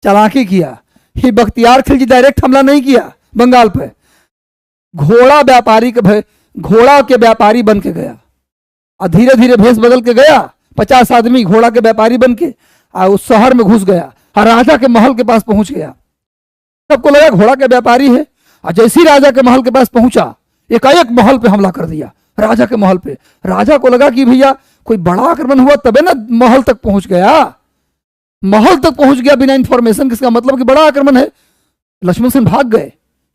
चालाकी किया। ये बख्तियार खिलजी डायरेक्ट हमला नहीं किया बंगाल पे, घोड़ा व्यापारी के घोड़ा के व्यापारी बन के गया और धीरे धीरे भेष बदल के गया। 50 आदमी घोड़ा के व्यापारी बन के उस शहर में घुस गया और राजा के महल के पास पहुंच गया। सबको लगा घोड़ा के व्यापारी है, और जैसे ही राजा के महल के पास पहुंचा, एकाएक महल पे हमला कर दिया, राजा के महल पे। राजा को लगा कि भैया कोई बड़ा आक्रमण हुआ तबे ना महल तक पहुंच गया, महल तक पहुंच गया बिना इंफॉर्मेशन, किसका मतलब कि बड़ा आक्रमण है। लक्ष्मण सेन भाग गए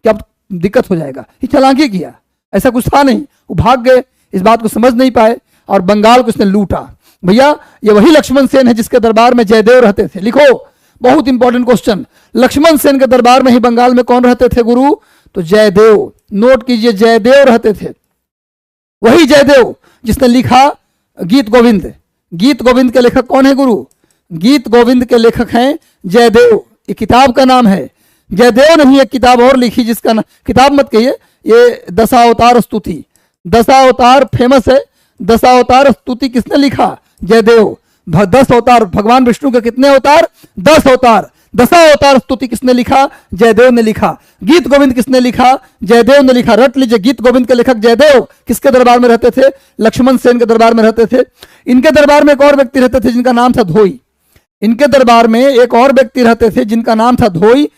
कि अब दिक्कत हो जाएगा, ये चालाकी किया, ऐसा कुछ था नहीं। वो भाग गए, इस बात को समझ नहीं पाए और बंगाल को उसने लूटा। भैया, ये वही लक्ष्मण सेन है जिसके दरबार में जयदेव रहते थे। लिखो, बहुत इंपॉर्टेंट क्वेश्चन। लक्ष्मण सेन के दरबार में ही बंगाल में कौन रहते थे गुरु? तो जयदेव। नोट कीजिए, जयदेव रहते थे। वही जयदेव जिसने लिखा गीत गोविंद। गीत गोविंद के लेखक कौन है गुरु? गीत गोविंद के लेखक हैं जयदेव। ये किताब का नाम है। जयदेव ने ही एक किताब और लिखी जिसका नाम, किताब मत कहिए, ये दशावतार स्तुति। दशावतार फेमस है। दशावतार स्तुति किसने लिखा? जयदेव। 10 अवतार, भगवान विष्णु के कितने अवतार? 10 अवतार। दशावतार स्तुति किसने लिखा? जयदेव ने लिखा। गीत गोविंद किसने लिखा? जयदेव ने लिखा। रट लीजिए, गीत गोविंद के लेखक जयदेव किसके दरबार में रहते थे? लक्ष्मण सेन के दरबार में रहते थे। इनके दरबार में एक और व्यक्ति रहते थे जिनका नाम था धोई। इनके दरबार में एक और व्यक्ति रहते थे जिनका नाम था धोई।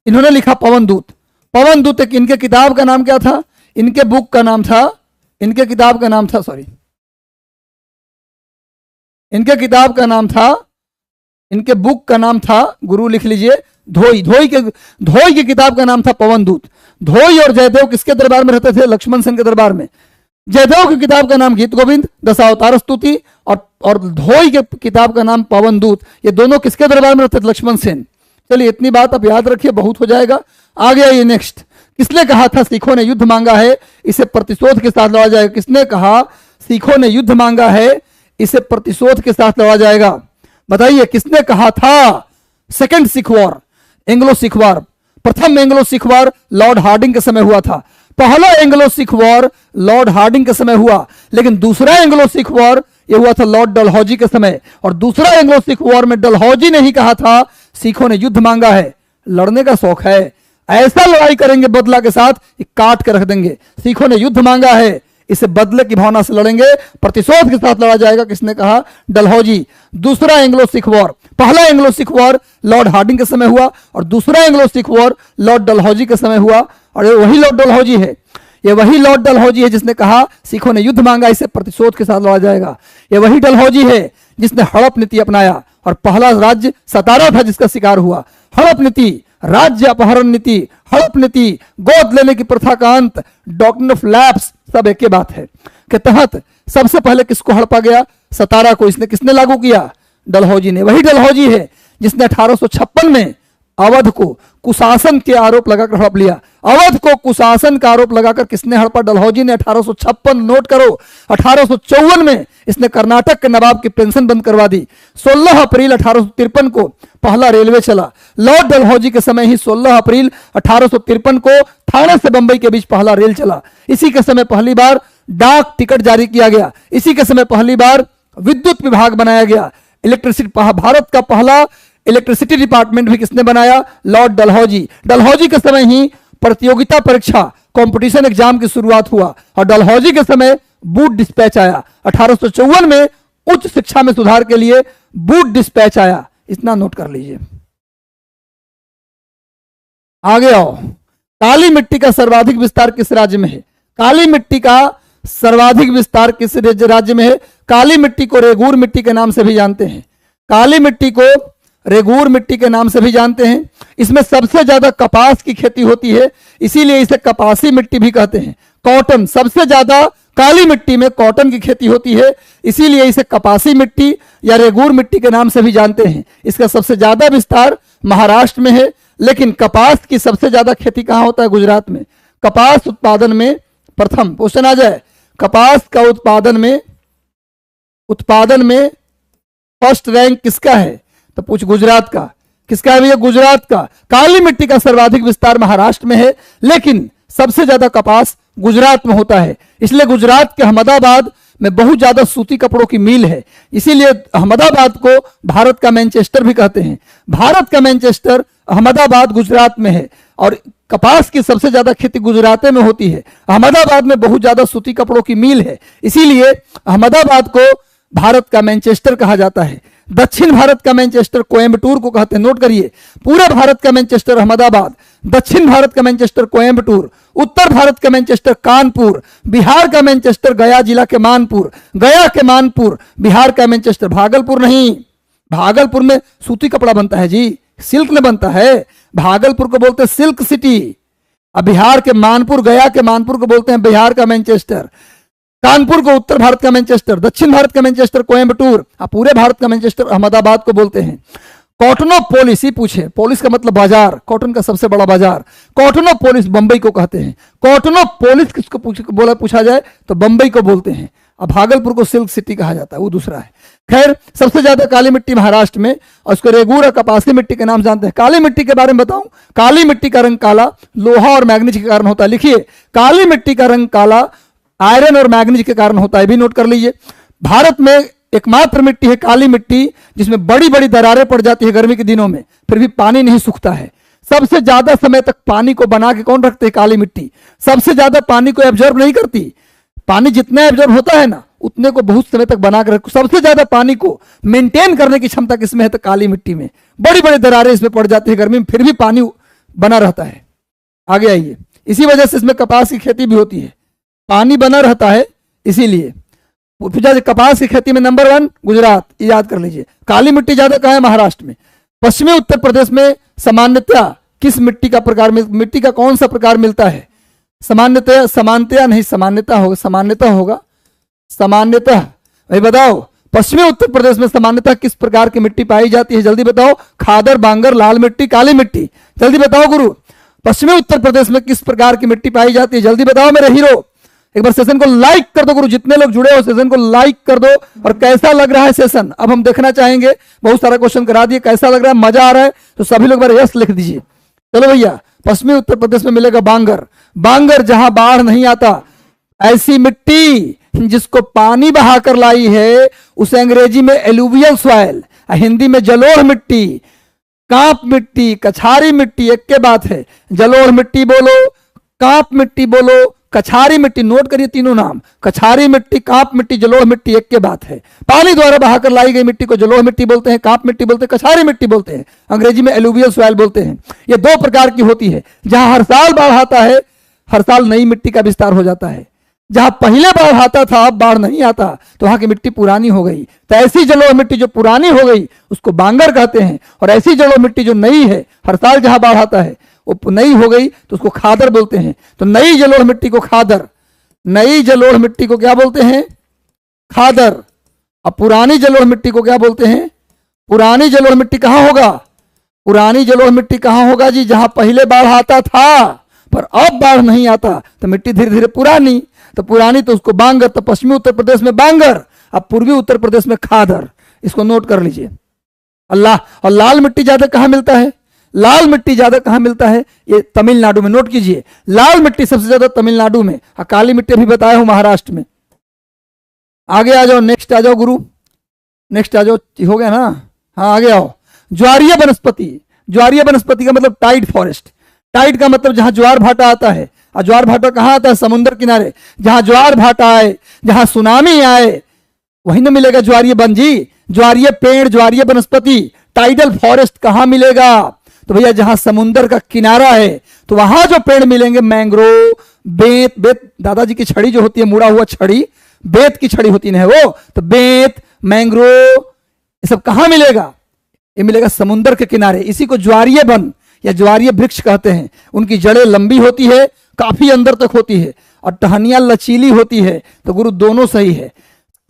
इन्होंने लिखा पवन दूत। पवन दूत एक, इनके किताब का नाम क्या था? इनके बुक का नाम था, इनके किताब का नाम था, सॉरी, इनके किताब का नाम था, इनके बुक का नाम था, गुरु लिख लीजिए, धोई। धोई की किताब का नाम था पवन दूत। धोई और जयदेव किसके दरबार में रहते थे? लक्ष्मण सेन के दरबार में। जयदेव की किताब का नाम गीत गोविंद, दशावतार स्तुति, और धोई के किताब का नाम पवन दूत। ये दोनों किसके दरबार में रहते थे? लक्ष्मण सेन। चलिए, इतनी बात आप याद रखिए, बहुत हो जाएगा। आगे आइए नेक्स्ट। किसने कहा था सिखों ने युद्ध मांगा है, इसे प्रतिशोध के साथ लड़ा जाएगा? किसने कहा सिखों ने युद्ध मांगा है, इसे प्रतिशोध के साथ लड़ा जाएगा? बताइए किसने कहा था? Second Sikh war, Anglo Sikh war, प्रथम Anglo Sikh war Lord Hardinge के समय हुआ था। पहला Anglo Sikh war Lord Hardinge के समय हुआ, लेकिन दूसरा एंग्लो सिख वॉर यह हुआ था लॉर्ड डलहौजी के समय। और दूसरा एंग्लो सिख वॉर में डलहौजी ने ही कहा था सिखों ने युद्ध मांगा है। लड़ने का शौक है, ऐसा लड़ाई करेंगे बदला के साथ काट के रख देंगे। सिखों ने युद्ध मांगा है, इसे बदले की भावना से लड़ेंगे, प्रतिशोध के साथ लड़ा जाएगा। किसने कहा? डलहौजी। दूसरा एंग्लो सिख वॉर, पहला Anglo Sikh war Lord Hardinge के समय हुआ और दूसरा Anglo Sikh war Lord Dalhousie के समय हुआ। और ये वही लॉर्ड डलहौजी है, ये वही लॉर्ड डलहौजी है जिसने कहा सिखों ने युद्ध मांगा, इसे प्रतिशोध के साथ लड़ा जाएगा। ये वही डलहौजी है जिसने हड़प नीति अपनाया और पहला राज्य सतारा था जिसका शिकार हुआ। हड़प नीति, राज्य अपहरण नीति, हड़प नीति, गोद लेने की प्रथा का अंत, डॉक्ट्रिन ऑफ लैप्स, सब एक ही बात है के तहत सबसे पहले किसको हड़पा गया? सतारा को। इसने किसने लागू किया? डलहौजी ने। वही डलहौजी है जिसने 1856 में अवध को कुशासन के आरोप लगाकर हड़प लिया। अवध को कुशासन का आरोप लगाकर किसने हड़पा? डलहौजी ने। 1856 नोट करो। 1854 में इसने कर्नाटक के नवाब की पेंशन बंद करवा दी। 16 अप्रैल 1853 को पहला रेलवे चला। लॉर्ड डलहौजी के समय ही 16 अप्रैल 1853 को थाने से बंबई के बीच पहला रेल चला। इसी के समय पहली बार डाक टिकट जारी किया गया। इसी के समय पहली बार विद्युत विभाग बनाया गया। इलेक्ट्रिसिटी, भारत का पहला इलेक्ट्रिसिटी डिपार्टमेंट भी किसने बनाया? लॉर्ड डलहौजी। डलहौजी के समय ही प्रतियोगिता परीक्षा, कंपटीशन एग्जाम की शुरुआत हुआ और डलहौजी के समय बूट डिस्पैच आया। 1854 में उच्च शिक्षा में सुधार के लिए बूट डिस्पैच आया। इतना नोट कर लीजिए। आगे आओ। काली मिट्टी का सर्वाधिक विस्तार किस राज्य में है? काली मिट्टी का सर्वाधिक विस्तार किस राज्य में है? काली मिट्टी को रेगूर मिट्टी के नाम से भी जानते हैं। काली मिट्टी को रेगूर मिट्टी के नाम से भी जानते हैं। इसमें सबसे ज्यादा कपास की खेती होती है, इसीलिए इसे कपासी मिट्टी भी कहते हैं। कॉटन, सबसे ज्यादा काली मिट्टी में कॉटन की खेती होती है, इसीलिए इसे कपासी मिट्टी या रेगूर मिट्टी के नाम से भी जानते हैं। इसका सबसे ज्यादा विस्तार महाराष्ट्र में है, लेकिन कपास की सबसे ज्यादा खेती कहां होता है? गुजरात में। कपास उत्पादन में प्रथम, क्वेश्चन आ जाए, कपास का उत्पादन में फर्स्ट रैंक किसका है? तो पूछ गुजरात का। किसका है भैया? गुजरात का। काली मिट्टी का सर्वाधिक विस्तार महाराष्ट्र में है, लेकिन सबसे ज्यादा कपास गुजरात में होता है। इसलिए गुजरात के अहमदाबाद में बहुत ज्यादा सूती कपड़ों की मिल है, इसीलिए अहमदाबाद को भारत का मैनचेस्टर भी कहते हैं। भारत का मैनचेस्टर अहमदाबाद गुजरात में है और कपास की सबसे ज्यादा खेती गुजरात में होती है। अहमदाबाद में बहुत ज्यादा सूती कपड़ों की मिल है, इसीलिए अहमदाबाद को भारत का मैनचेस्टर कहा जाता है। दक्षिण भारत का मैनचेस्टर कोयम्बटूर को कहते हैं। नोट करिए, पूरे भारत का मैनचेस्टर अहमदाबाद, दक्षिण भारत का मैनचेस्टर कोयम्बटूर, उत्तर भारत का मैनचेस्टर कानपुर, बिहार का मैनचेस्टर गया जिला के मानपुर, गया के मानपुर, बिहार का मैनचेस्टर भागलपुर नहीं। भागलपुर में सूती कपड़ा बनता है जी, सिल्क में बनता है। भागलपुर को बोलते हैं सिल्क सिटी। अब बिहार के मानपुर, गया के मानपुर को बोलते हैं बिहार का मैनचेस्टर। कानपुर को उत्तर भारत का मैनचेस्टर, दक्षिण भारत का मैनचेस्टर कोयम्बटूर, पूरे भारत का मैनचेस्टर अहमदाबाद को बोलते हैं। कॉटनोपोलिस ही पूछे, पोलिस का मतलब बाजार, कॉटन का सबसे बड़ा बाजार। कॉटनोपोलिस बंबई को कहते हैं। कॉटनोपोलिस किसको पूछा जाए तो बंबई को बोलते हैं। अब भागलपुर को सिल्क सिटी कहा जाता है, वो दूसरा है। खैर, सबसे ज्यादा काली मिट्टी महाराष्ट्र में, और उसको रेगूर और कपासी मिट्टी के नाम जानते हैं। काली मिट्टी के बारे में बताऊं, काली मिट्टी का रंग काला लोहा और मैग्नीज के कारण होता है। लिखिए, काली मिट्टी का रंग काला आयरन और मैग्नीज के कारण होता है, भी नोट कर लीजिए। भारत में एकमात्र मिट्टी है काली मिट्टी जिसमें बड़ी बड़ी दरारें पड़ जाती है गर्मी के दिनों में, फिर भी पानी नहीं सूखता है। सबसे ज्यादा समय तक पानी को बना के कौन रखते हैं? काली मिट्टी। सबसे ज्यादा पानी को एब्जॉर्ब नहीं करती, पानी जितना एब्जॉर्ब होता है ना उतने को बहुत समय तक बना कर रखो। सबसे ज्यादा पानी को मेंटेन करने की क्षमता किसमें है? तो काली मिट्टी में। बड़ी बड़ी दरारें इसमें पड़ जाती है गर्मी में, फिर भी पानी बना रहता है। आगे आइए, इसी वजह से इसमें कपास की खेती भी होती है, पानी बना रहता है इसीलिए। कपास की खेती में नंबर 1 गुजरात, याद कर लीजिए। काली मिट्टी ज्यादा कहाँ है? महाराष्ट्र में। पश्चिमी उत्तर प्रदेश में सामान्यतया किस मिट्टी का प्रकार मिट्टी का कौन सा प्रकार मिलता है? सामान्यतया नहीं, सामान्यतः होगा। भाई बताओ, पश्चिमी उत्तर प्रदेश में सामान्यतः किस प्रकार की मिट्टी पाई जाती है? जल्दी बताओ। खादर, बांगर, लाल मिट्टी, काली मिट्टी, जल्दी बताओ गुरु। पश्चिमी उत्तर प्रदेश में किस प्रकार की मिट्टी पाई जाती है? जल्दी बताओ मेरे हीरो। एक बार सेशन को लाइक कर दो गुरु, जितने लोग जुड़े हो सेशन को लाइक कर दो। और कैसा लग रहा है सेशन, अब हम देखना चाहेंगे। बहुत सारा क्वेश्चन करा दिए, कैसा लग रहा है, मजा आ रहा है? तो सभी लोग बार यस लिख दीजिए। चलो भैया, पश्चिमी उत्तर प्रदेश में मिलेगा बांगर। बांगर जहां बाढ़ नहीं आता, ऐसी मिट्टी जिसको पानी बहाकर लाई है उसे अंग्रेजी में एलुवियल सॉइल, हिंदी में जलोढ़ मिट्टी, कांप मिट्टी, कछारी मिट्टी, एक के बात है। जलोढ़ मिट्टी बोलो, कांप मिट्टी बोलो, कछारी मिट्टी, नोट करिए तीनों नाम, कछारी मिट्टी, कांप मिट्टी, जलोढ़ मिट्टी, एक के बात है। पानी द्वारा बहाकर लाई गई मिट्टी को जलोढ़ मिट्टी बोलते हैं, कांप मिट्टी बोलते हैं, कछारी मिट्टी बोलते हैं, अंग्रेजी में एलुवियल सॉइल बोलते हैं। ये दो प्रकार की होती है। जहां हर साल बाढ़ आता है, हर साल नई मिट्टी का विस्तार हो जाता है। जहां पहले बाढ़ आता था, अब बाढ़ नहीं आता, तो वहां की मिट्टी पुरानी हो गई। तो ऐसी जलोढ़ मिट्टी जो पुरानी हो गई उसको बांगर कहते हैं, और ऐसी जलोढ़ मिट्टी जो नई है, हर साल जहां बाढ़ आता है वो नई हो गई तो उसको खादर बोलते हैं। तो नई जलोढ़ मिट्टी को खादर, नई जलोढ़ मिट्टी को क्या बोलते हैं? खादर। अब पुरानी जलोढ़ मिट्टी को क्या बोलते हैं? पुरानी जलोढ़ मिट्टी कहां होगा? पुरानी जलोढ़ मिट्टी कहां होगा जी? जहां पहले बाढ़ आता था पर अब बाढ़ नहीं आता, तो मिट्टी धीरे धीरे पुरानी, तो पुरानी तो उसको बांगर। तो पश्चिमी उत्तर प्रदेश में बांगर, अब पूर्वी उत्तर प्रदेश में खादर। इसको नोट कर लीजिए। अल्लाह। और लाल मिट्टी ज्यादा कहां मिलता है? लाल मिट्टी ज्यादा कहां मिलता है? ये तमिलनाडु में। नोट कीजिए, लाल मिट्टी सबसे ज्यादा तमिलनाडु में, और काली मिट्टी भी बताया हूं महाराष्ट्र में। आगे आ जाओ, नेक्स्ट आ जाओ गुरु, नेक्स्ट आ जाओ। हो गया ना? हाँ आगे आओ। ज्वारीय वनस्पति। ज्वारीय वनस्पति का मतलब टाइड फॉरेस्ट। टाइड का मतलब जहां ज्वार भाटा आता है। और ज्वार भाटा कहां आता है? समुद्र किनारे। जहां ज्वार भाटा आए, जहां सुनामी आए, वहीं ना मिलेगा ज्वारीय वन जी। ज्वारीय पेड़, ज्वारीय वनस्पति, टाइडल फॉरेस्ट कहां मिलेगा? तो भैया जहां समुंदर का किनारा है तो वहां जो पेड़ मिलेंगे, मैंग्रोव, बेत, बेत दादाजी की छड़ी जो होती है, मुड़ा हुआ छड़ी, बेत की छड़ी होती है वो, तो बेत, मैंग्रोव, ये सब कहां मिलेगा? ये मिलेगा समुंदर के किनारे। इसी को ज्वारीय वन या ज्वारीय वृक्ष कहते हैं। उनकी जड़ें लंबी होती है, काफी अंदर तक होती है, और टहनियां लचीली होती है। तो गुरु दोनों सही है।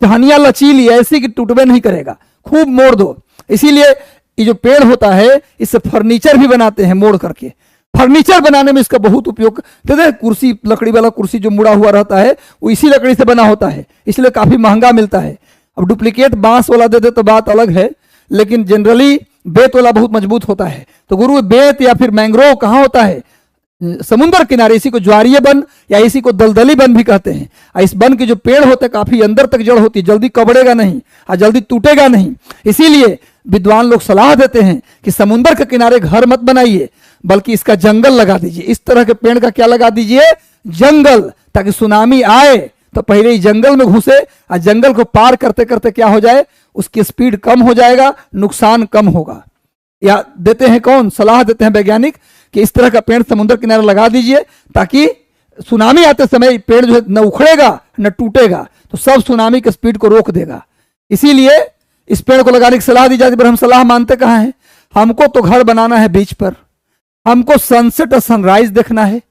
टहनियां लचीली, ऐसी कि टूटबे नहीं करेगा, खूब मोड़ दो। इसीलिए ये जो पेड़ होता है इससे फर्नीचर भी बनाते हैं मोड़ करके। फर्नीचर बनाने में इसका बहुत उपयोग। देखते कुर्सी, लकड़ी वाला कुर्सी जो मुड़ा हुआ रहता है वो इसी लकड़ी से बना होता है, इसलिए काफी महंगा मिलता है। अब डुप्लीकेट बांस वाला दे दे तो बात अलग है, लेकिन जनरली बेत वाला बहुत मजबूत होता है। तो गुरु बेत या फिर मैंग्रोव कहाँ होता है? समुद्र किनारे। इसी को ज्वारीय वन या इसी को दलदली वन भी कहते हैं। और इस वन के जो पेड़ होते हैं काफी अंदर तक जड़ होती है, जल्दी कबड़ेगा नहीं और जल्दी टूटेगा नहीं। इसीलिए विद्वान लोग सलाह देते हैं कि समुद्र के किनारे घर मत बनाइए, बल्कि इसका जंगल लगा दीजिए। इस तरह के पेड़ का क्या लगा दीजिए? जंगल, ताकि सुनामी आए तो पहले ही जंगल में घुसे, और जंगल को पार करते करते क्या हो जाए, उसकी स्पीड कम हो जाएगा, नुकसान कम होगा। या देते हैं कौन? सलाह देते हैं वैज्ञानिक कि इस तरह का पेड़ समुद्र किनारे लगा दीजिए, ताकि सुनामी आते समय पेड़ जो है न उखड़ेगा न टूटेगा, तो सब सुनामी की स्पीड को रोक देगा। इसीलिए इस पेड़ को लगाने की सलाह दी जाती है। पर हम सलाह मानते कहाँ हैं? हमको तो घर बनाना है बीच पर, हमको सनसेट और सनराइज देखना है,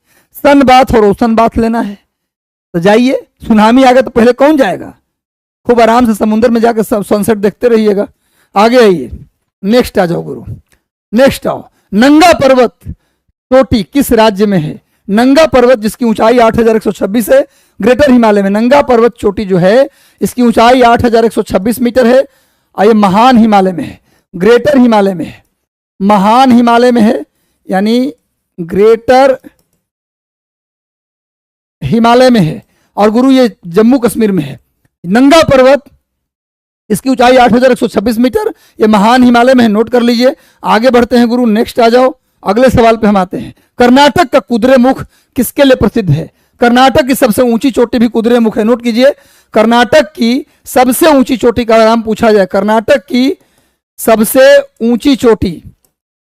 सन बाथ और ओशन बाथ लेना है। तो जाइए, सुनामी आ गया तो पहले कौन जाएगा? खूब आराम से समुद्र में जाकर सनसेट देखते रहिएगा। आगे आइए, नेक्स्ट आ जाओ गुरु, नेक्स्ट आओ। नंगा पर्वत चोटी किस राज्य में है? नंगा पर्वत जिसकी ऊंचाई 8126 है, ग्रेटर हिमालय में। नंगा पर्वत चोटी जो है इसकी ऊंचाई 8126 मीटर है, और ये महान हिमालय में है, ग्रेटर हिमालय में है, महान हिमालय में है, यानी ग्रेटर हिमालय में है। और गुरु ये जम्मू कश्मीर में है। नंगा पर्वत, इसकी ऊंचाई 8126 मीटर, ये महान हिमालय में है। नोट कर लीजिए। आगे बढ़ते हैं गुरु, नेक्स्ट आ जाओ, अगले सवाल पे हम आते हैं। कर्नाटक का कुद्रेमुख किसके लिए प्रसिद्ध है? कर्नाटक की सबसे ऊंची चोटी भी कुद्रेमुख है। नोट कीजिए, कर्नाटक की सबसे ऊंची चोटी का नाम पूछा जाए, कर्नाटक की सबसे ऊंची चोटी,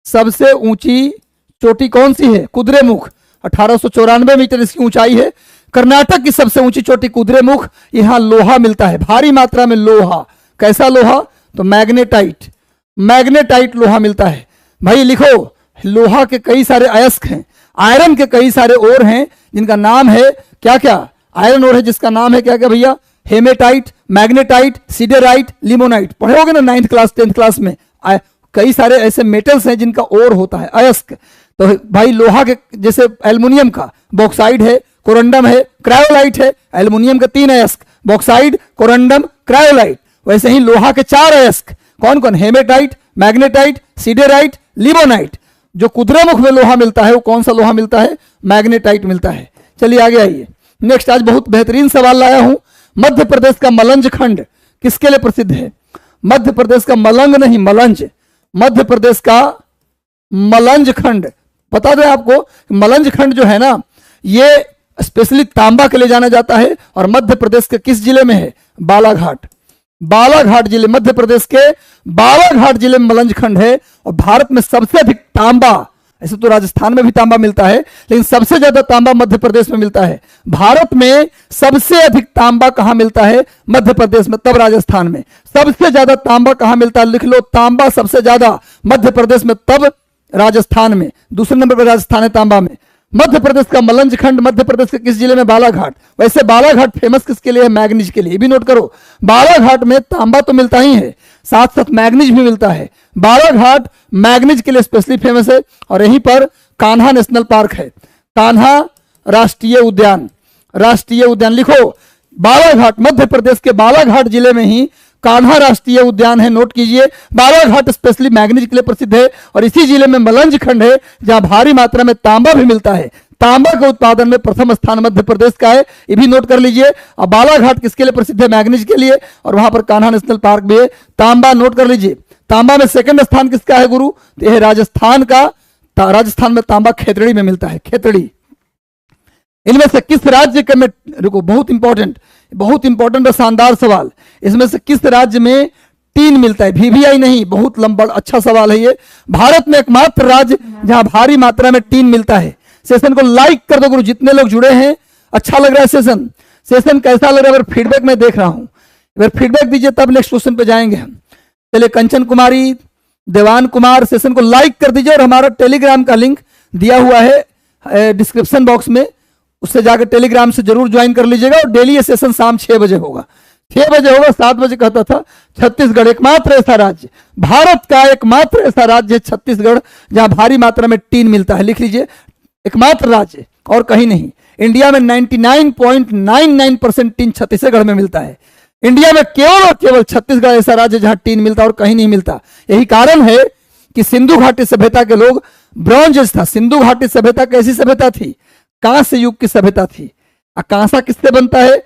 सबसे ऊंची चोटी कौन सी है? कुद्रेमुख। 1894 मीटर इसकी ऊंचाई है। कर्नाटक की सबसे ऊंची चोटी कुद्रेमुख। यहां लोहा मिलता है, भारी मात्रा में लोहा। कैसा लोहा? तो मैग्नेटाइट, मैग्नेटाइट लोहा मिलता है। भाई लिखो, लोहा के कई सारे अयस्क हैं, आयरन के कई सारे ओर हैं जिनका नाम है क्या क्या? आयरन ओर है जिसका नाम है क्या क्या भैया? Hematite, magnetite, siderite, limonite. पढ़े होगे ना 9th क्लास 10th क्लास में। कई सारे ऐसे मेटल्स हैं जिनका ओर होता है, अयस्क। तो भाई लोहा के जैसे एल्युमिनियम का बॉक्साइड है, कोरंडम है, क्रायोलाइट है। एल्युमिनियम के 3 अयस्क, बॉक्साइड, कोरंडम, क्रायोलाइट। वैसे ही लोहा के 4 अयस्क कौन कौन? Haematite, magnetite, siderite, limonite. जो कुद्रेमुख में लोहा मिलता है वो कौन सा लोहा मिलता है? मैग्नेटाइट मिलता है। चलिए आगे आइए। नेक्स्ट आज बहुत बेहतरीन सवाल लाया हूं। मध्य प्रदेश का मलंज खंड किसके लिए प्रसिद्ध है? मध्य प्रदेश का मलंग नहीं, मलंज। मध्य प्रदेश का मलंज खंड, बता दें आपको, मलंज खंड जो है ना, ये स्पेशली तांबा के लिए जाना जाता है। और मध्य प्रदेश के किस जिले में है? बालाघाट। बालाघाट जिले, मध्य प्रदेश के बालाघाट जिले में मलंज खंड है। और भारत में सबसे अधिक तांबा, ऐसे तो राजस्थान में भी तांबा मिलता है, लेकिन सबसे ज्यादा तांबा मध्य प्रदेश में मिलता है। भारत में सबसे अधिक तांबा कहां मिलता है? मध्य प्रदेश में, तब राजस्थान में। सबसे ज्यादा तांबा कहां मिलता है? लिख लो, तांबा सबसे ज्यादा मध्य प्रदेश में, तब राजस्थान में। दूसरे नंबर पर राजस्थान है तांबा में। मध्य प्रदेश का मलंज खंड मध्य प्रदेश के किस जिले में? बालाघाट। वैसे बालाघाट फेमस किसके लिए है? मैग्नीज के लिए। भी नोट करो, बालाघाट में तांबा तो मिलता ही है, साथ साथ मैग्नीज भी मिलता है। बालाघाट मैग्नीज के लिए स्पेशली फेमस है। और यहीं पर कान्हा नेशनल पार्क है, कान्हा राष्ट्रीय उद्यान। राष्ट्रीय उद्यान लिखो, बालाघाट, मध्य प्रदेश के बालाघाट जिले में ही कान्हा राष्ट्रीय उद्यान है। नोट कीजिए, बालाघाट स्पेशली मैग्नीज के लिए प्रसिद्ध है। और इसी जिले में मलंज खंड है जहां भारी मात्रा में तांबा भी मिलता है। तांबा के उत्पादन में प्रथम स्थान मध्य प्रदेश का है, ये भी नोट कर लीजिए। और बालाघाट किसके लिए प्रसिद्ध है? मैग्नीज के लिए। और वहां पर कान्हा नेशनल पार्क भी है। तांबा नोट कर लीजिए। तांबा में सेकंड स्थान किसका है गुरु? तो यह राजस्थान का। राजस्थान में तांबा खेतड़ी में मिलता है, खेतड़ी। इनमें से किस राज्य के में, रुको, बहुत इंपॉर्टेंट और शानदार सवाल, इसमें से किस राज्य में टीन मिलता है? VVI नहीं, बहुत लंबा अच्छा सवाल है ये। भारत में एकमात्र राज्य जहां भारी मात्रा में टीन मिलता है। सेशन को लाइक कर दो गुरु, जितने लोग जुड़े हैं। अच्छा लग रहा है सेशन कैसा लग रहा है? फीडबैक मैं देख रहा हूं, अगर फीडबैक दीजिए तब नेक्स्ट क्वेश्चन पे जाएंगे हम। चलिए, कंचन कुमारी, देवान कुमार, सेशन को लाइक कर दीजिए। और हमारा टेलीग्राम का लिंक दिया हुआ है डिस्क्रिप्शन बॉक्स में, उससे जाकर टेलीग्राम से जरूर ज्वाइन कर लीजिएगा। और डेली ये सेशन शाम 6 बजे होगा, 6 बजे होगा, 7 बजे कहता था। छत्तीसगढ़ एकमात्र ऐसा राज्य, भारत का एकमात्र ऐसा राज्य है छत्तीसगढ़, जहां भारी मात्रा में टीन मिलता है। लिख लीजिए, एकमात्र राज्य और कहीं नहीं। इंडिया में 99.99% टीन छत्तीसगढ़ में मिलता है। इंडिया में केवल और केवल छत्तीसगढ़ ऐसा राज्य जहां टीन मिलता है और कहीं नहीं मिलता। यही कारण है कि सिंधु घाटी सभ्यता के लोग, ब्रॉन्ज एज था। सिंधु घाटी सभ्यता कैसी सभ्यता थी? कांस्य युग की सभ्यता थी। कांसा किससे बनता है?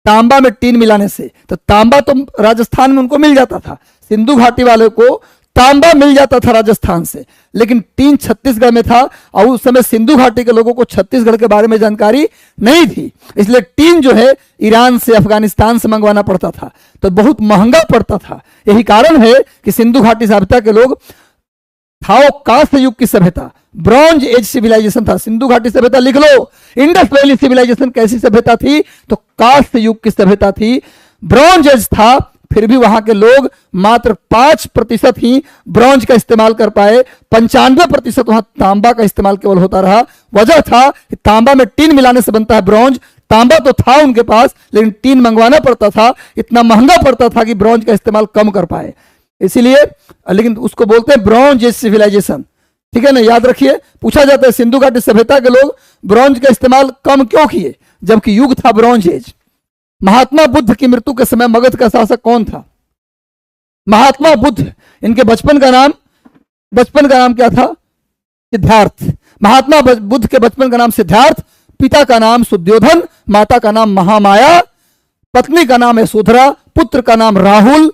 तांबा में टीन मिलाने से। तो तांबा तो राजस्थान में उनको मिल जाता था, सिंधु घाटी वाले को तांबा मिल जाता था राजस्थान से, लेकिन टीन छत्तीसगढ़ में था। और उस समय सिंधु घाटी के लोगों को छत्तीसगढ़ के बारे में जानकारी नहीं थी, इसलिए टीन जो है ईरान से, अफगानिस्तान से मंगवाना पड़ता था, तो बहुत महंगा पड़ता था। यही कारण है कि सिंधु घाटी सभ्यता के लोग था वो कांस्य युग की सभ्यता, ब्रॉन्ज एज सिविलाइजेशन था। सिंधु घाटी सभ्यता लिख लो। इंडस वैली सिविलाइजेशन कैसी सभ्यता थी? तो कांस्य युग की सभ्यता थी, ब्रॉन्ज एज था। फिर भी वहां के लोग मात्र 5% ही ब्रॉन्ज का इस्तेमाल कर पाए, 95% वहां तांबा का इस्तेमाल केवल होता रहा। वजह था कि तांबा में टीन मिलाने से बनता है ब्रॉन्ज। तांबा तो था उनके पास, लेकिन टीन मंगवाना पड़ता था, इतना महंगा पड़ता था कि ब्रॉन्ज का इस्तेमाल कम कर पाए, इसीलिए। लेकिन उसको बोलते हैं ब्रॉन्ज एज सिविलाइजेशन, ठीक है ना, याद रखिए। पूछा जाता है सिंधु घाटी सभ्यता के लोग ब्रॉन्ज का इस्तेमाल कम क्यों किए, जबकि युग था ब्रॉन्ज एज। महात्मा बुद्ध की मृत्यु के समय मगध का शासक कौन था? महात्मा बुद्ध, इनके बचपन का नाम क्या था? सिद्धार्थ। महात्मा बुद्ध के बचपन का नाम सिद्धार्थ, पिता का नाम सुद्योधन, माता का नाम महामाया, पत्नी का नाम यशोधरा, पुत्र का नाम राहुल,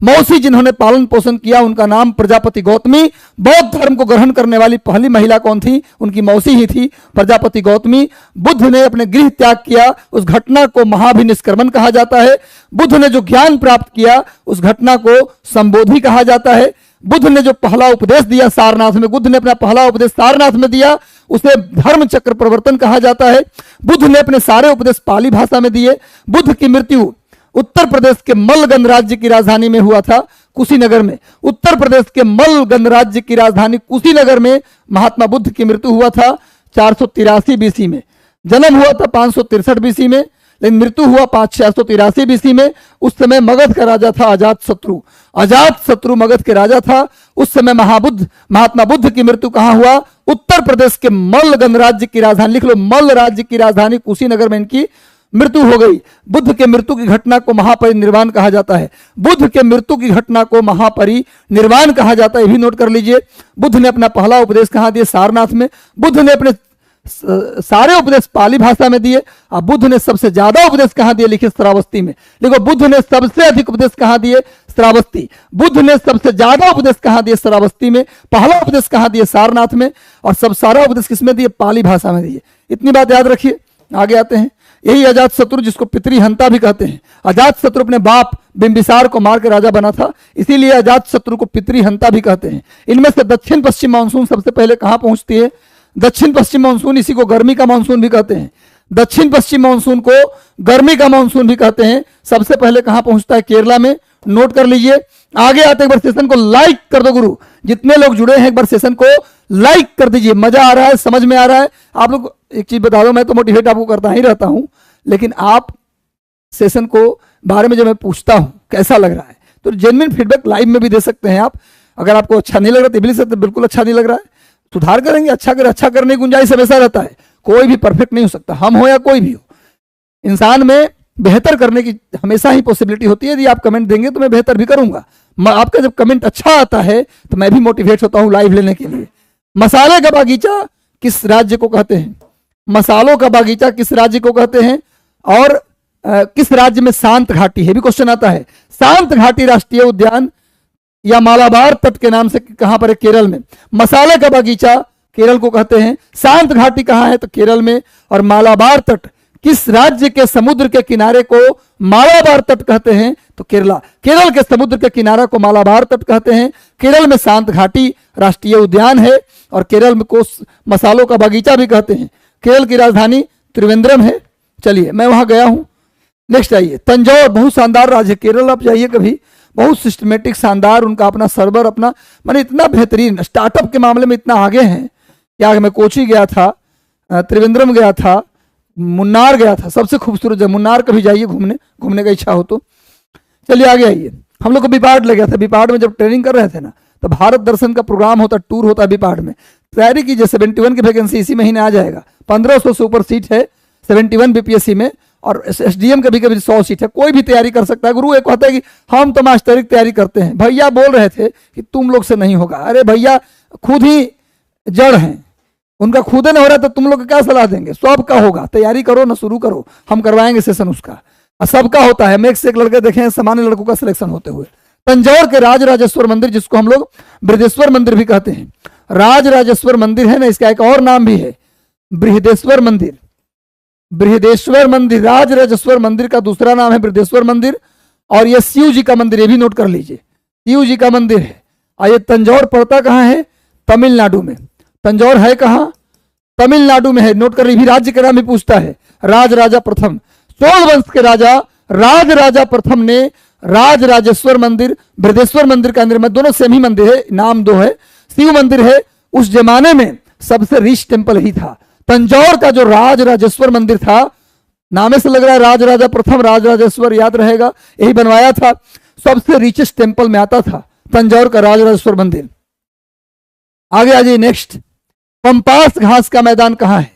मौसी जिन्होंने पालन पोषण किया उनका नाम प्रजापति गौतमी। बौद्ध धर्म को ग्रहण करने वाली पहली महिला कौन थी? उनकी मौसी ही थी, प्रजापति गौतमी। बुद्ध ने अपने गृह त्याग किया, उस घटना को महाभिनिष्क्रमण कहा जाता है। बुद्ध ने जो ज्ञान प्राप्त किया उस घटना को संबोधि कहा जाता है। बुद्ध ने जो पहला उपदेश दिया सारनाथ में, बुद्ध ने अपना पहला उपदेश सारनाथ में दिया, उसे धर्म चक्र प्रवर्तन कहा जाता है। बुद्ध ने अपने सारे उपदेश पाली भाषा में दिए। बुद्ध की मृत्यु उत्तर प्रदेश के मल्ल गणराज्य की राजधानी में हुआ था, कुशीनगर में। उत्तर प्रदेश के मल्ल गणराज्य की राजधानी कुशीनगर में महात्मा बुद्ध की मृत्यु हुआ था 483 बीसी में। जन्म हुआ था 563 बीसी में, लेकिन मृत्यु हुआ 683 बीसी में। उस समय मगध का राजा था अजात शत्रु। अजात शत्रु मगध के राजा था। उस समय महात्मा बुद्ध की मृत्यु कहां हुआ? उत्तर प्रदेश के मल्ल गणराज्य की राजधानी, लिख लो, मल्ल राज्य की राजधानी कुशीनगर में इनकी मृत्यु हो गई। बुद्ध के मृत्यु की घटना को महापरिनिर्वाण कहा जाता है। बुद्ध के मृत्यु की घटना को महापरिनिर्वाण कहा जाता है, ये भी नोट कर लीजिए। बुद्ध ने अपना पहला उपदेश कहां दिए? सारनाथ में। बुद्ध ने अपने सारे उपदेश पाली भाषा में दिए। अब बुद्ध ने सबसे ज्यादा उपदेश कहां दिए? लिखिए, श्रावस्ती में। देखो, बुद्ध ने सबसे अधिक उपदेश कहां दिए? श्रावस्ती। बुद्ध ने सबसे ज्यादा उपदेश कहां दिए? श्रावस्ती में। पहला उपदेश कहां दिए? सारनाथ में। और सब सारा उपदेश किसमें दिए? पाली भाषा में दिए। इतनी बात याद रखिए। आगे आते हैं। यही अजात शत्रु, जिसको पितृहंता भी कहते हैं। अजात शत्रु अपने बाप बिंबिसार को मार के राजा बना था, इसीलिए अजात शत्रु को पितृहंता भी कहते हैं। इनमें से दक्षिण पश्चिम मानसून सबसे पहले कहां पहुंचती है? दक्षिण पश्चिम मानसून, इसी को गर्मी का मानसून भी कहते हैं। दक्षिण पश्चिम मानसून को गर्मी का मानसून भी कहते हैं। सबसे पहले कहां पहुंचता है? केरला में। नोट कर लीजिए। आगे आते एक बार सेशन को लाइक कर दो गुरु, जितने लोग जुड़े हैं एक बार सेशन को लाइक कर दीजिए। मजा आ रहा है, समझ में आ रहा है? आप लोग एक चीज बता दो, मैं तो मोटिवेट आपको करता ही रहता हूं, लेकिन आप सेशन को बारे में जब मैं पूछता हूं कैसा लग रहा है, तो जेन्युइन फीडबैक लाइव में भी दे सकते हैं आप। अगर आपको अच्छा नहीं लग रहा तो बिल्कुल अच्छा नहीं लग रहा है, सुधार करेंगे। अच्छा करने की गुंजाइश हमेशा रहता है। कोई भी परफेक्ट नहीं हो सकता, हम हो या कोई भी हो। इंसान में बेहतर करने की हमेशा ही पॉसिबिलिटी होती है। यदि आप कमेंट देंगे तो मैं बेहतर भी करूंगा। आपका जब कमेंट अच्छा आता है तो मैं भी मोटिवेट होता हूं लाइव लेने के लिए। मसाले का बागीचा किस राज्य को कहते हैं? मसालों का बागीचा किस राज्य को कहते हैं? और किस राज्य में शांत घाटी है, भी क्वेश्चन आता है। शांत घाटी राष्ट्रीय उद्यान या मालाबार तट के नाम से कहां पर है? केरल में। मसाले का बागीचा केरल को कहते हैं। शांत घाटी कहां है? तो केरल में। और मालाबार तट किस राज्य के समुद्र के किनारे को मालाबार तट कहते हैं? तो केरला। केरल के समुद्र के किनारे को मालाबार तट कहते हैं। केरल में शांत घाटी राष्ट्रीय उद्यान है और केरल में को मसालों का बागीचा भी कहते हैं। केरल की राजधानी त्रिवेंद्रम है। चलिए, मैं वहां गया हूं। नेक्स्ट आइए, तंजौर बहुत शानदार राज्य। केरल आप जाइए कभी, बहुत सिस्टमेटिक, शानदार उनका अपना सर्वर, अपना माने इतना बेहतरीन, स्टार्टअप के मामले में इतना आगे हैं। क्या मैं कोची गया था, त्रिवेंद्रम गया था, मुन्नार गया था, सबसे खूबसूरत जगह मुन्नार। कभी जाइए घूमने का इच्छा हो तो। चलिए आगे आइए। हम लोग को बिपाड लग गया था। बिपाड में जब ट्रेनिंग कर रहे थे ना, तो भारत दर्शन का प्रोग्राम होता, टूर होता बिपाड में। तैयारी कीजिए, 71 की वैकेंसी इसी महीने आ जाएगा। 1500 से ऊपर सीट है 71 बीपीएससी में, और एसडीएम कभी कभी 100 सीट है। कोई भी तैयारी कर सकता है। गुरु एक कहता है कि हम तो मास्टरी की तैयारी करते हैं। भैया बोल रहे थे कि तुम लोग से नहीं होगा। अरे भैया खुद ही जड़ हैं, उनका खुद नहीं हो रहा तो तुम लोग क्या सलाह देंगे? सबका होगा, तैयारी करो ना, शुरू करो, हम करवाएंगे सेशन उसका। सबका होता है। मैं एक लड़के देखे हैं, सामान्य लड़कों का सिलेक्शन होते हुए। तंजौर के राजराजेश्वर मंदिर, जिसको हम लोग बृहदेश्वर मंदिर भी कहते हैं। राजराजेश्वर मंदिर है ना, इसका एक और नाम भी है बृहदेश्वर मंदिर। बृहदेश्वर मंदिर, राजराजेश्वर मंदिर का दूसरा नाम है बृहदेश्वर मंदिर। और यह शिव जी का मंदिर, ये भी नोट कर लीजिए, शिव जी का मंदिर है। आइए, तंजौर पड़ता कहां है? तमिलनाडु में। तंजौर है कहां? तमिलनाडु में है। नोट कर लीजिए। राज्य का नाम भी पूछता है। राजराजा प्रथम, चोल वंश के राजा राजराजा प्रथम ने राजराजेश्वर मंदिर, बृहदेश्वर मंदिर का निर्माण, दोनों सेम ही मंदिर है, नाम दो है। शिव मंदिर है। उस जमाने में सबसे रिच टेम्पल ही था। तंजौर का जो राजराजेश्वर मंदिर था, नामे से लग रहा है राजराजा प्रथम, राजराजेश्वर याद रहेगा, यही बनवाया था। सबसे रिचेस्ट टेम्पल में आता था तंजौर का राजराजेश्वर मंदिर। आगे आ जाइए। नेक्स्ट, पंपास घास का मैदान कहां है?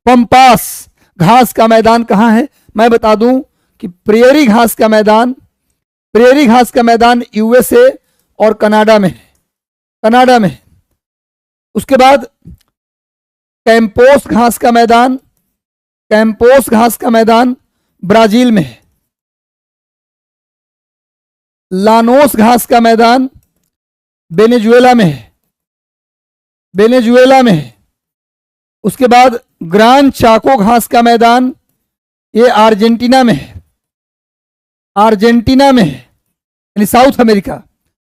पंपास घास का मैदान कहां है? मैं बता दूं कि प्रेयरी घास का मैदान यूएसए और कनाडा में है। कनाडा में। उसके बाद कैंपोस घास का मैदान ब्राजील में है। लानोस घास का मैदान वेनेजुएला में है। उसके बाद ग्रान चाको घास का मैदान, ये अर्जेंटीना में है। यानी साउथ अमेरिका।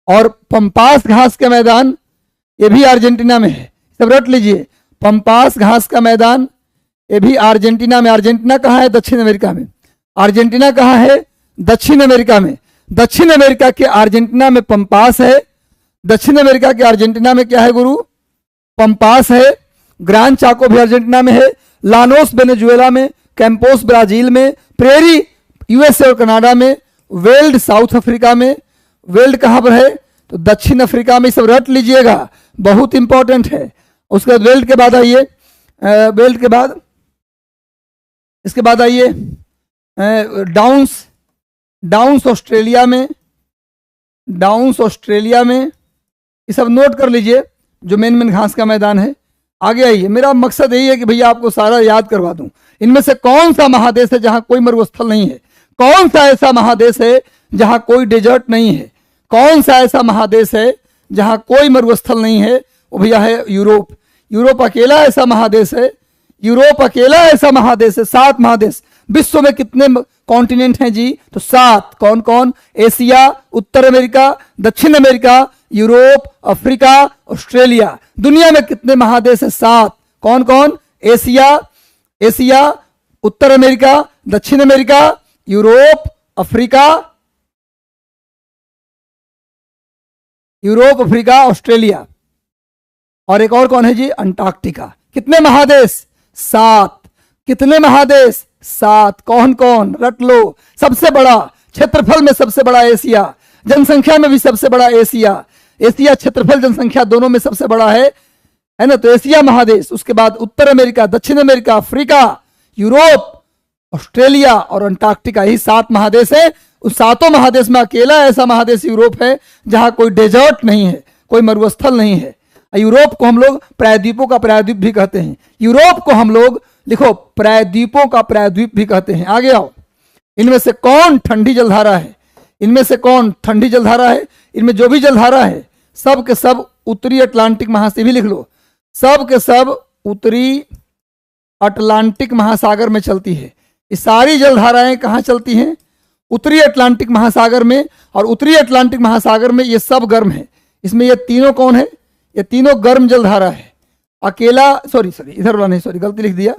और पंपास घास का मैदान, ये भी अर्जेंटीना में है। सब रट लीजिए, पंपास घास का मैदान ये भी अर्जेंटीना में। अर्जेंटीना कहाँ है? दक्षिण अमेरिका में। अर्जेंटीना कहाँ है? दक्षिण अमेरिका में। दक्षिण अमेरिका के अर्जेंटीना में पंपास है। दक्षिण अमेरिका के अर्जेंटीना में क्या है गुरु? पंपास है। ग्रान चाको भी अर्जेंटीना में है। लानोस वेनेजुएला में, कैंपोस ब्राजील में, प्रेरी यूएसए और कनाडा में, वेल्ड साउथ अफ्रीका में। वेल्ड कहां पर है? तो दक्षिण अफ्रीका में, सब रट लीजिएगा, बहुत इंपॉर्टेंट है। उसके बाद बेल्ट के बाद आइए, बेल्ट के बाद इसके बाद आइए डाउन्स, डाउन्स ऑस्ट्रेलिया में, डाउन्स ऑस्ट्रेलिया में, ये सब नोट कर लीजिए जो मेन मेन घास का मैदान है। आगे आइए, मेरा मकसद यही है कि भैया आपको सारा याद करवा दूं। इनमें से कौन सा महादेश है जहां कोई मरुस्थल नहीं है? कौन सा ऐसा महादेश है जहां कोई डेजर्ट नहीं है? कौन सा ऐसा महादेश है जहां कोई मरुस्थल नहीं है? वो भैया है यूरोप। यूरोप अकेला ऐसा महादेश है, यूरोप अकेला ऐसा महादेश है। 7 महादेश। विश्व में कितने कॉन्टिनेंट हैं जी? तो 7। कौन कौन? एशिया, उत्तर अमेरिका, दक्षिण अमेरिका, यूरोप, अफ्रीका, ऑस्ट्रेलिया। दुनिया में कितने महादेश है? 7। कौन कौन? एशिया, एशिया, उत्तर अमेरिका, दक्षिण America, Europe, Africa, Europe, Africa, Australia. और एक और कौन है जी? अंटार्कटिका। कितने महादेश? 7। कितने महादेश? 7। कौन कौन? रट लो। सबसे बड़ा क्षेत्रफल में सबसे बड़ा एशिया, जनसंख्या में भी सबसे बड़ा एशिया। एशिया क्षेत्रफल जनसंख्या दोनों में सबसे बड़ा है ना? तो एशिया महादेश, उसके बाद उत्तर अमेरिका, दक्षिण अमेरिका, अफ्रीका, यूरोप, ऑस्ट्रेलिया और अंटार्कटिका। यही 7 महादेश है। उस 7 महादेश में अकेला ऐसा महादेश यूरोप है जहां कोई डेजर्ट नहीं है, कोई मरुस्थल नहीं है। यूरोप को हम लोग प्रायद्वीपों का प्रायद्वीप भी कहते हैं। यूरोप को हम लोग, लिखो, प्रायद्वीपों का प्रायद्वीप भी कहते हैं। आगे आओ, इनमें से कौन ठंडी जलधारा है? इनमें से कौन ठंडी जलधारा है? इनमें जो भी जलधारा है सब के सब उत्तरी अटलांटिक महासागर, भी लिख लो, सब के सब उत्तरी अटलांटिक महासागर में चलती है। ये सारी जलधाराएं कहाँ चलती हैं? उत्तरी अटलांटिक महासागर में। और उत्तरी अटलांटिक महासागर में ये सब गर्म है। इसमें ये तीनों कौन है? ये तीनों गर्म जलधारा है। अकेला, सॉरी इधर वाला नहीं, सॉरी गलती लिख दिया,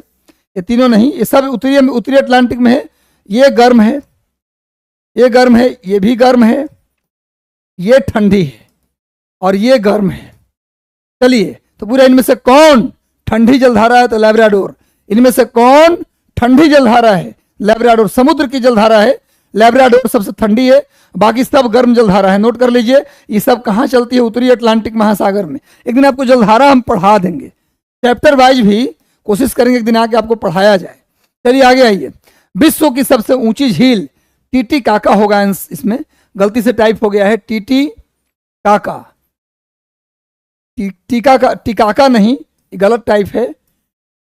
ये तीनों नहीं, ये सब उत्तरी अटलांटिक में है। ये गर्म है, ये गर्म है, ये भी गर्म है, ये ठंडी है और ये गर्म है। चलिए, तो पूरा इनमें से कौन ठंडी जलधारा है? तो लैब्राडोर। इनमें से कौन ठंडी जलधारा है? लैब्राडोर। समुद्र की जलधारा है, लैब्राडोर सबसे ठंडी है, बाकी सब गर्म जलधारा है। नोट कर लीजिए, ये सब कहाँ चलती है? उत्तरी अटलांटिक महासागर में। एक दिन आपको जलधारा हम पढ़ा देंगे, चैप्टर वाइज भी कोशिश करेंगे एक दिन आके आपको पढ़ाया जाए। चलिए आगे आइए। विश्व की सबसे ऊंची झील टीटीकाका होगा, इसमें गलती से टाइप हो गया है टीटीकाका, टिकाका नहीं, गलत टाइप है,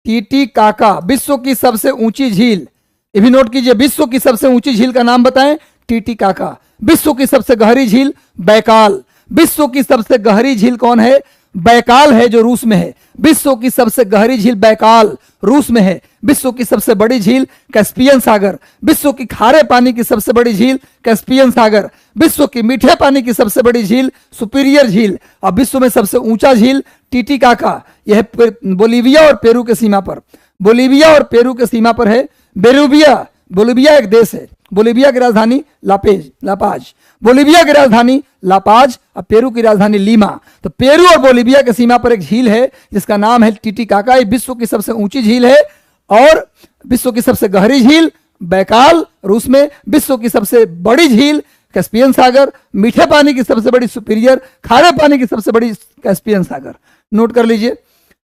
टीटीकाका। विश्व की सबसे ऊंची झील, ये भी नोट कीजिए। विश्व की सबसे ऊंची झील का नाम बताएं? टीटीकाका। विश्व की सबसे गहरी झील बैकाल। विश्व की सबसे गहरी झील कौन है? बैकाल है, जो रूस में है। विश्व की सबसे गहरी झील बैकाल, रूस में है। विश्व की सबसे बड़ी झील कैस्पियन सागर। विश्व की खारे पानी की सबसे बड़ी झील कैस्पियन सागर। विश्व की मीठे पानी की सबसे बड़ी झील सुपीरियर झील। और विश्व में सबसे ऊंचा झील टीटीकाका। यह बोलीविया और पेरू के सीमा पर, बोलीविया और पेरू के सीमा पर है। बेरूबिया, बोलीविया एक देश है। बोलीविया की राजधानी लापाज। बोलीविया की राजधानी लापाज और पेरू की राजधानी लीमा। तो पेरू और बोलीविया के सीमा पर एक झील है जिसका नाम है टीटीकाका। ये विश्व की सबसे ऊंची झील है। और विश्व की सबसे गहरी झील बैकाल, रूस में। विश्व की सबसे बड़ी झील कैस्पियन सागर। मीठे पानी की सबसे बड़ी सुपीरियर। खारे पानी की सबसे बड़ी कैस्पियन सागर। नोट कर लीजिए,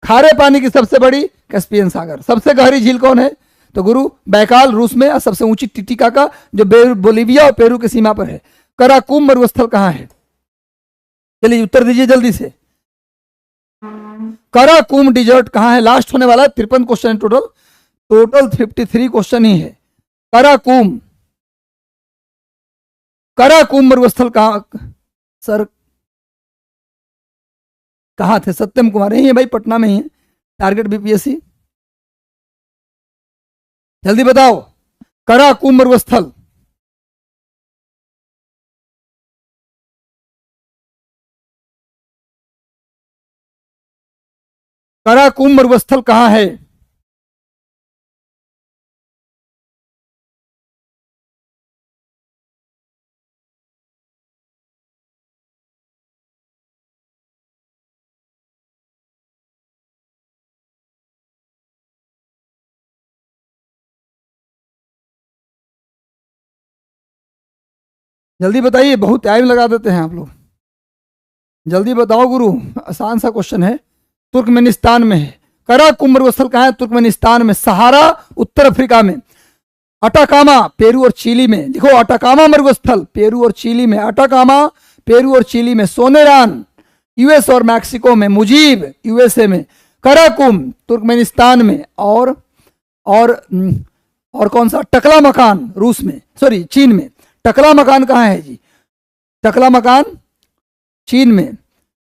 खारे पानी की सबसे बड़ी कैस्पियन सागर। सबसे गहरी झील कौन है? तो गुरु बैकाल, रूस में। और सबसे ऊंची टीटीकाका जो बोलीविया और पेरू की सीमा पर है। कराकुम मरुस्थल कहाँ है? चलिए उत्तर दीजिए जल्दी से। कराकुम डिजर्ट कहाँ है? लास्ट होने वाला है, 53 क्वेश्चन टोटल 53 क्वेश्चन ही है। कराकुम, कराकुम मरुस्थल कहाँ? सर कहाँ थे? सत्यम कुमार यही है भाई, पटना में ही है, टारगेट बीपीएससी। जल्दी बताओ, कराकुम मरुस्थल। कराकुम मरुस्थल कहाँ है? जल्दी बताइए, बहुत टाइम लगा देते हैं आप लोग। जल्दी बताओ गुरु, आसान सा क्वेश्चन है। तुर्कमेनिस्तान में है। कराकुम मरुस्थल कहाँ है? तुर्कमेनिस्तान में। सहारा उत्तर अफ्रीका में। अटाकामा पेरू और चिली में। लिखो अटाकामा मरुस्थल पेरू और चिली में। अटाकामा पेरू और चिली में। सोनेरान यूएस और मैक्सिको में। मुजीब यूएसए में। कराकुम तुर्कमेनिस्तान में। और कौन सा? टकला मकान रूस में, सॉरी चीन में। टकला मकान कहाँ है जी? टकला मकान चीन में।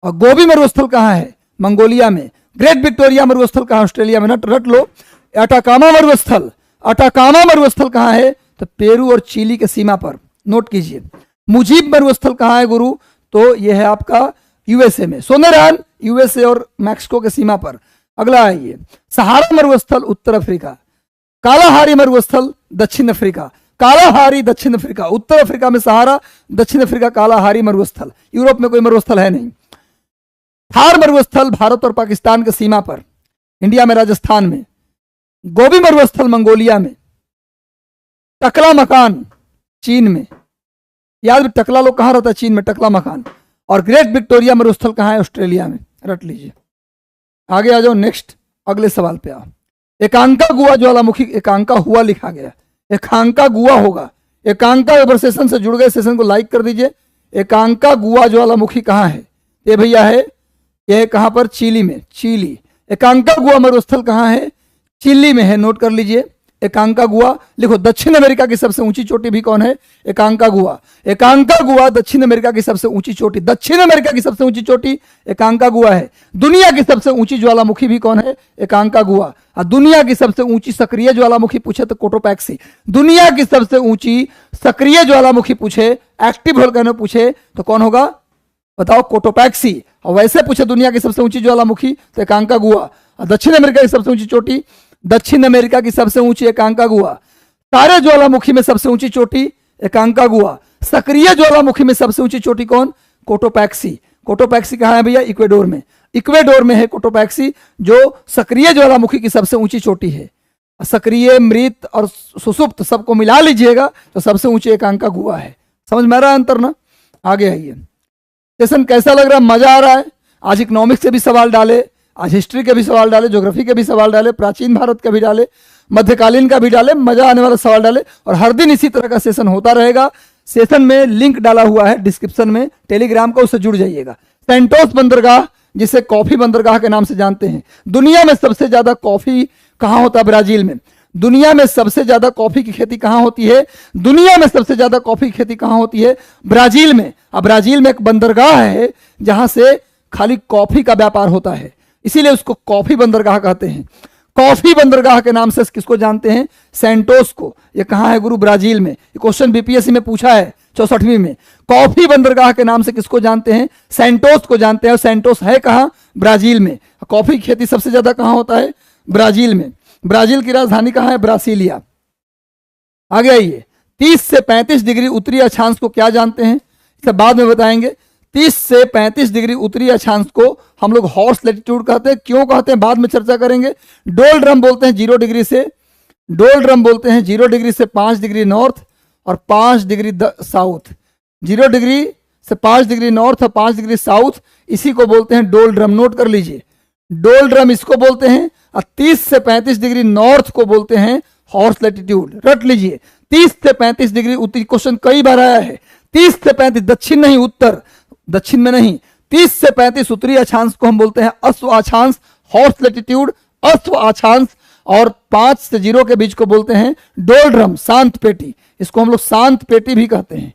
और गोबी मरुस्थल कहाँ है? मंगोलिया में। ग्रेट विक्टोरिया मरुस्थल कहाँ? ऑस्ट्रेलिया में। रट लो। अटाकामा मरुस्थल, अटाकामा मरुस्थल कहाँ है? तो पेरू और चिली के सीमा पर, नोट कीजिए। मुजीब मरुस्थल कहाँ है गुरु? तो यह है आपका यूएसए में। सोनेरान यूएसए और मैक्सिको के सीमा पर। अगला आइए, सहारा मरुस्थल उत्तर अफ्रीका। कालाहारी मरुस्थल दक्षिण अफ्रीका। कालाहारी दक्षिण अफ्रीका। उत्तर अफ्रीका में सहारा, दक्षिण अफ्रीका कालाहारी मरुस्थल। यूरोप में कोई मरुस्थल है नहीं। थार मरुस्थल भारत और पाकिस्तान के सीमा पर, इंडिया में राजस्थान में। गोबी मरुस्थल मंगोलिया में। टकला मकान चीन में। याद टकला लोग कहाँ रहता है? चीन में टकला मकान। और ग्रेट विक्टोरिया मरुस्थल कहाँ है? ऑस्ट्रेलिया में। रट लीजिए। आगे आ जाओ, नेक्स्ट अगले सवाल पे आओ। एकांका गुआ ज्वालामुखी, एकांका हुआ लिखा गया, एकांका गुआ होगा। एकांका अगर सेशन से जुड़ गए, सेशन को लाइक कर दीजिए। एकांका गुआ ज्वालामुखी कहाँ है? ये भैया है, यह कहाँ पर? चिली में। चिली। एकांका गुआ मरुस्थल कहाँ है? चिली में है, नोट कर लीजिए। एकांका गुआ लिखो। दक्षिण अमेरिका की सबसे ऊंची चोटी भी कौन है? एकांका गुआ। एकांका गुआ दक्षिण अमेरिका की सबसे ऊंची चोटी। दक्षिण अमेरिका की सबसे ऊंची चोटी एकांका गुआ है। दुनिया की सबसे ऊंची ज्वालामुखी भी कौन है? एकांका गुआ। और दुनिया की सबसे ऊंची सक्रिय ज्वालामुखी पूछे तो कोटोपैक्सी। दुनिया की सबसे ऊंची सक्रिय ज्वालामुखी पूछे, एक्टिव वोल्केनो पूछे तो कौन होगा? बताओ, कोटोपैक्सी। और वैसे पूछे दुनिया की सबसे ऊंची ज्वालामुखी तो एकांका गुआ। और दक्षिण अमेरिका की सबसे ऊंची चोटी, दक्षिण अमेरिका की सबसे ऊंची एकांका गुआ। सारे ज्वालामुखी में सबसे ऊंची चोटी एकांका गुआ। सक्रिय ज्वालामुखी में सबसे ऊंची चोटी कौन? कोटोपैक्सी। कोटोपैक्सी कहाँ है भैया? इक्वेडोर में। इक्वेडोर में है कोटोपैक्सी, जो सक्रिय ज्वालामुखी की सबसे ऊंची चोटी है। सक्रिय, मृत और सुसुप्त सबको मिला लीजिएगा तो सबसे ऊंची एकांका गुआ है। समझ में आ रहा है अंतर ना? आगे आइए। सेशन कैसा लग रहा है? मजा आ रहा है? आज इकोनॉमिक्स से भी सवाल डाले, आज हिस्ट्री के भी सवाल डाले, ज्योग्राफी के भी सवाल डाले, प्राचीन भारत का भी डाले, मध्यकालीन का भी डाले, मजा आने वाला सवाल डाले। और हर दिन इसी तरह का सेशन होता रहेगा। सेशन में लिंक डाला हुआ है डिस्क्रिप्शन में टेलीग्राम का, उससे जुड़ जाइएगा। सेंटोस बंदरगाह, जिसे कॉफी बंदरगाह के नाम से जानते हैं। दुनिया में सबसे ज्यादा कॉफी कहाँ होता है? ब्राजील में। दुनिया में सबसे ज्यादा कॉफी की खेती कहाँ होती है? दुनिया में सबसे ज्यादा कॉफी की खेती कहाँ होती है? ब्राजील में। अब ब्राजील में एक बंदरगाह है जहां से खाली कॉफी का व्यापार होता है, इसीलिए उसको कॉफी बंदरगाह कहते हैं। कॉफी बंदरगाह के नाम से किसको जानते हैं? सेंटोस को। ये कहाँ है गुरु? ब्राजील में। ये क्वेश्चन बीपीएससी में पूछा है 64वीं में। कॉफी बंदरगाह के नाम से किसको जानते हैं? सेंटोस को जानते हैं। और सेंटोस है कहाँ? ब्राजील में। कॉफी की खेती सबसे ज्यादा कहाँ होता है? ब्राजील में। ब्राजील की राजधानी कहाँ है? ब्रासीलिया। आगे आइए। 30 से 35 डिग्री उत्तरी अक्षांश को क्या जानते हैं? इसे बाद में बताएंगे। 30 से 35 डिग्री उत्तरी अक्षांश को हम लोग हॉर्स लैटिट्यूड कहते हैं। क्यों कहते हैं बाद में चर्चा करेंगे। डोल ड्रम बोलते हैं 0 डिग्री से, डोल ड्रम बोलते हैं 0 डिग्री से 5 डिग्री नॉर्थ और 5 डिग्री साउथ। 0 डिग्री से 5 डिग्री नॉर्थ और 5 डिग्री साउथ, इसी को बोलते हैं डोल ड्रम। नोट कर लीजिए, डोल ड्रम इसको बोलते हैं। और 30 से 35 डिग्री नॉर्थ को बोलते हैं हॉर्स लैटिट्यूड। रट लीजिए, 30 से 35 डिग्री उत्तरी। क्वेश्चन कई बार आया है। 30 से 35 दक्षिण नहीं, उत्तर, दक्षिण में नहीं। 30 से 35 उत्तरी अक्षांश को हम बोलते हैं अश्व अक्षांश, हॉर्स लैटिट्यूड, अश्व अक्षांश। और 5 से 0 के बीच को बोलते हैं डोल ड्रम, शांत पेटी। इसको हम लोग शांत पेटी भी कहते हैं।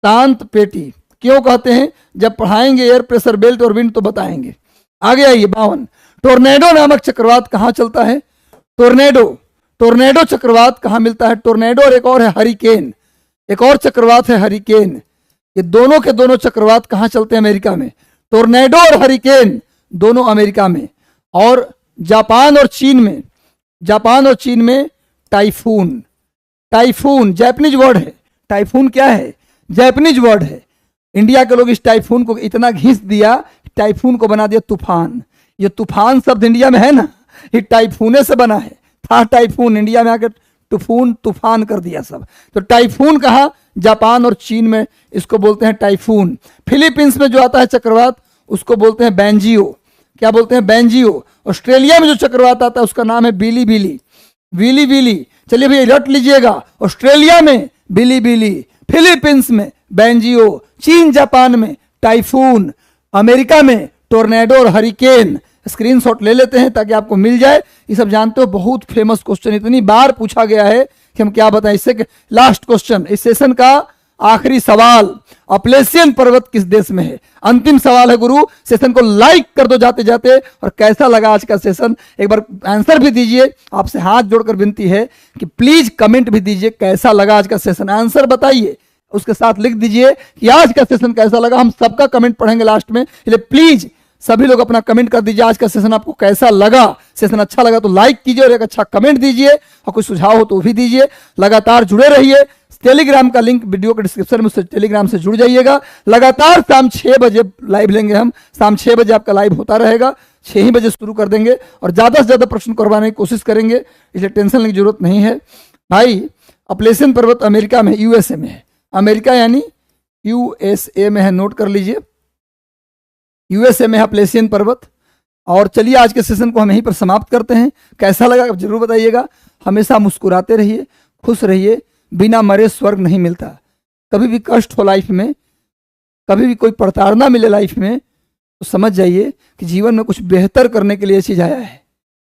शांत पेटी क्यों कहते हैं? जब पढ़ाएंगे एयर प्रेशर बेल्ट और विंड तो बताएंगे। आगे आइए। 52। टोर्नेडो नामक चक्रवात कहाँ चलता है? टोर्नेडो, टोर्नेडो चक्रवात कहाँ मिलता है? टोर्नेडो और एक और है हरिकेन, एक और चक्रवात है हरिकेन। ये दोनों के दोनों चक्रवात कहाँ चलते हैं? अमेरिका में। टोर्नेडो और हरिकेन दोनों अमेरिका में। और जापान और चीन में, जापान और चीन में टाइफून। टाइफून जापानीज वर्ड है। टाइफून क्या है? जापानीज वर्ड है। इंडिया के लोग इस टाइफून को इतना घिस दिया, टाइफून को बना दिया तूफान। ये तूफान शब्द इंडिया में है ना, ये टाइफूने से बना है। था टाइफून, इंडिया में आकर तूफान कर दिया सब। तो टाइफून कहा? जापान और चीन में इसको बोलते हैं टाइफून। फिलीपींस में जो आता है चक्रवात उसको बोलते हैं बैंजियो। क्या बोलते हैं? बैंजियो। ऑस्ट्रेलिया में जो चक्रवात आता है उसका नाम है बिली बिली। विली विली, चलिए भैया रट लीजिएगा। ऑस्ट्रेलिया में बिली बिली, फिलीपींस में बैंजियो, चीन जापान में टाइफून, अमेरिका में टोर्नेडो और हरिकेन। स्क्रीनशॉट ले लेते हैं ताकि आपको मिल जाए। ये सब जानते हो, बहुत फेमस क्वेश्चन, इतनी बार पूछा गया है कि हम क्या बताएं। इससे लास्ट क्वेश्चन, इस सेशन का आखिरी सवाल, अपलेशियन पर्वत किस देश में है? अंतिम सवाल है गुरु। सेशन को लाइक कर दो जाते जाते। और कैसा लगा आज का सेशन, एक बार आंसर भी दीजिए। आपसे हाथ जोड़कर विनती है कि प्लीज कमेंट भी दीजिए कैसा लगा आज का सेशन। आंसर बताइए, उसके साथ लिख दीजिए कि आज का सेशन कैसा लगा। हम सबका कमेंट पढ़ेंगे लास्ट में, इसलिए प्लीज सभी लोग अपना कमेंट कर दीजिए आज का सेशन आपको कैसा लगा। सेशन अच्छा लगा तो लाइक कीजिए और एक अच्छा कमेंट दीजिए, और कोई सुझाव हो तो भी दीजिए। लगातार जुड़े रहिए। टेलीग्राम का लिंक वीडियो के डिस्क्रिप्शन में, उससे टेलीग्राम से जुड़ जाइएगा। लगातार शाम 6 बजे लाइव लेंगे हम। शाम 6 बजे आपका लाइव होता रहेगा। 6 ही बजे शुरू कर देंगे और ज़्यादा से ज़्यादा प्रश्न करवाने की कोशिश करेंगे, इसलिए टेंशन लेने की जरूरत नहीं है भाई। अपलेशियन पर्वत अमेरिका में, यूएसए में है। अमेरिका यानी यूएसए में है, नोट कर लीजिए। यूएसए में है अपलेशियन पर्वत। और चलिए आज के सेशन को हम यहीं पर समाप्त करते हैं। कैसा लगा जरूर बताइएगा। हमेशा मुस्कुराते रहिए, खुश रहिए। बिना मरे स्वर्ग नहीं मिलता। कभी भी कष्ट हो लाइफ में, कभी भी कोई प्रताड़ना मिले लाइफ में, तो समझ जाइए कि जीवन में कुछ बेहतर करने के लिए ये चीज़ आया है।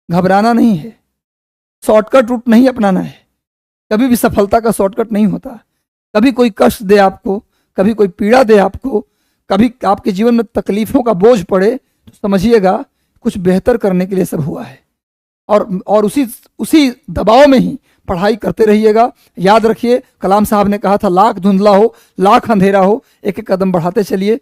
घबराना नहीं है, शॉर्टकट रूट नहीं अपनाना है। कभी भी सफलता का शॉर्टकट नहीं होता। कभी कोई कष्ट दे आपको, कभी कोई पीड़ा दे आपको, कभी आपके जीवन में तकलीफों का बोझ पड़े, तो समझिएगा कुछ बेहतर करने के लिए सब हुआ है। और उसी दबाव में ही पढ़ाई करते रहिएगा। याद रखिए, कलाम साहब ने कहा था, लाख धुंधला हो, लाख अंधेरा हो, एक एक कदम बढ़ाते चलिए,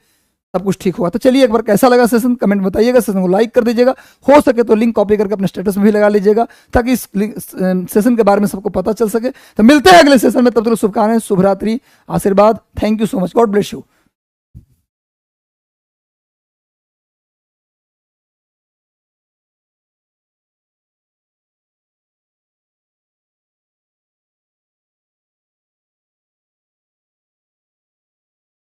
सब कुछ ठीक होगा। तो चलिए एक बार कैसा लगा सेशन कमेंट बताइएगा। सेशन को लाइक कर दीजिएगा, हो सके तो लिंक कॉपी करके अपने स्टेटस में भी लगा लीजिएगा, ताकि इस सेशन के बारे में सबको पता चल सके। तो मिलते हैं अगले सेशन में, तब तक शुभकामनाएं, शुभ रात्रि, आशीर्वाद। Thank you so much, God bless you.